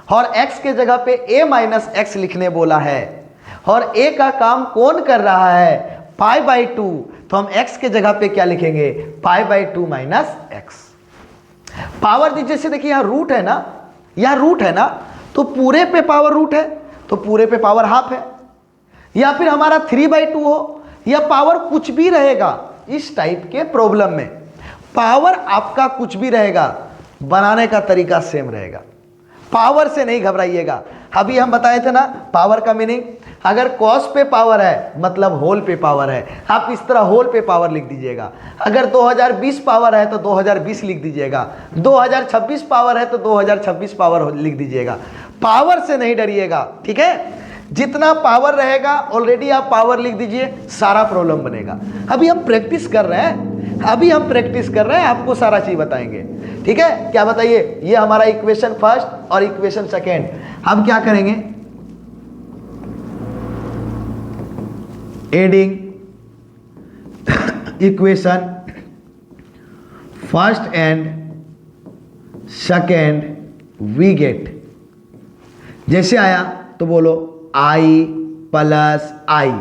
और x के जगह पे a माइनस एक्स लिखने बोला है, और a का काम कौन कर रहा है, पाई बाई 2। तो हम x के जगह पे क्या लिखेंगे, पाई बाई 2 माइनस एक्स। पावर दीजिए से, देखिए यहाँ रूट है ना, यहाँ रूट है ना, तो पूरे पे पावर रूट है तो पूरे पे पावर हाफ है, या फिर हमारा 3/2 हो, या पावर कुछ भी रहेगा। इस टाइप के प्रॉब्लम में पावर आपका कुछ भी रहेगा, बनाने का तरीका सेम रहेगा। पावर से नहीं घबराइएगा। अभी हम बताए थे ना पावर का मीनिंग, अगर कॉस पे पावर है मतलब होल पे पावर है, आप इस तरह होल पे पावर लिख दीजिएगा। अगर 2020 पावर है तो 2020 लिख दीजिएगा, 2026 पावर है तो 2026 पावर लिख दीजिएगा। पावर से नहीं डरिएगा, ठीक है। जितना पावर रहेगा ऑलरेडी आप पावर लिख दीजिए, सारा प्रॉब्लम बनेगा। अभी हम प्रैक्टिस कर रहे हैं, आपको सारा चीज बताएंगे, ठीक है। क्या बताइए, ये हमारा इक्वेशन फर्स्ट और इक्वेशन सेकेंड। हम क्या करेंगे, adding equation first and second we get, जैसे आया तो बोलो I plus I,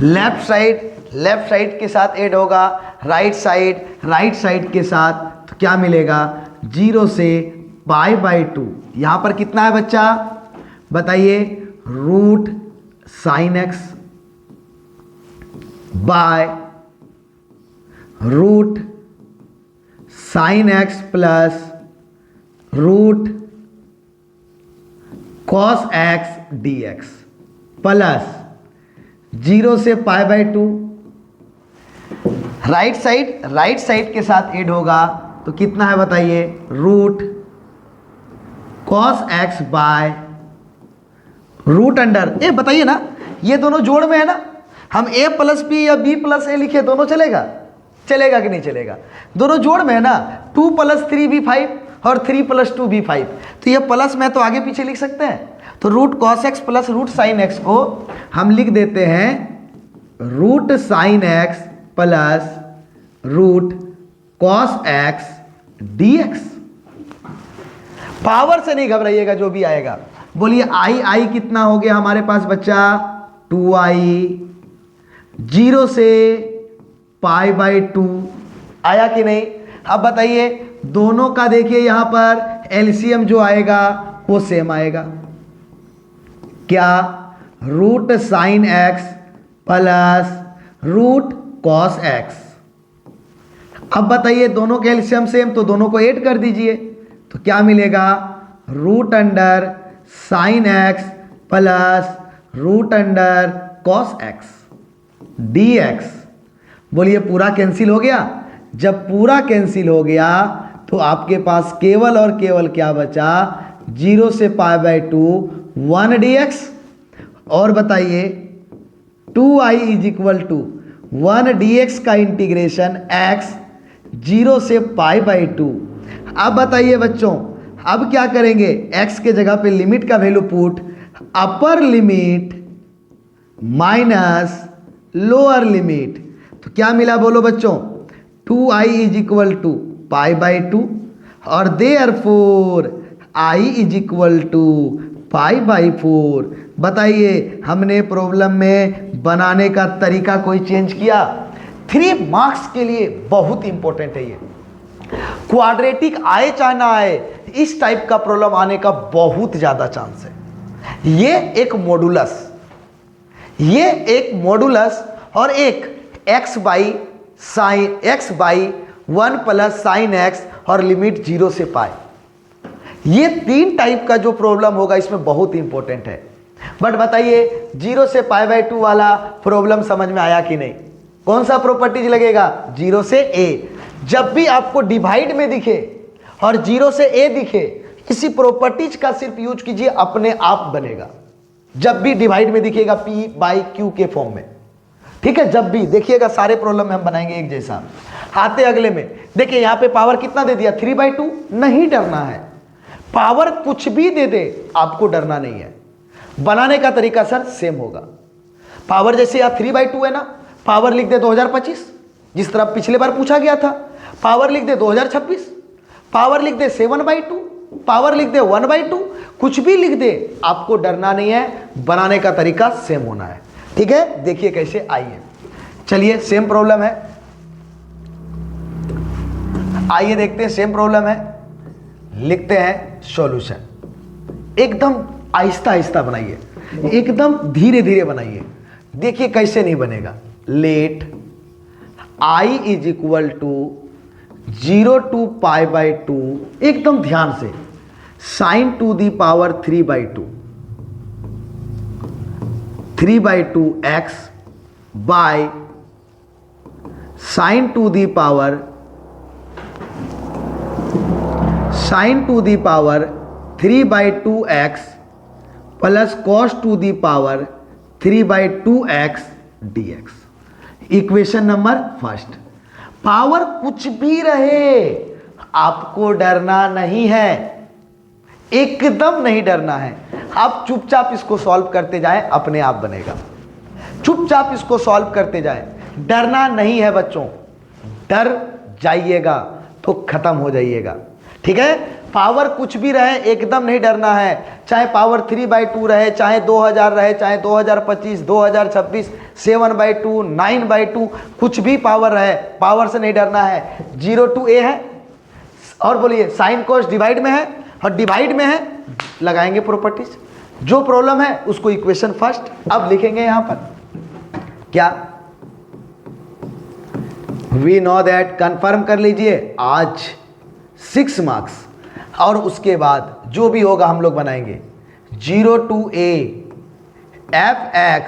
left side के साथ ऐड होगा, राइट साइड के साथ तो क्या मिलेगा 0 से पाई बाई 2। यहां पर कितना है बच्चा बताइए, root sine x by root sine x plus root cos x d x plus 0 से पाई बाई 2। राइट साइड के साथ ऐड होगा तो कितना है बताइए, root cos x by root under a. बताइए ना, ये दोनों जोड़ में है ना, हम a प्लस बी या b प्लस ए लिखे दोनों चलेगा कि नहीं चलेगा? दोनों जोड़ में है ना, 2 प्लस 3b5 और 3 प्लस 2b5, तो ये प्लस में तो आगे पीछे लिख सकते हैं। तो root cos x plus root sine x को हम लिख देते हैं root sine x plus root cos x d x. Power से नहीं घबराइएगा, जो भी आएगा। बोलिए आई कितना हो गया हमारे पास बच्चा 2i, 0 से पाई बाई 2 आया कि नहीं? अब बताइए दोनों का देखिए यहां पर एलसीएम जो आएगा वो सेम आएगा, क्या? Root sine x plus root cos x. अब बताइए दोनों के एलसीएम सेम, तो दोनों को ऐड कर दीजिए तो क्या मिलेगा, root under sine x plus root under cos x d x. बोलिए पूरा कैंसिल हो गया। जब पूरा कैंसिल हो गया तो आपके पास केवल और केवल क्या बचा, 0 से पाई बाई 2 1 dx। और बताइए 2i is equal to 1 dx का इंटीग्रेशन x 0 से पाई बाई 2। अब बताइए बच्चों, अब क्या करेंगे, x के जगह पे लिमिट का value put, upper limit minus lower limit, तो क्या मिला बोलो बच्चों, 2i is equal to pi by 2 और therefore i is equal to pi by 4। बताइए हमने प्रॉब्लम में बनाने का तरीका कोई चेंज किया? 3 मार्क्स के लिए बहुत इंपॉर्टेंट है ये। क्वाड्रेटिक आए चाहे ना आए, इस टाइप का प्रॉब्लम आने का बहुत ज्यादा चांस है। ये एक मॉडुलस और एक x by 1 plus sine x और लिमिट 0 से पाई, ये 3 टाइप का जो प्रॉब्लम होगा इसमें बहुत इंपॉर्टेंट है। बट बताइए 0 से पाई बाई 2 वाला प्रॉब्लम समझ में आया कि नहीं? कौन सा प्रॉपर्टीज लगेगा, 0 से a। जब भी आपको डिवाइड में दिखे और 0 से a दिखे, इसी प्रॉपर्टीज का सिर्फ यूज कीजिए, अपने आप बनेगा। जब भी डिवाइड में दिखेगा p बाई q के फॉर्म में, ठीक है? जब भी देखिएगा सारे प्रॉब्लम में हम बनाएंगे एक जैसा। आते अगले में देखिए, यहां पे पावर कितना दे दिया, 3/2। नहीं डरना है, पावर कुछ भी दे दे आपको डरना नहीं है। बनाने का तरीका सर सेम होगा। पावर जैसे यहाँ 3/2 है ना, पावर लिख दे 2025, जिस तरह पिछले बार पूछा गया था। पावर लिख दे 2026, पावर लिख दे 7/2, पावर लिख दे 1/2, कुछ भी लिख दे, आपको डरना नहीं है। बनाने का तरीका सेम होना है, ठीक है? देखिए कैसे आइए, चलिए सेम प्रॉब्लम है, आइए देखते हैं। सेम प्रॉब्लम है, लिखते हैं सॉल्यूशन। एकदम आहिस्ता आहिस्ता बनाइए, एकदम धीरे धीरे बनाइए। देखिए कैसे नहीं बनेगा। Let i is equal to 0 to pi by 2, एकदम ध्यान से, sine to the power 3/2 x by sine to the power 3/2x plus cos to the power 3/2x dx। Equation number first. Power कुछ भी रहे आपको डरना नहीं है, एकदम नहीं डरना है। आप चुपचाप इसको सॉल्व करते जाएं, अपने आप बनेगा। चुपचाप इसको सॉल्व करते जाए, डरना नहीं है बच्चों, डर जाइएगा तो खत्म हो जाइएगा। ठीक है, पावर कुछ भी रहे एकदम नहीं डरना है, चाहे पावर 3/2 रहे, चाहे 2000 रहे, चाहे 2025, 2026, 7/2, 9/2, कुछ भी पावर रहे, पावर से नहीं डरना है। 0 to a है, और बोलिए साइन कोस डिवाइड में है, और डिवाइड में है, लगाएंगे प्रॉपर्टीज, जो प्रॉब्लम है उसको इक्वेशन फर्स्ट अब लिखेंगे यहां पर क्या, वी नो दैट, कंफर्म कर लीजिए आज 6 मार्क्स, और उसके बाद जो भी होगा हम लोग बनाएंगे। 0 to a f(x)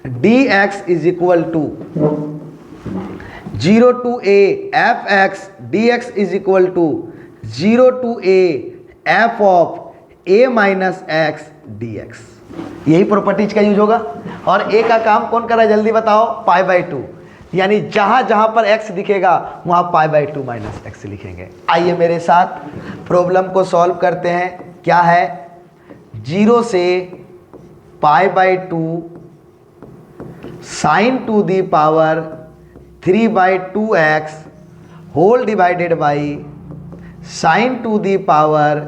dx is equal to 0 to a f(x) dx is equal to 0 to a f of a minus x dx। यही प्रॉपर्टीज का यूज होगा। और a का काम कौन कर रहा है जल्दी बताओ, π/2, यानी जहां जहां पर x दिखेगा वहां π/2 माइनस एक्स लिखेंगे। आइए मेरे साथ प्रॉब्लम को सॉल्व करते हैं। क्या है, 0 से π/2 sine to the power 3/2x whole divided by sine to the power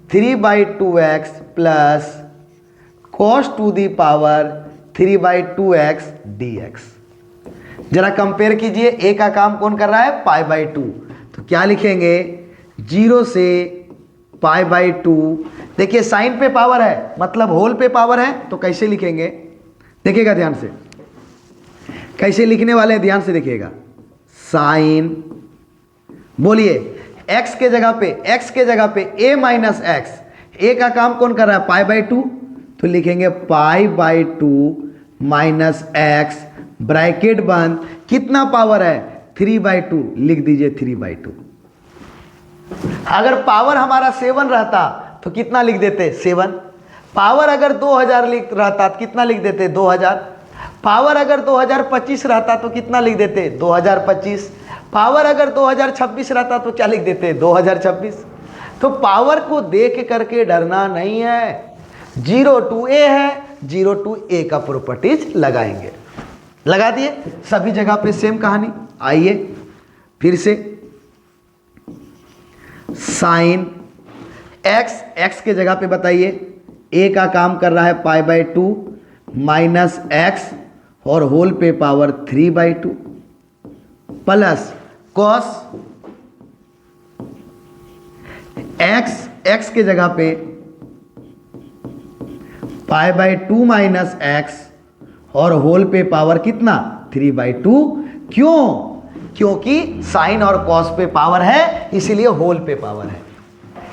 3/2x plus cos to the power 3/2x dx। जरा कंपेयर कीजिए, a का काम कौन कर रहा है, π/2, तो क्या लिखेंगे, 0 से π/2, देखिए साइन पे पावर है मतलब होल पे पावर है, तो कैसे लिखेंगे, देखिएगा ध्यान से, कैसे लिखने वाले हैं ध्यान से देखिएगा, साइन, बोलिए x के जगह पे a माइनस एक्स, a का काम कौन कर रहा है, π/2, तो लिखेंगे π/2 माइनस एक्स, ब्रैकेट बंद, कितना पावर है, 3/2, लिख दीजिए 3/2। अगर पावर हमारा 7 रहता तो कितना लिख देते, 7। पावर अगर 2000 रहता तो कितना लिख देते, 2000। पावर अगर 2025 रहता तो कितना लिख देते, 2025। पावर अगर 2026 रहता तो क्या लिख देते, 2026। तो पावर को देख करके डरना नहीं है। 0 to a है, 0 to a का प्रॉपर्टीज लगाएंगे, लगा दिए, सभी जगह पे सेम कहानी। आइए फिर से, साइन x के जगह पे बताइए, a का काम कर रहा है π/2 माइनस एक्स और होल पे पावर 3/2 प्लस कॉस x के जगह पे π/2 माइनस एक्स और होल पे पावर कितना, 3/2। क्यों, क्योंकि साइन और कॉस पे पावर है, इसीलिए होल पे पावर है।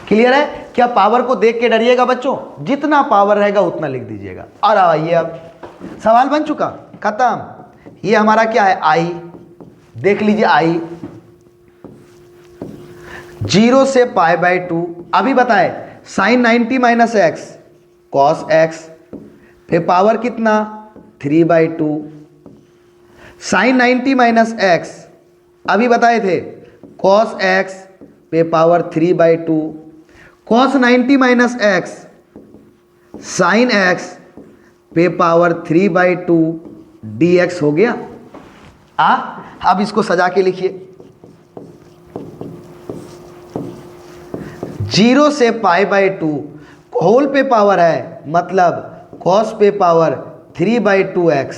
क्लियर है, क्या पावर को देख के डरिएगा बच्चों, जितना पावर रहेगा उतना लिख दीजिएगा। और आइए अब सवाल बन चुका, खत्म। ये हमारा क्या है, आई, देख लीजिए आई, 0 से π/2, अभी बताए sine 90 minus x cos x पे पावर कितना, 3/2, साइन 90 माइनस एक्स अभी बताए थे कॉस एक्स पे power 3/2, cos 90 minus x sine x पे पावर 3/2 dx हो गया। अब इसको सजा के लिखिए, 0 से π/2 होल पे पावर है मतलब कॉस पे पावर 3/2x,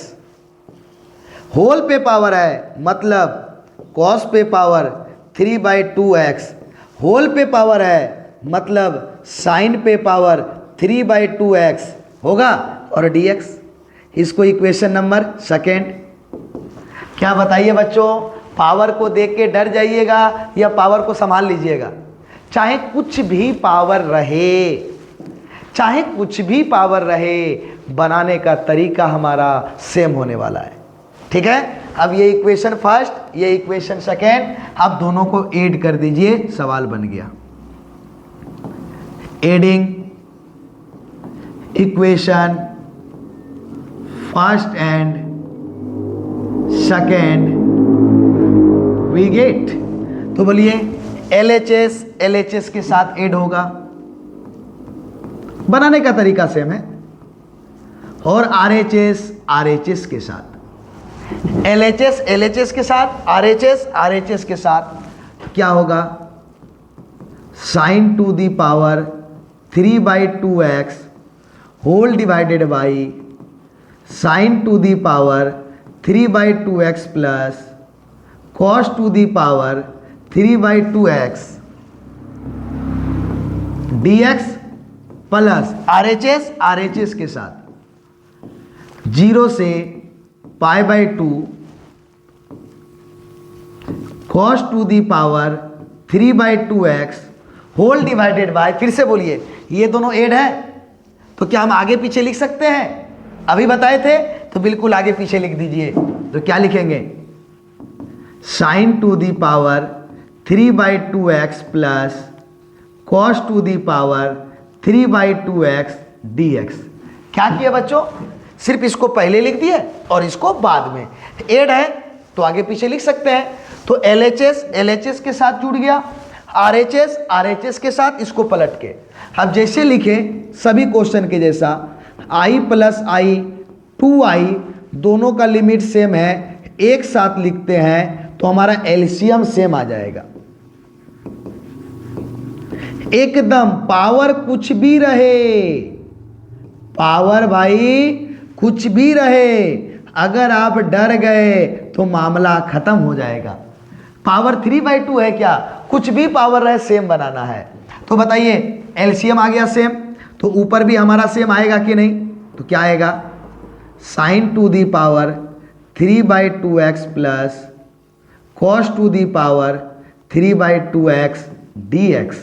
होल पे पावर है मतलब कॉस पे पावर 3/2x, होल पे पावर है मतलब साइन पे पावर 3/2x होगा और dx। इसको इक्वेशन नंबर सेकेंड। क्या बताइए बच्चों, पावर को देख के डर जाइएगा या पावर को संभाल लीजिएगा। चाहे कुछ भी पावर रहे, चाहे कुछ भी पावर रहे, बनाने का तरीका हमारा सेम होने वाला है। ठीक है, अब ये इक्वेशन फर्स्ट, ये इक्वेशन सेकेंड, अब दोनों को ऐड कर दीजिए, सवाल बन गया। Adding equation first and second we get, तो बोलिए LHS के साथ ऐड होगा, बनाने का तरीका सेम है। और RHS के साथ, LHS के साथ, RHS के साथ क्या होगा, sin to the power 3/2x whole divided by sin to the power 3/2x plus cos to the power 3/2x dx plus RHS के साथ 0 से π/2 cos to the power 3/2x whole divided by, फिर से बोलिए, ये दोनों ऐड है तो क्या हम आगे पीछे लिख सकते हैं? अभी बताए थे तो बिल्कुल आगे पीछे लिख दीजिए। तो क्या लिखेंगे, sin to the power 3/2x plus cos to the power 3/2x dx। क्या किया बच्चों, सिर्फ इसको पहले लिख दिए और इसको बाद में, ऐड है तो आगे पीछे लिख सकते हैं। तो LHS के साथ जुड़ गया, RHS के साथ, इसको पलट के अब जैसे लिखे सभी क्वेश्चन के जैसा, i प्लस आई 2i दोनों का लिमिट सेम है, एक साथ लिखते हैं तो हमारा एलसीएम सेम आ जाएगा। एकदम पावर कुछ भी रहे, पावर भाई कुछ भी रहे, अगर आप डर गए तो मामला खत्म हो जाएगा। पावर 3/2 है क्या, कुछ भी पावर रहे सेम बनाना है। तो बताइए एलसीएम आ गया सेम, तो ऊपर भी हमारा सेम आएगा कि नहीं, तो क्या आएगा, sin to the power 3/2x plus cos to the power 3/2x dx।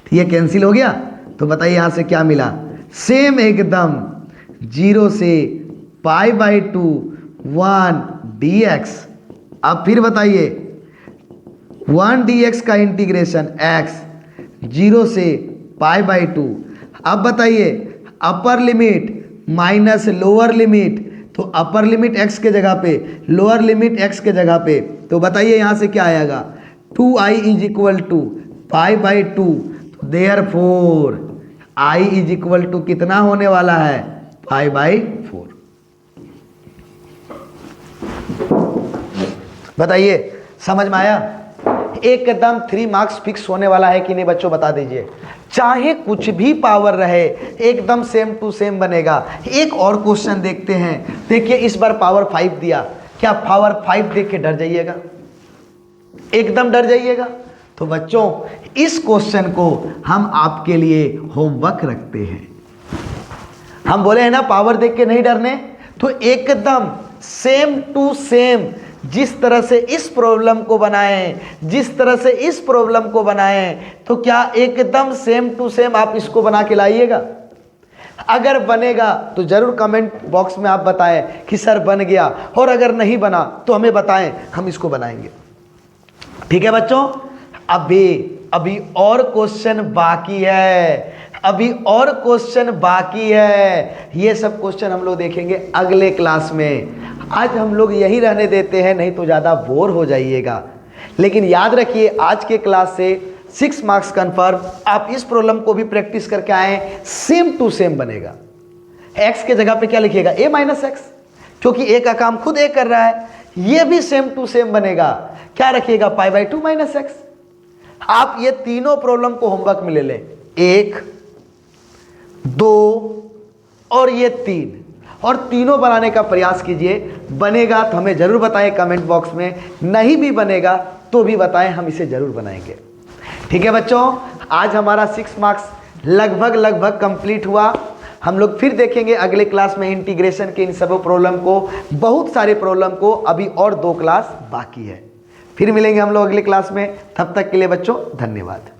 तो ये कैंसिल हो गया, तो बताइए यहाँ से क्या मिला, सेम एकदम 0 से π/2 1 dx। अब फिर बताइए 1 dx का इंटीग्रेशन x 0 से π/2। अब बताइए अपर लिमिट माइनस लोअर लिमिट, तो अपर लिमिट x के जगह पे, लोअर लिमिट x के जगह पे, तो बताइए यहाँ से क्या आएगा, 2i is equal to π/2। Therefore i is equal to कितना होने वाला है, π/4। बताइए समझ में आया, एकदम 3 मार्क्स फिक्स होने वाला है कि नहीं बच्चों, बता दीजिए। चाहे कुछ भी पावर रहे एकदम सेम टू सेम बनेगा। एक और क्वेश्चन देखते हैं, देखिए इस बार पावर 5 दिया, क्या पावर 5 देख के डर जाइएगा, एकदम डर जाइएगा। तो बच्चों इस क्वेश्चन को हम आपके लिए होमवर्क रखते हैं। हम बोले हैं ना पावर देख के नहीं डरने, तो एकदम सेम टू सेम जिस तरह से इस प्रॉब्लम को बनाएं, जिस तरह से इस प्रॉब्लम को बनाएं, तो क्या एकदम सेम टू सेम आप इसको बना के लाइएगा। अगर बनेगा तो जरूर कमेंट बॉक्स में आप बताएं कि सर बन गया, और अगर नहीं बना तो हमें बताएं, हम इसको बनाएंगे। ठीक है बच्चों, अभी और क्वेश्चन बाकी है, अभी और क्वेश्चन बाकी है। ये सब क्वेश्चन हम लोग देखेंगे अगले क्लास में। आज हम लोग यही रहने देते हैं, नहीं तो ज़्यादा बोर हो जाइएगा। लेकिन याद रखिए आज के क्लास से 6 मार्क्स कन्फर्म। आप इस प्रॉब्लम को भी प्रैक्टिस करके आएँ, सेम टू सेम बनेगा। x के जगह पे क्या लिखिएगा, a माइनस एक्स, क्योंकि a का काम खुद a कर रहा है। ये भी सेम टू सेम बनेगा, क्या रखिएगा, π/2 माइनस एक्स। आप ये तीनों प्रॉब्लम को होमवर्क में ले लें, 1, 2 और ये 3, और तीनों बनाने का प्रयास कीजिए। बनेगा तो हमें ज़रूर बताएं कमेंट बॉक्स में, नहीं भी बनेगा तो भी बताएं, हम इसे ज़रूर बनाएंगे। ठीक है बच्चों, आज हमारा 6 मार्क्स लगभग कंप्लीट हुआ। हम लोग फिर देखेंगे अगले क्लास में इंटीग्रेशन के इन सब प्रॉब्लम को, बहुत सारे प्रॉब्लम को। अभी और 2 क्लास बाकी है। फिर मिलेंगे हम लोग अगले क्लास में, तब तक के लिए बच्चों धन्यवाद।